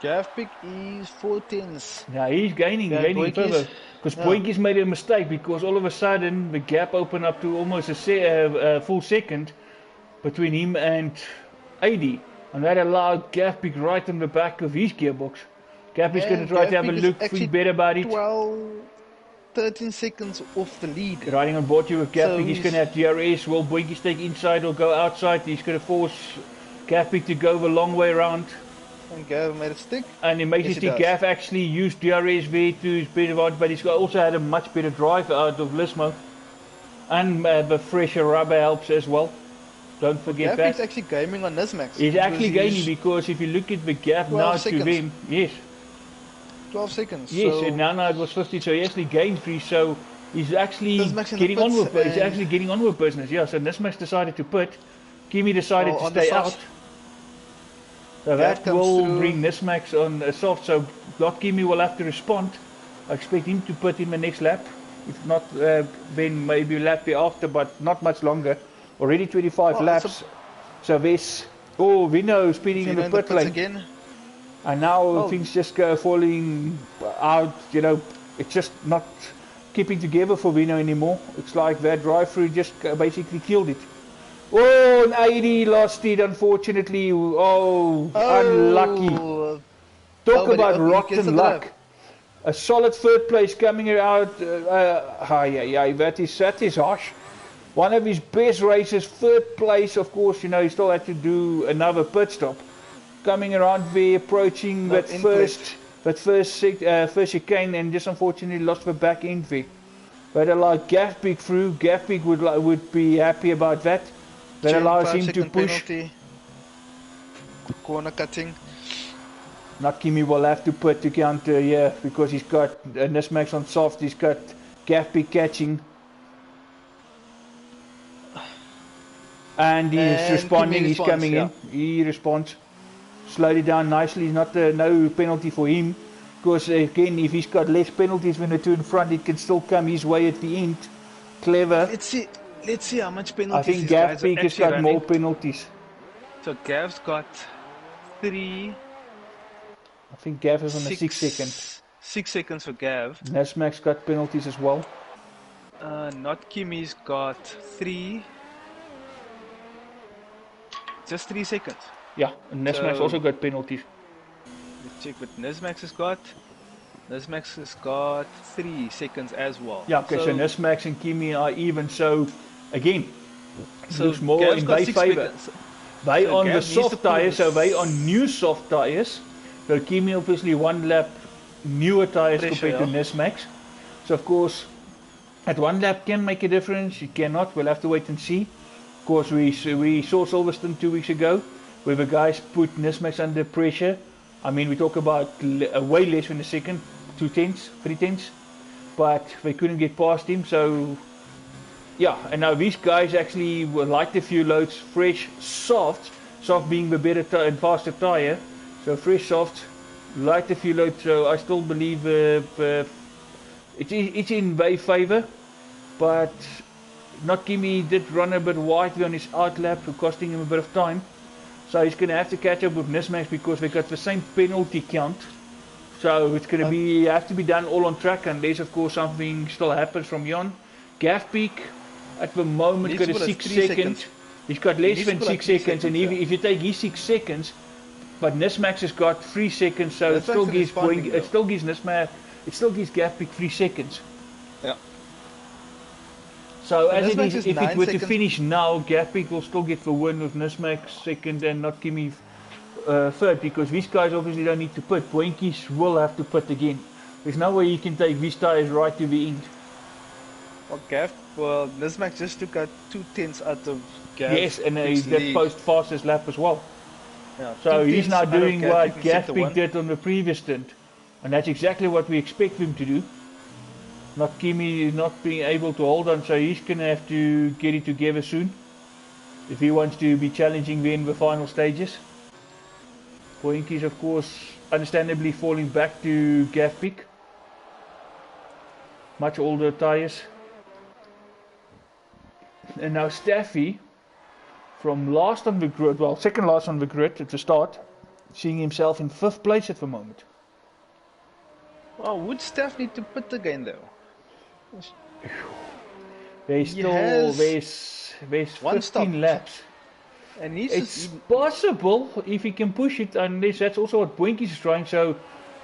Gaffbeek is 4 tenths. Yeah, he's gaining further. Because Boinky's made a mistake, because all of a sudden the gap opened up to almost a full second between him and 80. And that allowed Gaffbeek right on the back of his gearbox. Gaffbeek's going to try to have a look, feel better about it. 13 seconds off the lead. Riding on board you with Gaffic, So he's going to have DRS. Will Boinky take inside or go outside? He's going to force Gaffic to go the long way around. And Gav made it stick. And it makes Yes, it he stick. does. Gav actually used DRS there to his better advantage, but he's also had a much better drive out of Lismo. And the fresher rubber helps as well. Don't forget Gaffic's that. actually gaming on Nismax. He's actually gaining because if you look at the gap 12 now seconds. to them, yes. 12 seconds. Yes, so and now it was 50, so he actually gained 3, so he's actually Nismax in the getting on pits with he's and- actually getting on with business, yeah. So Nismax decided to pit. Kimi decided to on the stay softs. out. So Gav that comes will through. bring Nismax on a soft, so Block Kimi will have to respond. I expect him to pit in the next lap. If not, then maybe a lap after, but not much longer. Already 25 Oh, laps. So there's, Vino speeding in Vino the pit pits lane. again. And now Oh. things just go falling out, you know, it's just not keeping together for Vino anymore. It's like that drive-through just basically killed it. Oh, and 80 lost it, unfortunately. Oh, unlucky. Talk but about he gets rotten the luck. lap. A solid third place coming out. That is harsh. One of his best races, third place, of course, you know, he still had to do another pit stop. Coming around there, approaching Not that in first chicane, and just unfortunately lost the back end there. But allowed Gaffic through. Gaffic would be happy about that. That allows him to push. Penalty. Corner cutting. Nakimi will have to put to counter, yeah, because he's got Nismax on soft, he's got Gaffic catching. And he's responding, Kimi he's responds, coming in, he responds. Slowed it down nicely, not no penalty for him. Because again, if he's got less penalties when the two in front, it can still come his way at the end. Clever. Let's see how much penalties I think these guys are Gaffic has actually got more running. penalties. So Gav's got 3. I think Gav is on the 6 second. 6 seconds for Gav. Nismax got penalties as well. Not Kimi's got 3. Just 3 seconds. Yeah, and Nismax So- also got penalties. Let's check what Nismax has got. Nismax has got 3 seconds as well. Yeah, okay, so Nismax and Kimi are even, so again, it So looks more Gav's in got their 6 favour. seconds. They So on Gav the needs to soft prove tyres, so this. they on new soft tyres. So Kimi obviously one lap newer tyres Pressure, compared to yeah. Nismax. So of course, at one lap can make a difference, it cannot, we'll have to wait and see. Of course, we saw Silverstone 2 weeks ago, where the guys put Nismax under pressure. I mean, we talk about way less than a second, 2 tenths, 3 tenths, but they couldn't get past him, so yeah, and now these guys actually will light a few loads, fresh, soft being the better and faster tyre, so fresh, soft, light a few loads, so I still believe it's in their favour, but not Kimi did run a bit wide on his outlap, costing him a bit of time. So he's going to have to catch up with Nismax because they got the same penalty count. So it's going to have to be done all on track unless of course something still happens from Jan. Gaffic at the moment Needs got a to put 6 3 seconds. He's got less Needs than to put 6 3 seconds, and seconds, if you take his 6 seconds, but Nismax has got 3 seconds, so That's it still actually gives responding, it still gives Nismax, it still gives Gaffic 3 seconds. Yeah. So as it Nismax is, is if it 9 were to seconds. finish now, Gaffic will still get the win with Nismax second and not Kimi third, because these guys obviously don't need to pit. Boinkies will have to pit again. There's no way you can take these tyres right to the end. Nismax just took out 2 tenths out of Gav. Yes, and he's the post fastest lap as well. Yeah, So 2 he's tenths now out of doing Gav, what you can set the Gaffic one. did on the previous stint. And that's exactly what we expect him to do. Not Kimi not being able to hold on, so he's going to have to get it together soon if he wants to be challenging in the final stages. Boinkies, of course, understandably falling back to Gaffic. Much older tyres. And now Staffy, from last on the grid, well, second last on the grid at the start, seeing himself in 5th place at the moment. Oh, would Steph need to pit again though? There's He still has there's one 15 stop. laps. And he's It's possible if he can push it, unless that's also what Boinkies is trying. So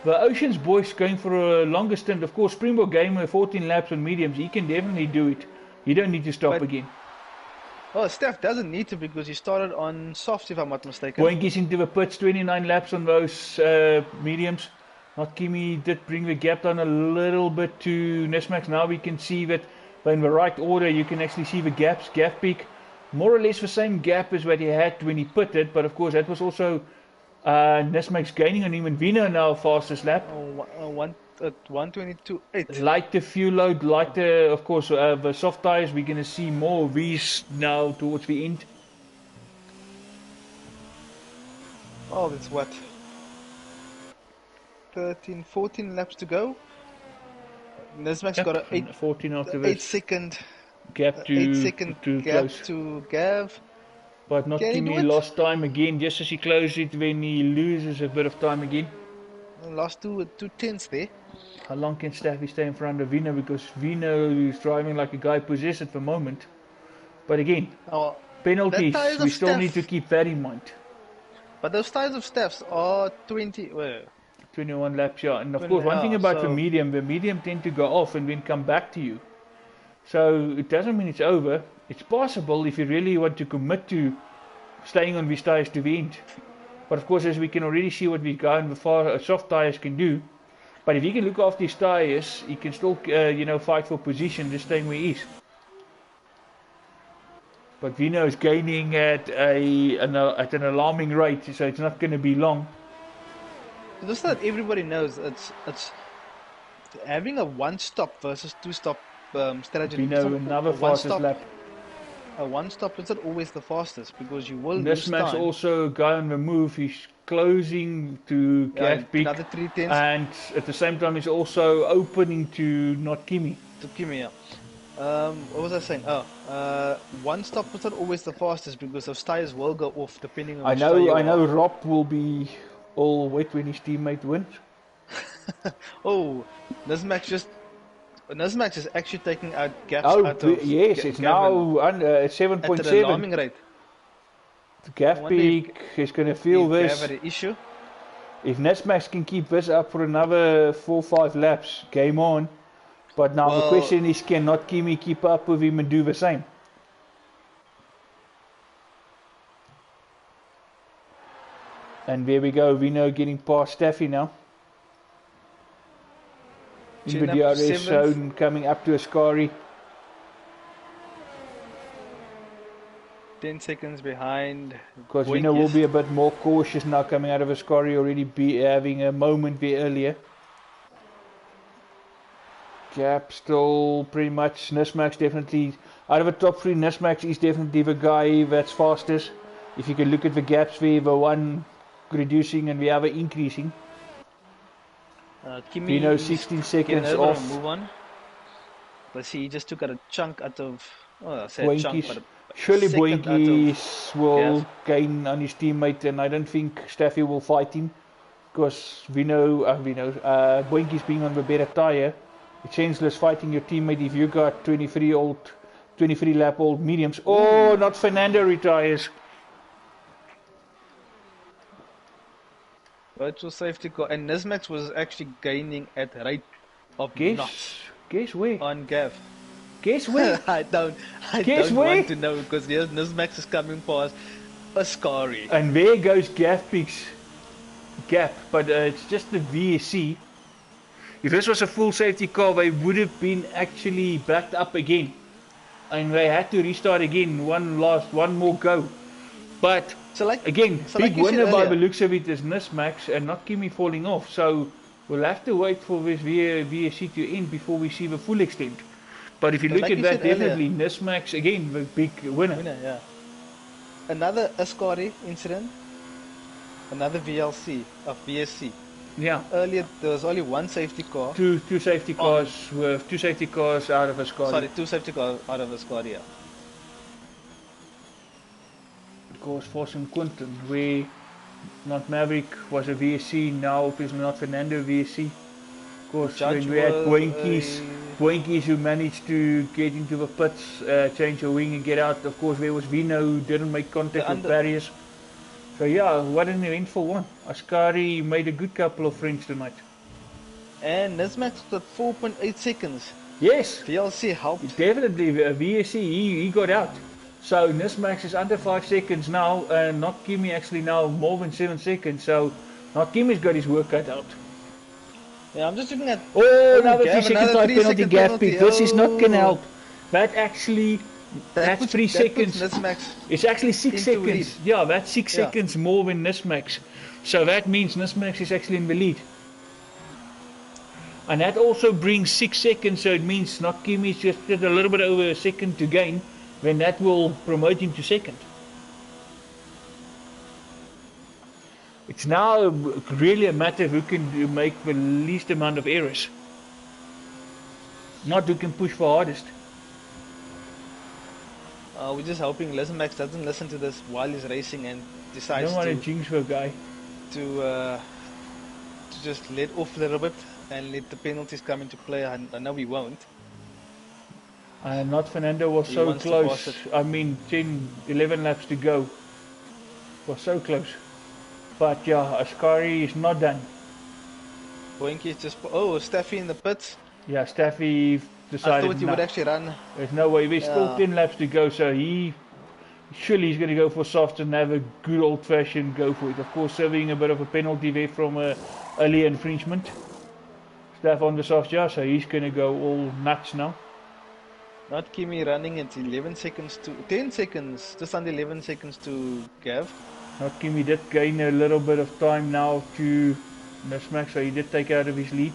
The Ocean's boys going for a longer stint. Of course, Springbok Gamer 14 laps on mediums. He can definitely do it. You don't need to stop again. Oh, Steph doesn't need to because he started on softs, if I'm not mistaken. Boinkies into the pits, 29 laps on those mediums. Not Kimi did bring the gap down a little bit to Nismax. Now we can see that in the right order you can actually see the gaps. Gap peak, more or less the same gap as what he had when he pitted, but of course that was also Nismax gaining on him, and Vino now fastest lap. 122.8. Lighter fuel load, lighter, of course, the soft tires. We're going to see more of these now towards the end. Oh, that's what? 13, 14 laps to go. Nismax got a 14 after 8 second gap to close. To Gav. But not Kimi lost time again, just as he closed it when he loses a bit of time again. Lost two tenths there. How long can Staffy stay in front of Vino? Because Vino is driving like a guy possessed at the moment. But again, penalties, we still need to keep that in mind. But those tires of Staff's are 21 laps, yeah. And of course, one thing about the medium tend to go off and then come back to you. So it doesn't mean it's over. It's possible if you really want to commit to staying on these tires to the end. But of course, as we can already see what these guys in the soft tires can do. But if he can look after his tires, he can still, fight for position, just staying where he is. But Vino is gaining at an alarming rate, so it's not going to be long. Just so that everybody knows, it's having a one-stop versus two-stop strategy. Vino another fastest lap. A one-stop is not always the fastest because you will lose time. Nismax also guy on the move. He's closing to Gav Peak, another 3 tenths. And at the same time he's also opening to not Kimi. To Kimi, yeah. What was I saying? One stop is not always the fastest because those tires will go off depending on. I know. Rob will be all wet when his teammate wins. Oh, Nismax is actually taking out gaps out of yes, it's now under 7.7. At an alarming rate. The Gav Peak is going to feel this. Have an issue. If Nismax can keep this up for another 4-5 laps, game on. But now the question is, can not Kimi keep up with him and do the same? And there we go, Vino getting past Staffy now. In the DRS zone, coming up to Ascari. 10 seconds behind. Because Vino will be a bit more cautious now coming out of Ascari, already having a moment there earlier. Gap still pretty much. Nismax definitely, out of the top 3, Nismax is definitely the guy that's fastest. If you can look at the gaps there, the one reducing and the other increasing. Vino 16 seconds off. Move on. Let's see, he just took out a chunk out of. Surely Boinkies will gain on his teammate, and I don't think Staffy will fight him because Boinkies being on the better tyre. It's senseless fighting your teammate if you got 23 lap old mediums. Oh, not Fernando retires. Virtual safety car, and Nismax was actually gaining at rate of knots. Guess where? On Gav. Guess where? I don't want to know because here's Nismax is coming past Ascari. And there goes Gav Peak's gap, but it's just the VSC. If this was a full safety car, they would have been actually backed up again. And they had to restart again, one more go. But big winner by the looks of it is Nismax and not Kimi falling off. So we'll have to wait for this VSC to end before we see the full extent. But if you look at that, definitely Nismax again, the big winner. Yeah. Another Ascari incident, another VSC. Yeah. Earlier there was only one safety car. Two safety cars with 2 safety cars out of Ascari. Sorry, 2 safety cars out of Ascari. Yeah. Of course, for St. Quentin, where not Maverick was a VSC, now it is not Fernando VSC. Of course, when we had Boinkies who managed to get into the pits, change a wing and get out. Of course, there was Vino who didn't make contact with barriers. So yeah, what an eventful one. Ascari made a good couple of friends tonight. And Nismax got 4.8 seconds. Yes. VLC helped. Definitely, VSC, he got out. So Nismax is under 5 seconds now, and not Kimi actually now more than 7 seconds. So not Kimi's got his work cut out. Yeah, I'm just looking at. Oh, another 3 second time penalty gap pick. This is not going to help. That actually, that's 3 seconds. It's actually 6 seconds. Lead. Yeah, that's 6 seconds more than Nismax. So that means Nismax is actually in the lead. And that also brings 6 seconds, so it means not Kimi is just a little bit over a second to gain, when that will promote him to second. It's now really a matter of who can make the least amount of errors, not who can push for hardest. We're just hoping Nismax doesn't listen to this while he's racing and decides don't want to jinx for a guy. To just let off a little bit and let the penalties come into play. I know we won't. Not Fernando was so close. I mean, 10, 11 laps to go. Was so close. But yeah, Ascari is not done. Boinky is just... Oh, Staffy in the pits. Yeah, Staffy decided... I thought he would actually run. There's no way. There's still 10 laps to go, so surely he's going to go for soft and have a good old-fashioned go for it. Of course, serving a bit of a penalty there from early infringement. Staff on the soft jar, so he's going to go all nuts now. Not Kimi running at 11 seconds to 10 seconds, just under 11 seconds to Gav. Not Kimi did gain a little bit of time now to Nismax, so he did take out of his lead.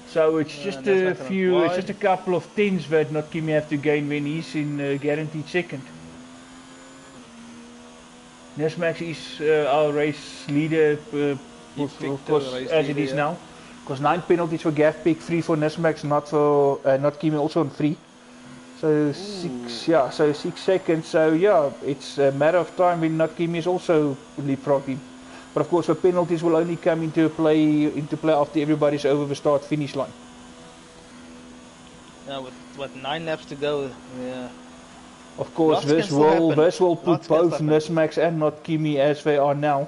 So it's just a few, it's just a couple of tenths that not Kimi have to gain when he's in guaranteed second. Nismax is our race leader, of course, as it is now. Because 9 penalties for Gav Pick, 3 for Nismax, not Kimi also on 3. So 6 seconds. So yeah, it's a matter of time when not Kimi is also leapfrog him. But of course, the penalties will only come into play after everybody's over the start finish line. Yeah, with 9 laps to go. Yeah. Of course, this will put both Nismax and not Kimi as they are now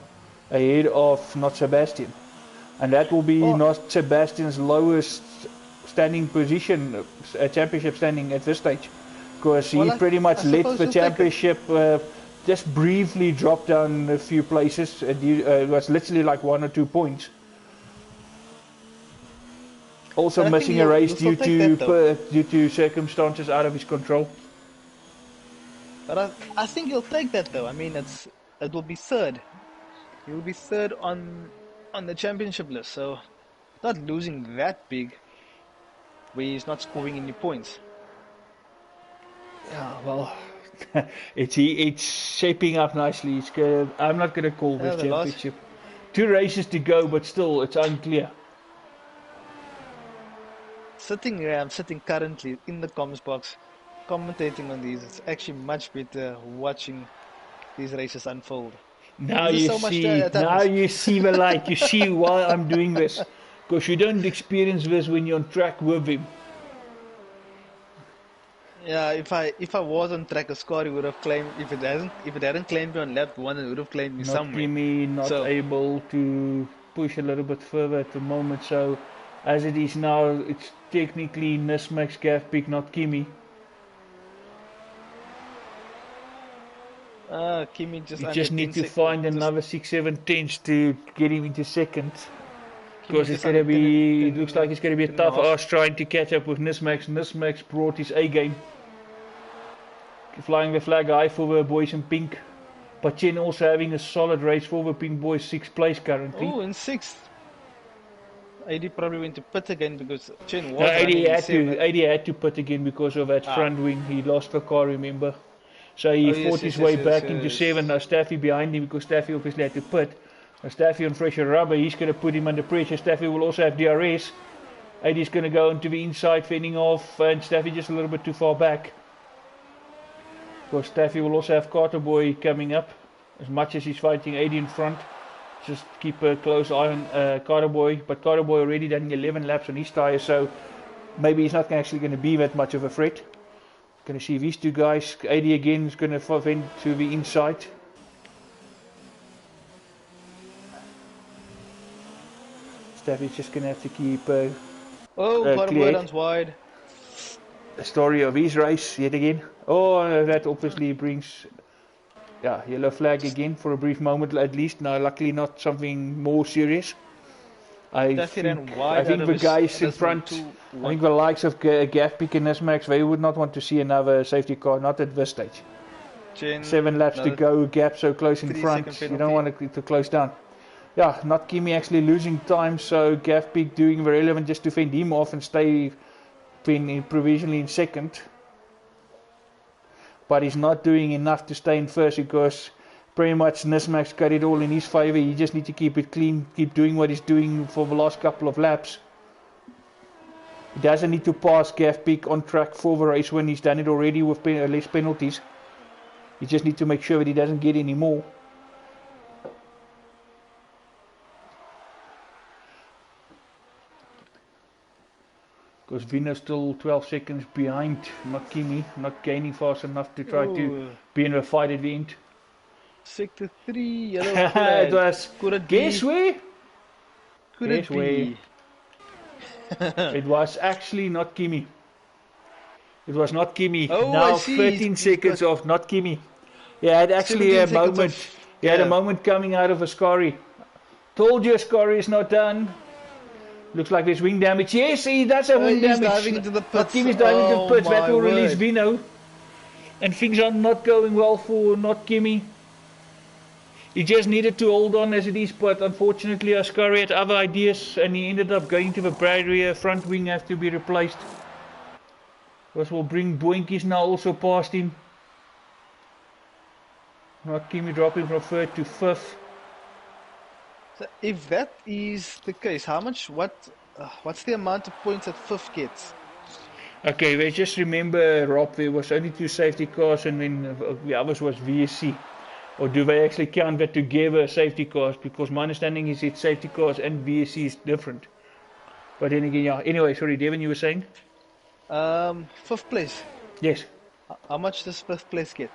ahead of not Sebastian. And that will be not Sebastian's lowest standing position, championship standing at this stage, because he pretty much led the championship, just briefly dropped down a few places. It was literally like 1 or 2 points. Also missing a race due to circumstances out of his control. But I think he'll take that though. I mean, it will be third. He will be third on the championship list, so not losing that big where he's not scoring any points. Yeah, well, it's shaping up nicely. I'm not going to call this championship. 2 races to go, but still, it's unclear. I'm sitting currently in the comms box, commentating on these. It's actually much better watching these races unfold. Now you see the light. You see why I'm doing this, because you don't experience this when you're on track with him. Yeah, if I was on track, Ascari would have claimed. If it hadn't claimed me on lap 1, it would have claimed me somewhere. Kimi not able to push a little bit further at the moment. So as it is now, it's technically Nismax, Gav Pick, not Kimi. Kimi you just need to find another 6-7 tenths to get him into second, because it's going to be, it looks like it's going to be a tough ask trying to catch up with Nismax. Nismax brought his A game, flying the flag high for the boys in pink, but Chen also having a solid race for the pink boys, 6th place currently. Oh, in 6th. AD probably went to pit again because Chen was AD had to pit again because of that front wing. He lost the car, remember? So he fought his way back into 7th. Now Staffy behind him, because Staffy obviously had to pit. Now Staffy on fresher rubber, he's going to put him under pressure. Staffy will also have DRS. AD's going to go into the inside, fending off, and Staffy just a little bit too far back. Because Staffy will also have Carter Boy coming up. As much as he's fighting AD in front, just keep a close eye on Carter Boy. But Carter Boy already done 11 laps on his tyres, so maybe he's not actually going to be that much of a threat. Going to see these 2 guys. AD again is going to vent to the inside. Staffy's just going to have to keep Bottom wide. the story of his race yet again. Oh, that obviously brings yellow flag again for a brief moment at least. Now, luckily not something more serious. I think the guys in front, I think the likes of Gafpik and Nismax, they would not want to see another safety car, not at this stage. 7 laps to go, gap so close in front, you don't want it to close down. Yeah, not Kimi actually losing time, so Gafpik doing the relevant just to fend him off and stay provisionally in second. But he's not doing enough to stay in first because pretty much Nismax got it all in his favour. He just needs to keep it clean, keep doing what he's doing for the last couple of laps. He doesn't need to pass Gafpik on track for the race when he's done it already with less penalties. He just needs to make sure that he doesn't get any more. Because Vino's still 12 seconds behind, not Kimi, not gaining fast enough to try to be in the fight at the end. Sector 3, yellow flag. It was, guess where? Could it be? It was actually not Kimi. It was not Kimi. Now 13 seconds off, not Kimi. He had actually a moment. He had a moment coming out of Ascari. Told you Ascari is not done. Looks like there's wing damage. Yes, that's a wing damage. Diving into the pits. Kimi's diving into the pits. That will release Vino. And things are not going well for not Kimi. He just needed to hold on as it is, but unfortunately Ascari had other ideas and he ended up going to the barrier. Front wing have to be replaced. This will bring Boinkies now also past him. Not Kimi dropping from 3rd to 5th. So if that is the case, what's the amount of points that 5th gets? Okay, let's just remember, Rob, there was only 2 safety cars and then the others was VSC. Or do they actually count that together, safety cars? Because my understanding is it's safety cars and VSC is different. But then again, yeah. Anyway, sorry, Devin, you were saying? 5th place. Yes. How much does 5th place get?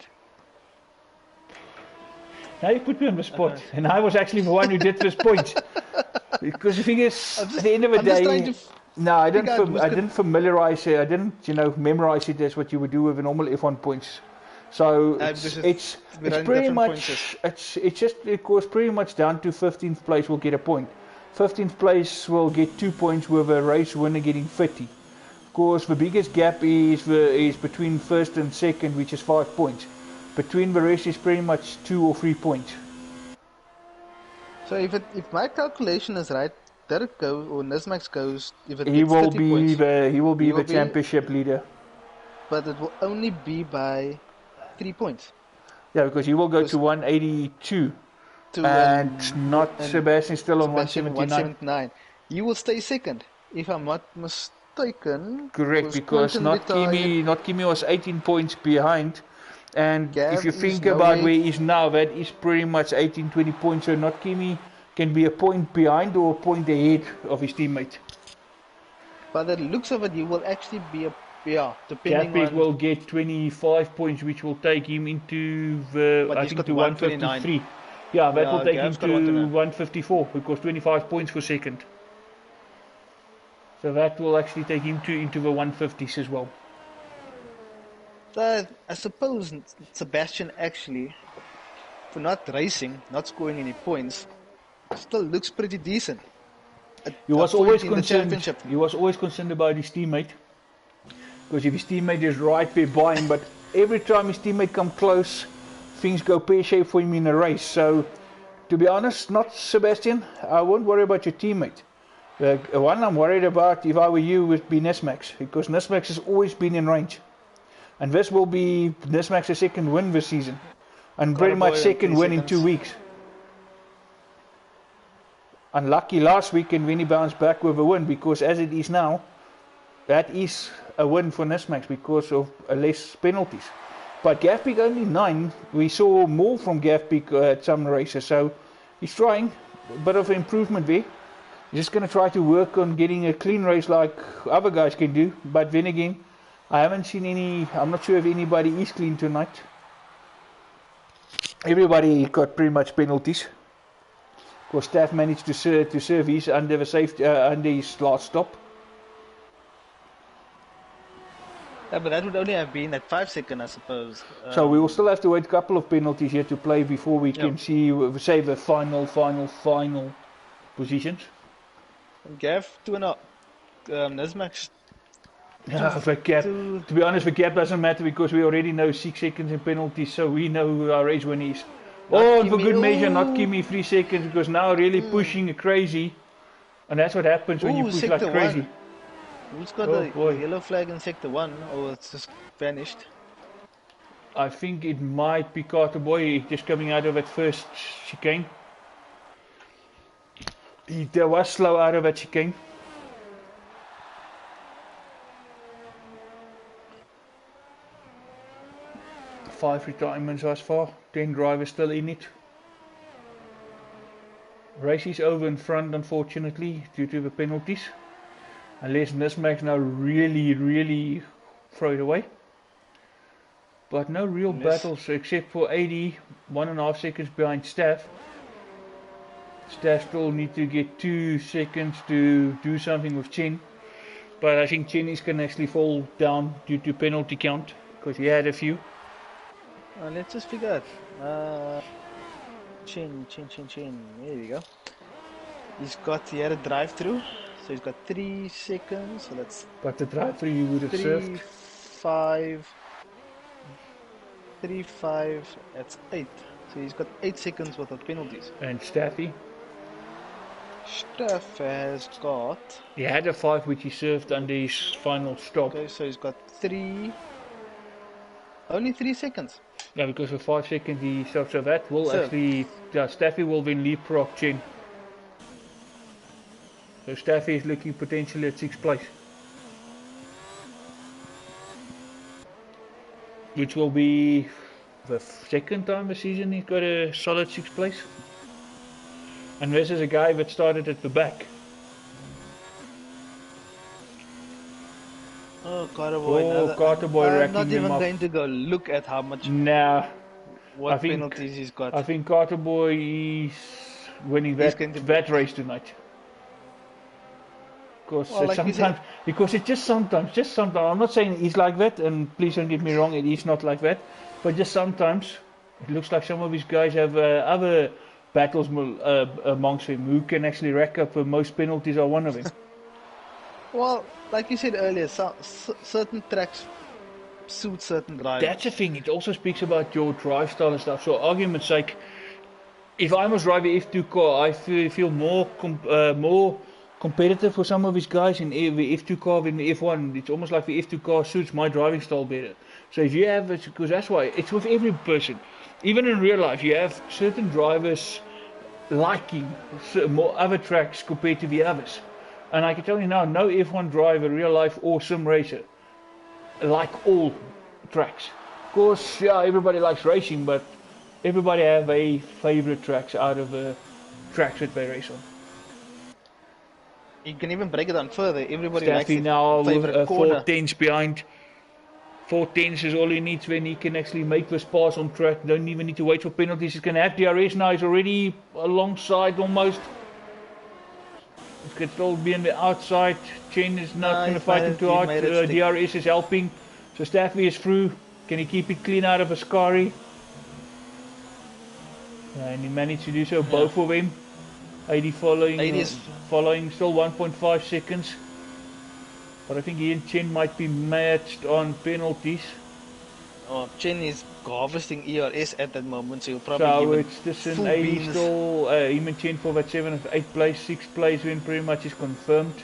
Now you put me on the spot, and I was actually the one who did this point. Because the thing is, at the end of the day, no, I didn't familiarize it. I didn't, memorize it as what you would do with a normal F1 points. So it's pretty much it goes pretty much down to 15th place will get a point. 15th place will get 2 points with a race winner getting 30. Of course, the biggest gap is between 1st and 2nd, which is 5 points. Between the rest is pretty much 2 or 3 points. So if my calculation is right, Derek goes or Nismax goes. If it he will be the championship leader. But it will only be by 3 points. Yeah, because he will go to 182 and not Sebastian still on 179. You will stay 2nd, if I'm not mistaken. Correct, because not Kimi was 18 points behind. And if you think about where he is now, that is pretty much 18-20 points. So not Kimi can be a point behind or a point ahead of his teammate. By the looks of it, he will actually be depending Gafpik will get 25 points, which will take him into I think to 153. Yeah, that will take him to 154 because 25 points for 2nd. So that will actually take him into the 150s as well. I suppose Sebastian actually, for not racing, not scoring any points, still looks pretty decent. He was always concerned about his teammate, because if his teammate is right there by him, but every time his teammate comes close, things go pear-shaped for him in a race. So, to be honest, not Sebastian, I won't worry about your teammate. The one I'm worried about, if I were you, would be Nismax, because Nismax has always been in range. And this will be Nismax's 2nd win this season. And pretty much 2nd win in 2 weeks. Unlucky last weekend when he bounced back with a win, because as it is now, that is a win for Nismax because of less penalties. But Gafpik only 9. We saw more from Gafpik at some races, so he's trying. A bit of improvement there. He's just going to try to work on getting a clean race like other guys can do. But then again, I haven't seen any. I'm not sure if anybody is clean tonight. Everybody got pretty much penalties. Because Staff managed to serve his under the safety under his last stop. Yeah, but that would only have been at 5 seconds, I suppose. So we will still have to wait a couple of penalties here to play before we can see, say, the final positions. Gav, 2.5. Nismax. Yeah, the gap. To be honest, the gap doesn't matter because we already know 6 seconds in penalties, so we know who our race winner is. And for good measure, not give me 3 seconds because now really pushing crazy, and that's what happens when you push like crazy. Who's got the yellow flag in sector 1? Oh, it's just vanished. I think it might be Carter Boy just coming out of that first chicane. He was slow out of that chicane. Five retirements thus far, 10 drivers still in it. Race is over in front, unfortunately, due to the penalties. Unless Nismax now really throw it away. But no real battles except for 80, 1.5 seconds behind Staff. Staff still need to get 2 seconds to do something with Chen. But I think Chen is going to actually fall down due to penalty count, because he had a few. Let's just figure out. Chen. There we go. He had a drive-through, so he's got 3 seconds. So that's. But the drive-through you would have served. 3, 5. That's 8. So he's got 8 seconds worth of penalties. And Staffy. Staff has got. He had a 5 which he served under his final stop. Okay, so he's got 3. Only 3 seconds. Yeah, because for 5 seconds he stopped, so that will actually, Staffy will then leapfrog Chen. So Staffy is looking potentially at 6th place. Which will be the second time this season he's got a solid 6th place. And this is a guy that started at the back. Oh, Carter Boy. Carter Boy racking I'm not even up. going to go look at how much. Nah. What penalties he's got. I think Carter Boy is winning that race tonight. Because it's just sometimes. I'm not saying he's like that, and please don't get me wrong, it is not like that. But just sometimes, it looks like some of these guys have other battles amongst them who can actually rack up the most penalties are one of them. Well, like you said earlier, certain tracks suit certain drivers. That's the thing, it also speaks about your drive style and stuff. So, argument's sake, if I must drive a F2 car, I feel more competitive for some of these guys in the F2 car than the F1. It's almost like the F2 car suits my driving style better. So if you have, because that's why, it's with every person. Even in real life, you have certain drivers liking more other tracks compared to the others. And I can tell you now, no F1 driver, real life or sim racer, like all tracks. Of course, yeah, everybody likes racing, but everybody have a favorite tracks out of the tracks that they race on. You can even break it down further. Everybody Staffy likes now with 4 tenths behind. 4 tenths is all he needs when he can actually make this pass on track. Don't even need to wait for penalties. He's going to have DRS now. He's already alongside almost. He can still be on the outside. Chen is not going to fight him too hard. DRS is helping. So Staffy is through. Can he keep it clean out of Ascari? And he managed to do so, both of them. 80 following still 1.5 seconds. But I think he and Chen might be matched on penalties. Oh, Chen is harvesting ERS at that moment, so he'll probably so it's just an 80 still, him and Chen for that 7th, 8th place, 6th place win pretty much is confirmed.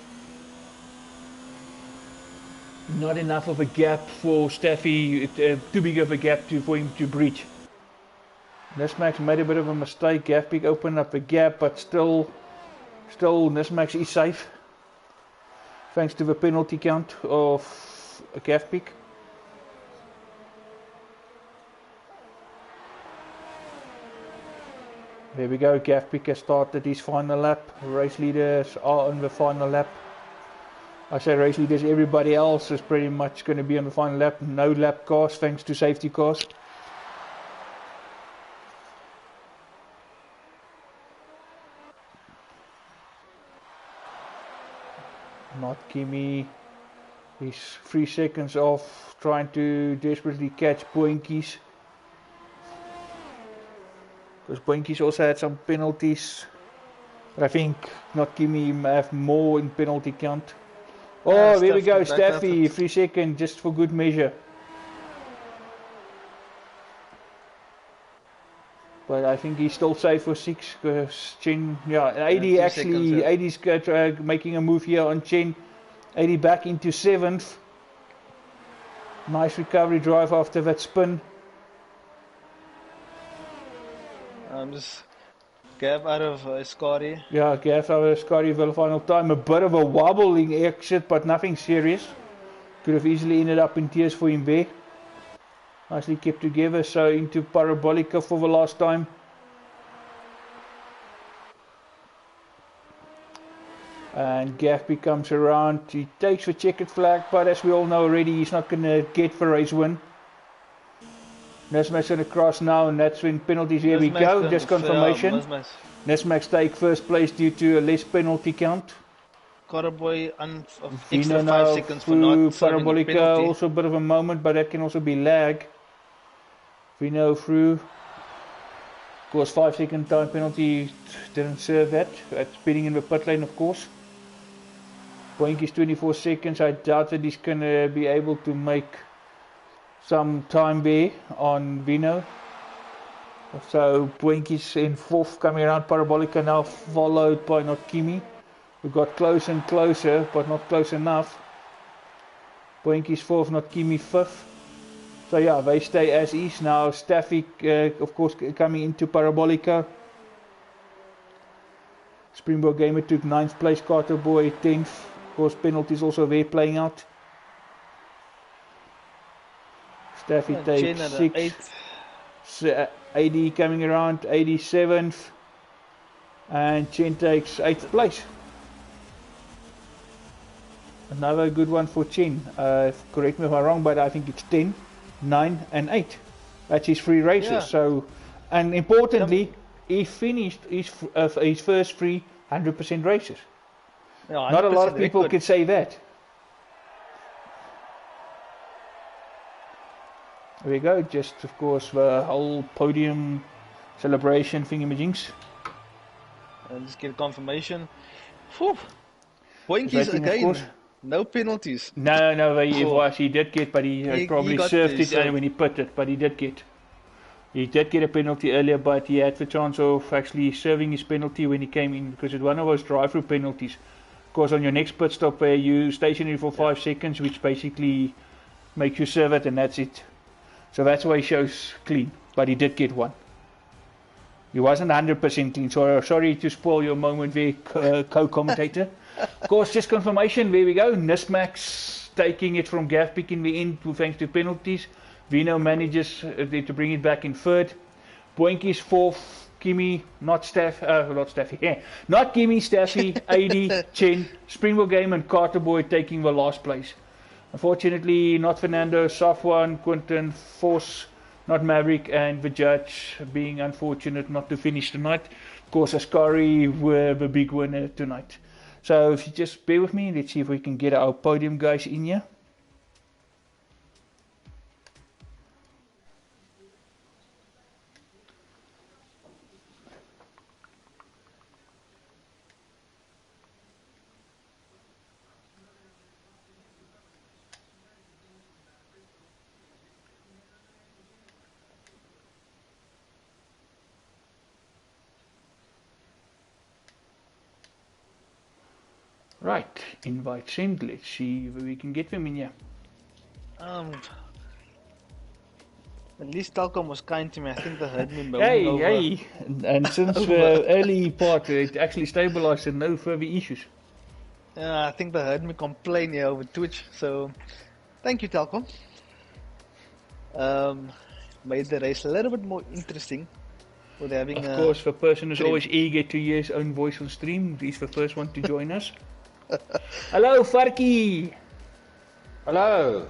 Not enough of a gap for Staffy, too big of a gap for him to breach. Nismax made a bit of a mistake. Gafpik opened up the gap, but still Nismax is safe. Thanks to the penalty count of Gafpik. There we go, Gafpik has started his final lap. Race leaders are on the final lap. I say race leaders, everybody else is pretty much going to be on the final lap. No lap cars thanks to safety cars. Not Kimi. He's 3 seconds off, trying to desperately catch Boinkies. Because Boinkies also had some penalties. But I think not Kimi have more in penalty count. Oh, there we go, Staffy, 3 seconds just for good measure. But I think he's still safe for 6 because Chen, yeah, 80 actually, 80's making a move here on Chen. 80 back into 7th. Nice recovery drive after that spin. Just Gav out of Ascari. Yeah, Gav out of Ascari for the final time. A bit of a wobbling exit, but nothing serious. Could have easily ended up in tears for him there. Nicely kept together, so into Parabolica for the last time. And Gaffby comes around, he takes the checkered flag, but as we all know already, he's not going to get the race win. Nesmax going to cross now, and that's when penalties, here we go, just confirmation. Nesmax take first place due to a less penalty count. Caraboy extra 5 seconds for not Parabolica, penalty. also a bit of a moment, but that can also be lag. Vino through. Of course, 5 second time penalty didn't serve that. That's speeding in the pit lane, of course. Boink is 24 seconds. I doubt that he's going to be able to make some time there on Vino. So Boink is in 4th, coming around Parabolica now, followed by not Kimi. We got close and closer, but not close enough. Boink is 4th, not Kimi 5th. So yeah, they stay as is. Now Staffy, of course, coming into Parabolica. Springbok Gamer took 9th place, Carter Boy 10th. Of course, penalties also there playing out. Staffy takes 6th. 80 coming around, 87th. And Chen takes 8th place. Another good one for Chen. Correct me if I'm wrong, but I think it's 10, 9 and 8. That's his 3 races. Yeah. So, and importantly, he finished his first 3 100% races. Yeah, not a lot of people can say that. There we go, just of course the whole podium celebration thingamajinks. And just get a confirmation. Boinkies again. No penalties. No, he did get, but he probably served it when he put it, but he did get. He did get a penalty earlier, but he had the chance of actually serving his penalty when he came in, because it's one of those drive-through penalties. Of course, on your next pit stop, you stationary for 5 seconds, which basically makes you serve it, and that's it. So that's why he shows clean, but he did get one. He wasn't 100% clean, so sorry to spoil your moment there, co-commentator. Of course, just confirmation, there we go. Nismax taking it from Gavpik in the end, thanks to penalties. Vino manages to bring it back in 3rd. Boinkies 4th. Kimi, not Kimi, Staffy, 80, Chen, Springbok Game and Carter Boy taking the last place. Unfortunately, not Fernando, Safwan, Quinton, Force, not Maverick, and the judge being unfortunate not to finish tonight. Of course, Ascari were the big winner tonight. So if you just bear with me, let's see if we can get our podium guys in here. Right, invite sent. Let's see if we can get them in here. At least Telkom was kind to me. I think they heard me moaning over. Hey, and since the early part, it actually stabilized and no further issues. Yeah, I think they heard me complain here over Twitch. So, thank you, Telkom. Made the race a little bit more interesting. With having of course, the person who's always eager to hear his own voice on stream, he's the first one to join us. Hello, Farky. Hello.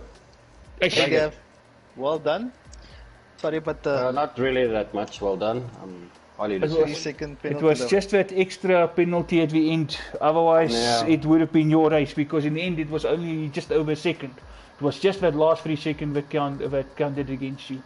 Hey, Gav. Well done. Sorry, but not really that much well done. I'm Ollie, It was, 3-second it penalty. was just that extra penalty at the end. Otherwise, it would have been your race, because in the end it was only just over a second. It was just that last 3 seconds that counted against you.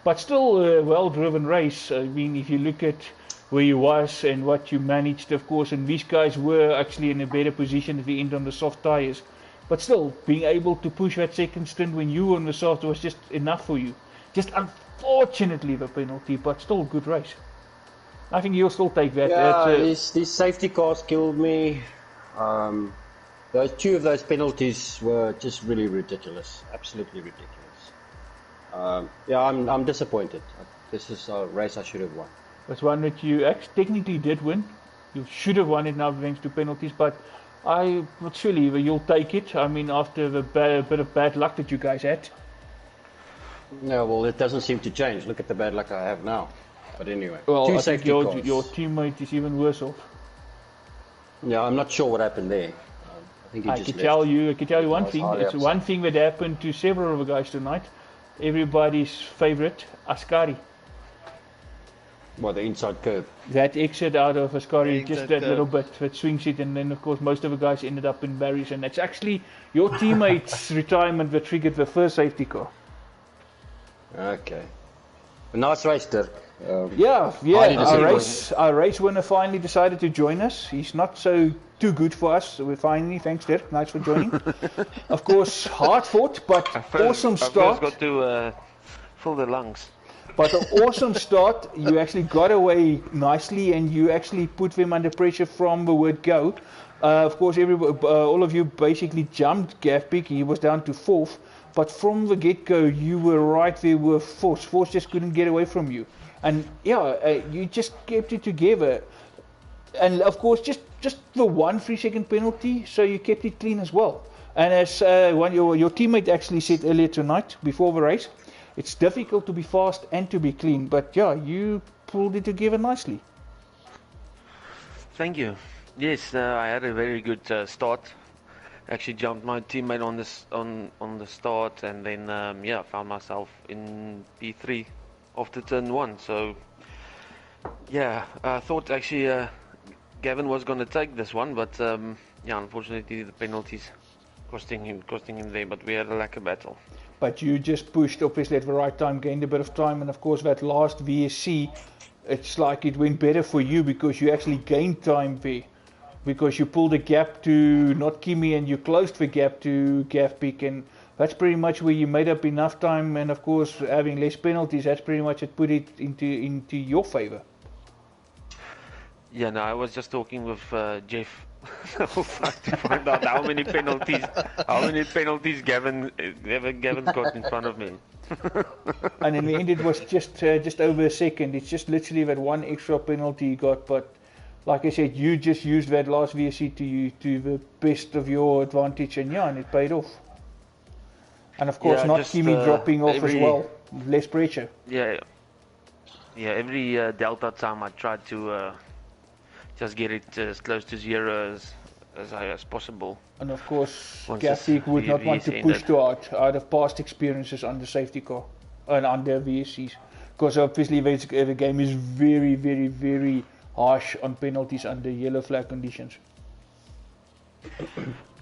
But still a well-driven race. I mean, if you look at where you was and what you managed, of course, and these guys were actually in a better position at the end on the soft tyres. But still, being able to push that second stint when you were on the soft was just enough for you. Just unfortunately the penalty, but still good race. I think you'll still take that. Yeah, these safety cars killed me. Those 2 of those penalties were just really ridiculous, absolutely ridiculous. Yeah, I'm disappointed. This is a race I should have won. It's one that you technically did win. You should have won it now thanks to penalties, but surely you'll take it. I mean, after the bit of bad luck that you guys had. No, well, it doesn't seem to change. Look at the bad luck I have now. But anyway, well, 2 I safety think cars. your teammate is even worse off. Yeah, I'm not sure what happened there. I think he I just can tell you one thing. highly It's upset. one thing that happened to several of the guys tonight. Everybody's favorite, Ascari. Well, the inside curve. That exit out of Ascari, Yeah, just that that little bit, that swings it, and then of course most of the guys ended up in barriers, and that's actually your teammate's retirement that triggered the first safety car. Okay. A nice race, Dirk. Yeah. Highly Our race winner finally decided to join us. He's not so too good for us. So we finally, thanks Dirk, nice for joining. Of course, hard fought, but awesome start. I've got to fill the lungs. But an awesome start. You actually got away nicely, and you actually put them under pressure from the word go. Of course, all of you basically jumped Gavpik. He was down to 4th. But from the get-go, you were right there with Force. Force just couldn't get away from you. And yeah, you just kept it together. And of course, just the 1 3-second penalty, so you kept it clean as well. And as your teammate actually said earlier tonight, before the race, it's difficult to be fast and to be clean. But yeah, you pulled it together nicely. Thank you. Yes, I had a very good start. Actually jumped my teammate on the start, and then found myself in P3 after turn 1. So yeah, I thought actually Gavin was going to take this one, but unfortunately the penalties costing him there. But we had a lacquer battle. But you just pushed obviously at the right time, gained a bit of time, and of course that last VSC, it's like it went better for you because you actually gained time there. Because you pulled a gap to not Kimi and you closed the gap to Gavpik, and that's pretty much where you made up enough time, and of course having less penalties, that's pretty much it put it into your favor. Yeah, no, I was just talking with Jeff to find out how many penalties Gavin's got in front of me. And in the end it was just over a second. It's just literally that one extra penalty you got, but like I said, you just used that last VSC to the best of your advantage, and it paid off. And of course, not Kimi dropping off as well, less pressure. Yeah, every delta time I tried to just get it as close to 0 as high as possible. And of course, Gavpik would not want to push too hard out of past experiences on the safety car and under VSCs. Because obviously the game is very, very, very harsh on penalties under yellow flag conditions.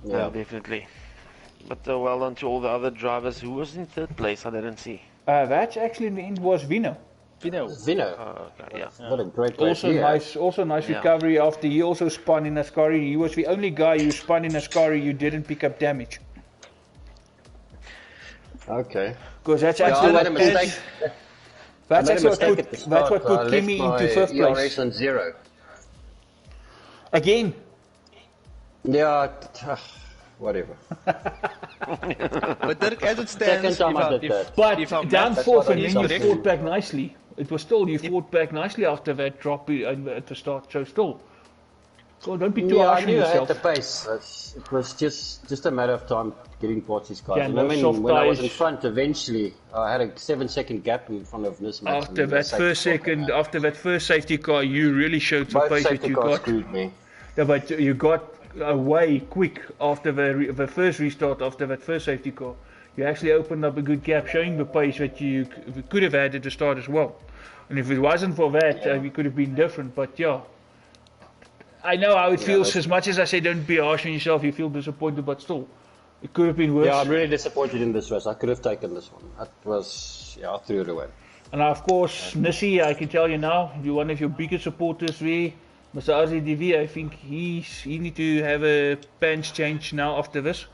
Yeah, definitely. But well done to all the other drivers. Who was in 3rd place? I didn't see. That actually in the end was Vino. Vino. Okay, yeah. What a great race. Also nice recovery after he also spun in Ascari. He was the only guy who spun in Ascari who didn't pick up damage. Okay. Because that's actually I made a mistake. That's what put Kimi into 5th place. On 0. Again. Yeah, whatever. But Dirk, as it stands, Second time I did that. But down 4th, and then you correct. fought back nicely. It was still, you fought back nicely after that drop at the start. So still, so don't be too harsh on I yourself. had the pace. It was just a matter of time getting past these guys. Yeah, and no soft when I was tyres. in front, eventually I had a 7-second gap in front of Nisman. After that first safety car, you really showed some Both pace that safety you cars got. screwed me. Yeah, but you got away quick after the first restart after that first safety car. you actually opened up a good gap, showing the pace that you could have had at the start as well. And if it wasn't for that, we could have been different. But yeah, I know how it feels. As much as I say don't be harsh on yourself, you feel disappointed, but still, it could have been worse. Yeah, I'm really disappointed in this race. I could have taken this one. That was, I threw it away. And of course, Nissi, I can tell you now, you're one of your biggest supporters there. Mr. RZDV, I think he need to have a pants change now after this.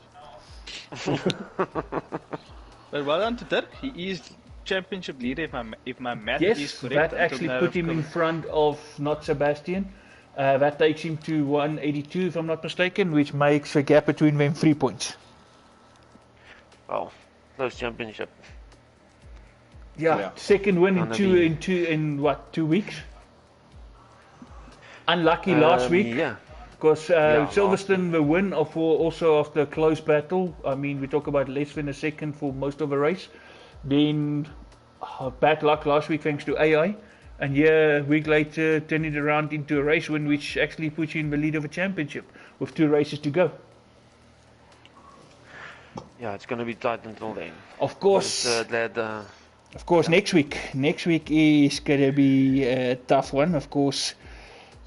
But well done to Dirk. He is championship leader if my math is correct. Yes, that actually put him in front of not Sebastian. That takes him to 182 if I'm not mistaken, which makes a gap between them 3 points. Wow, close championship. Yeah, second win in 2 weeks. Unlucky last week. Yeah. Because Silverstone, the win also after a close battle. I mean, we talk about less than a second for most of the race. Then bad luck last week thanks to AI. And a week later, turn it around into a race win, which actually puts you in the lead of a championship with 2 races to go. Yeah, it's going to be tight until then. Of course. Of course, next week is going to be a tough one. Of course,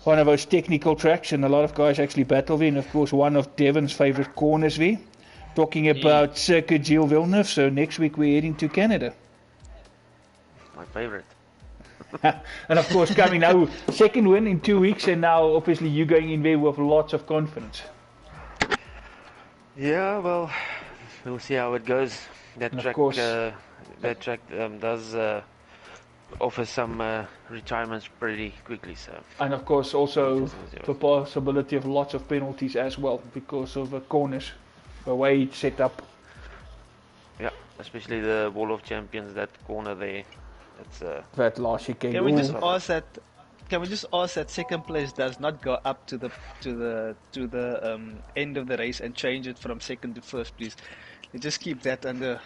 one of those technical tracks, and a lot of guys actually battle there. And of course, one of Devon's favourite corners there. Talking about Circuit Gilles Villeneuve. So next week we're heading to Canada. My favourite. And of course, coming now, second win in 2 weeks, and now obviously you going in there with lots of confidence. Yeah, well, we'll see how it goes. That track does offer some retirements pretty quickly. So. And of course, also the possibility of lots of penalties as well because of the corners, the way it's set up. Yeah, especially the Wall of Champions, that corner there. That last chicane. Can we just ask that second place does not go up to the end of the race and change it from second to first, please? You just keep that under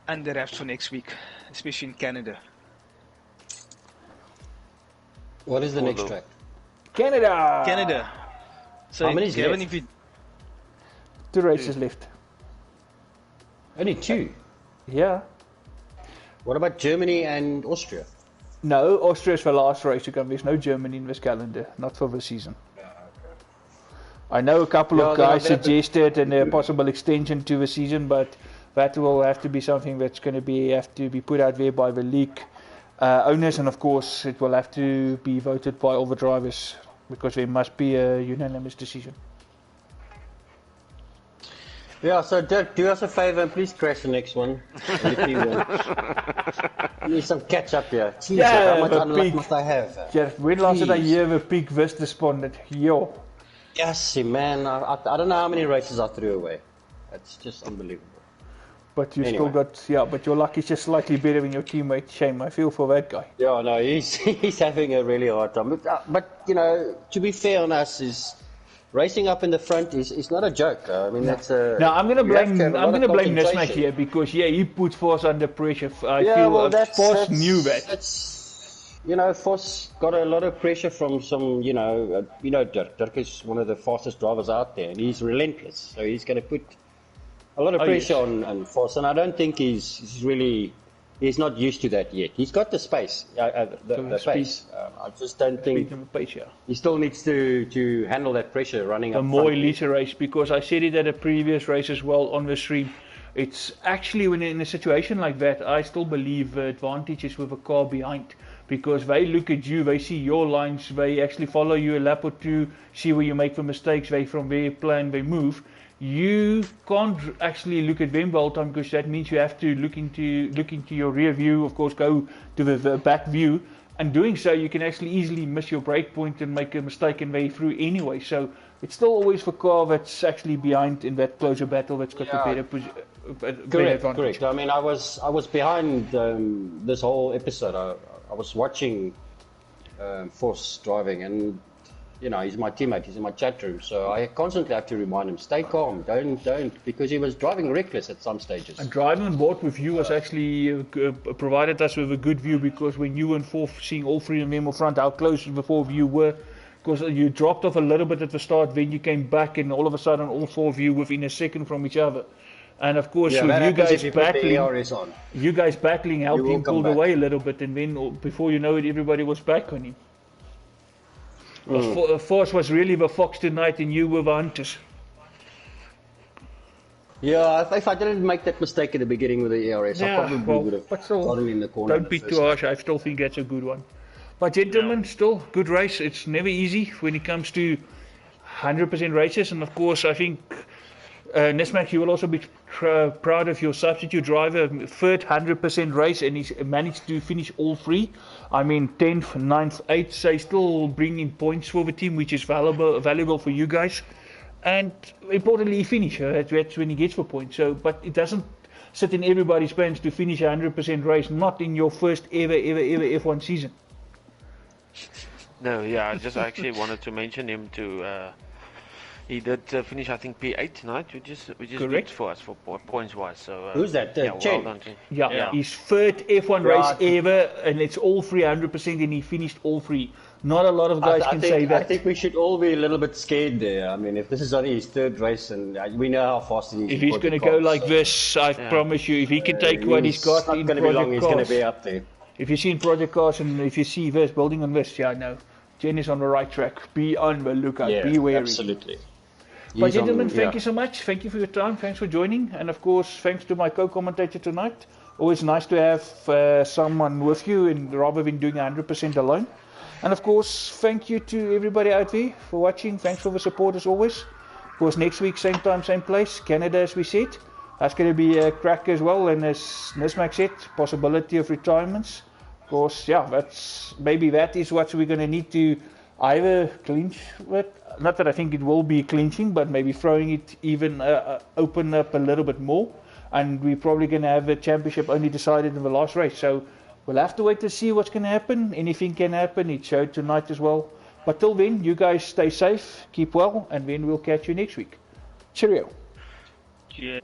wraps for next week, especially in Canada. What is the next track? Canada. So how many is left? 2 races left. Only 2? Yeah. What about Germany and Austria? No, Austria is the last race to come. There's no Germany in this calendar, not for this season. I know a couple of guys suggested a possible extension to the season, but that will have to be something that's going to have to be put out there by the league owners, and of course it will have to be voted by all the drivers because there must be a unanimous decision. Yeah, so Dirk, do us a favour and please crash the next one. Need some catch up here. Jeez, how much unluck must I have? Yeah, when last did I hear the peak West responded? Yo. Yes, man. I don't know how many races I threw away. It's just unbelievable. But you still got, but your luck is just slightly better than your teammate. Shame, I feel for that guy. Yeah, no, he's having a really hard time. But to be fair on us is. Racing up in the front is not a joke. I mean, that's a. Now I'm gonna blame Nismak here because he put Force under pressure. I feel Force knew that. Force got a lot of pressure from some. Dirk. Dirk is one of the fastest drivers out there, and he's relentless. So he's going to put a lot of pressure on Force, and I don't think he's not used to that yet. He's got the space, the pace. I just don't think he still needs to handle that pressure running up. A more elite race, because I said it at a previous race as well on the stream. It's actually when in a situation like that, I still believe the advantage is with a car behind, because they look at you, they see your lines, they actually follow you a lap or two, see where you make the mistakes, they from their plan they move. You can't actually look at them the whole time because that means you have to look into your rear view, of course, go to the back view, and doing so you can actually easily miss your brake point and make a mistake and way through anyway. So it's still always the car that's actually behind in that closer battle that's got the better advantage. Correct. I mean, I was behind this whole episode. I was watching Force driving, and he's my teammate, he's in my chat room, so I constantly have to remind him, stay calm, don't, because he was driving reckless at some stages. And driving on board with you was actually provided us with a good view, because when you and Forth seeing all 3 of them in front, how close the 4 of you were, because you dropped off a little bit at the start, then you came back, and all of a sudden all 4 of you within a second from each other. And of course, Yeah, with that you happens guys if you put the battling, ARS on. you guys battling helped will him come pull back. away a little bit, and then before you know it, everybody was back on him. Force was really the fox tonight, and you were the hunters. Yeah, if I didn't make that mistake at the beginning with the ARS, I probably would have but still, gotten in the corner. don't be too harsh. I still think that's a good one. But gentlemen, still good race. It's never easy when it comes to 100% races, and of course, I think Nesmac, you will also be proud of your substitute driver, third 100% race, and he's managed to finish all three. I mean, 10th, 9th, 8th, so he's still bringing points for the team, which is valuable for you guys. And importantly, he finished. That's when he gets the points. So, but it doesn't sit in everybody's plans to finish a 100% race, not in your first ever F1 season. No, yeah, I just actually wanted to mention him to. He did finish, I think, P8 tonight, which is good for us for points wise. So who's that? Well done, yeah, his third F1 race ever, and it's all 300%, and he finished all three. Not a lot of guys can say that. I think we should all be a little bit scared there. I mean, if this is only his third race, and we know how fast he is. If he's going to go like this, I promise you, if he can take what he's got in Project Cars, he's going to be up there. If you see in Project Cars, and if you see this building on this, yeah, no, Jen is on the right track. Be on the lookout. Be wary. Absolutely. But gentlemen, thank you so much. Thank you for your time. Thanks for joining. And of course, thanks to my co-commentator tonight. Always nice to have someone with you and rather than doing 100% alone. And of course, thank you to everybody out there for watching. Thanks for the support as always. Of course, next week, same time, same place. Canada, as we said. That's going to be a crack as well. And as Nismac said, possibility of retirements. Of course, yeah, that is what we're going to need to either clinch with. Not that I think it will be clinching, but maybe throwing it even open up a little bit more. And we're probably going to have the championship only decided in the last race. So we'll have to wait to see what's going to happen. Anything can happen. It showed tonight as well. But till then, you guys stay safe, keep well, and then we'll catch you next week. Cheerio. Cheers.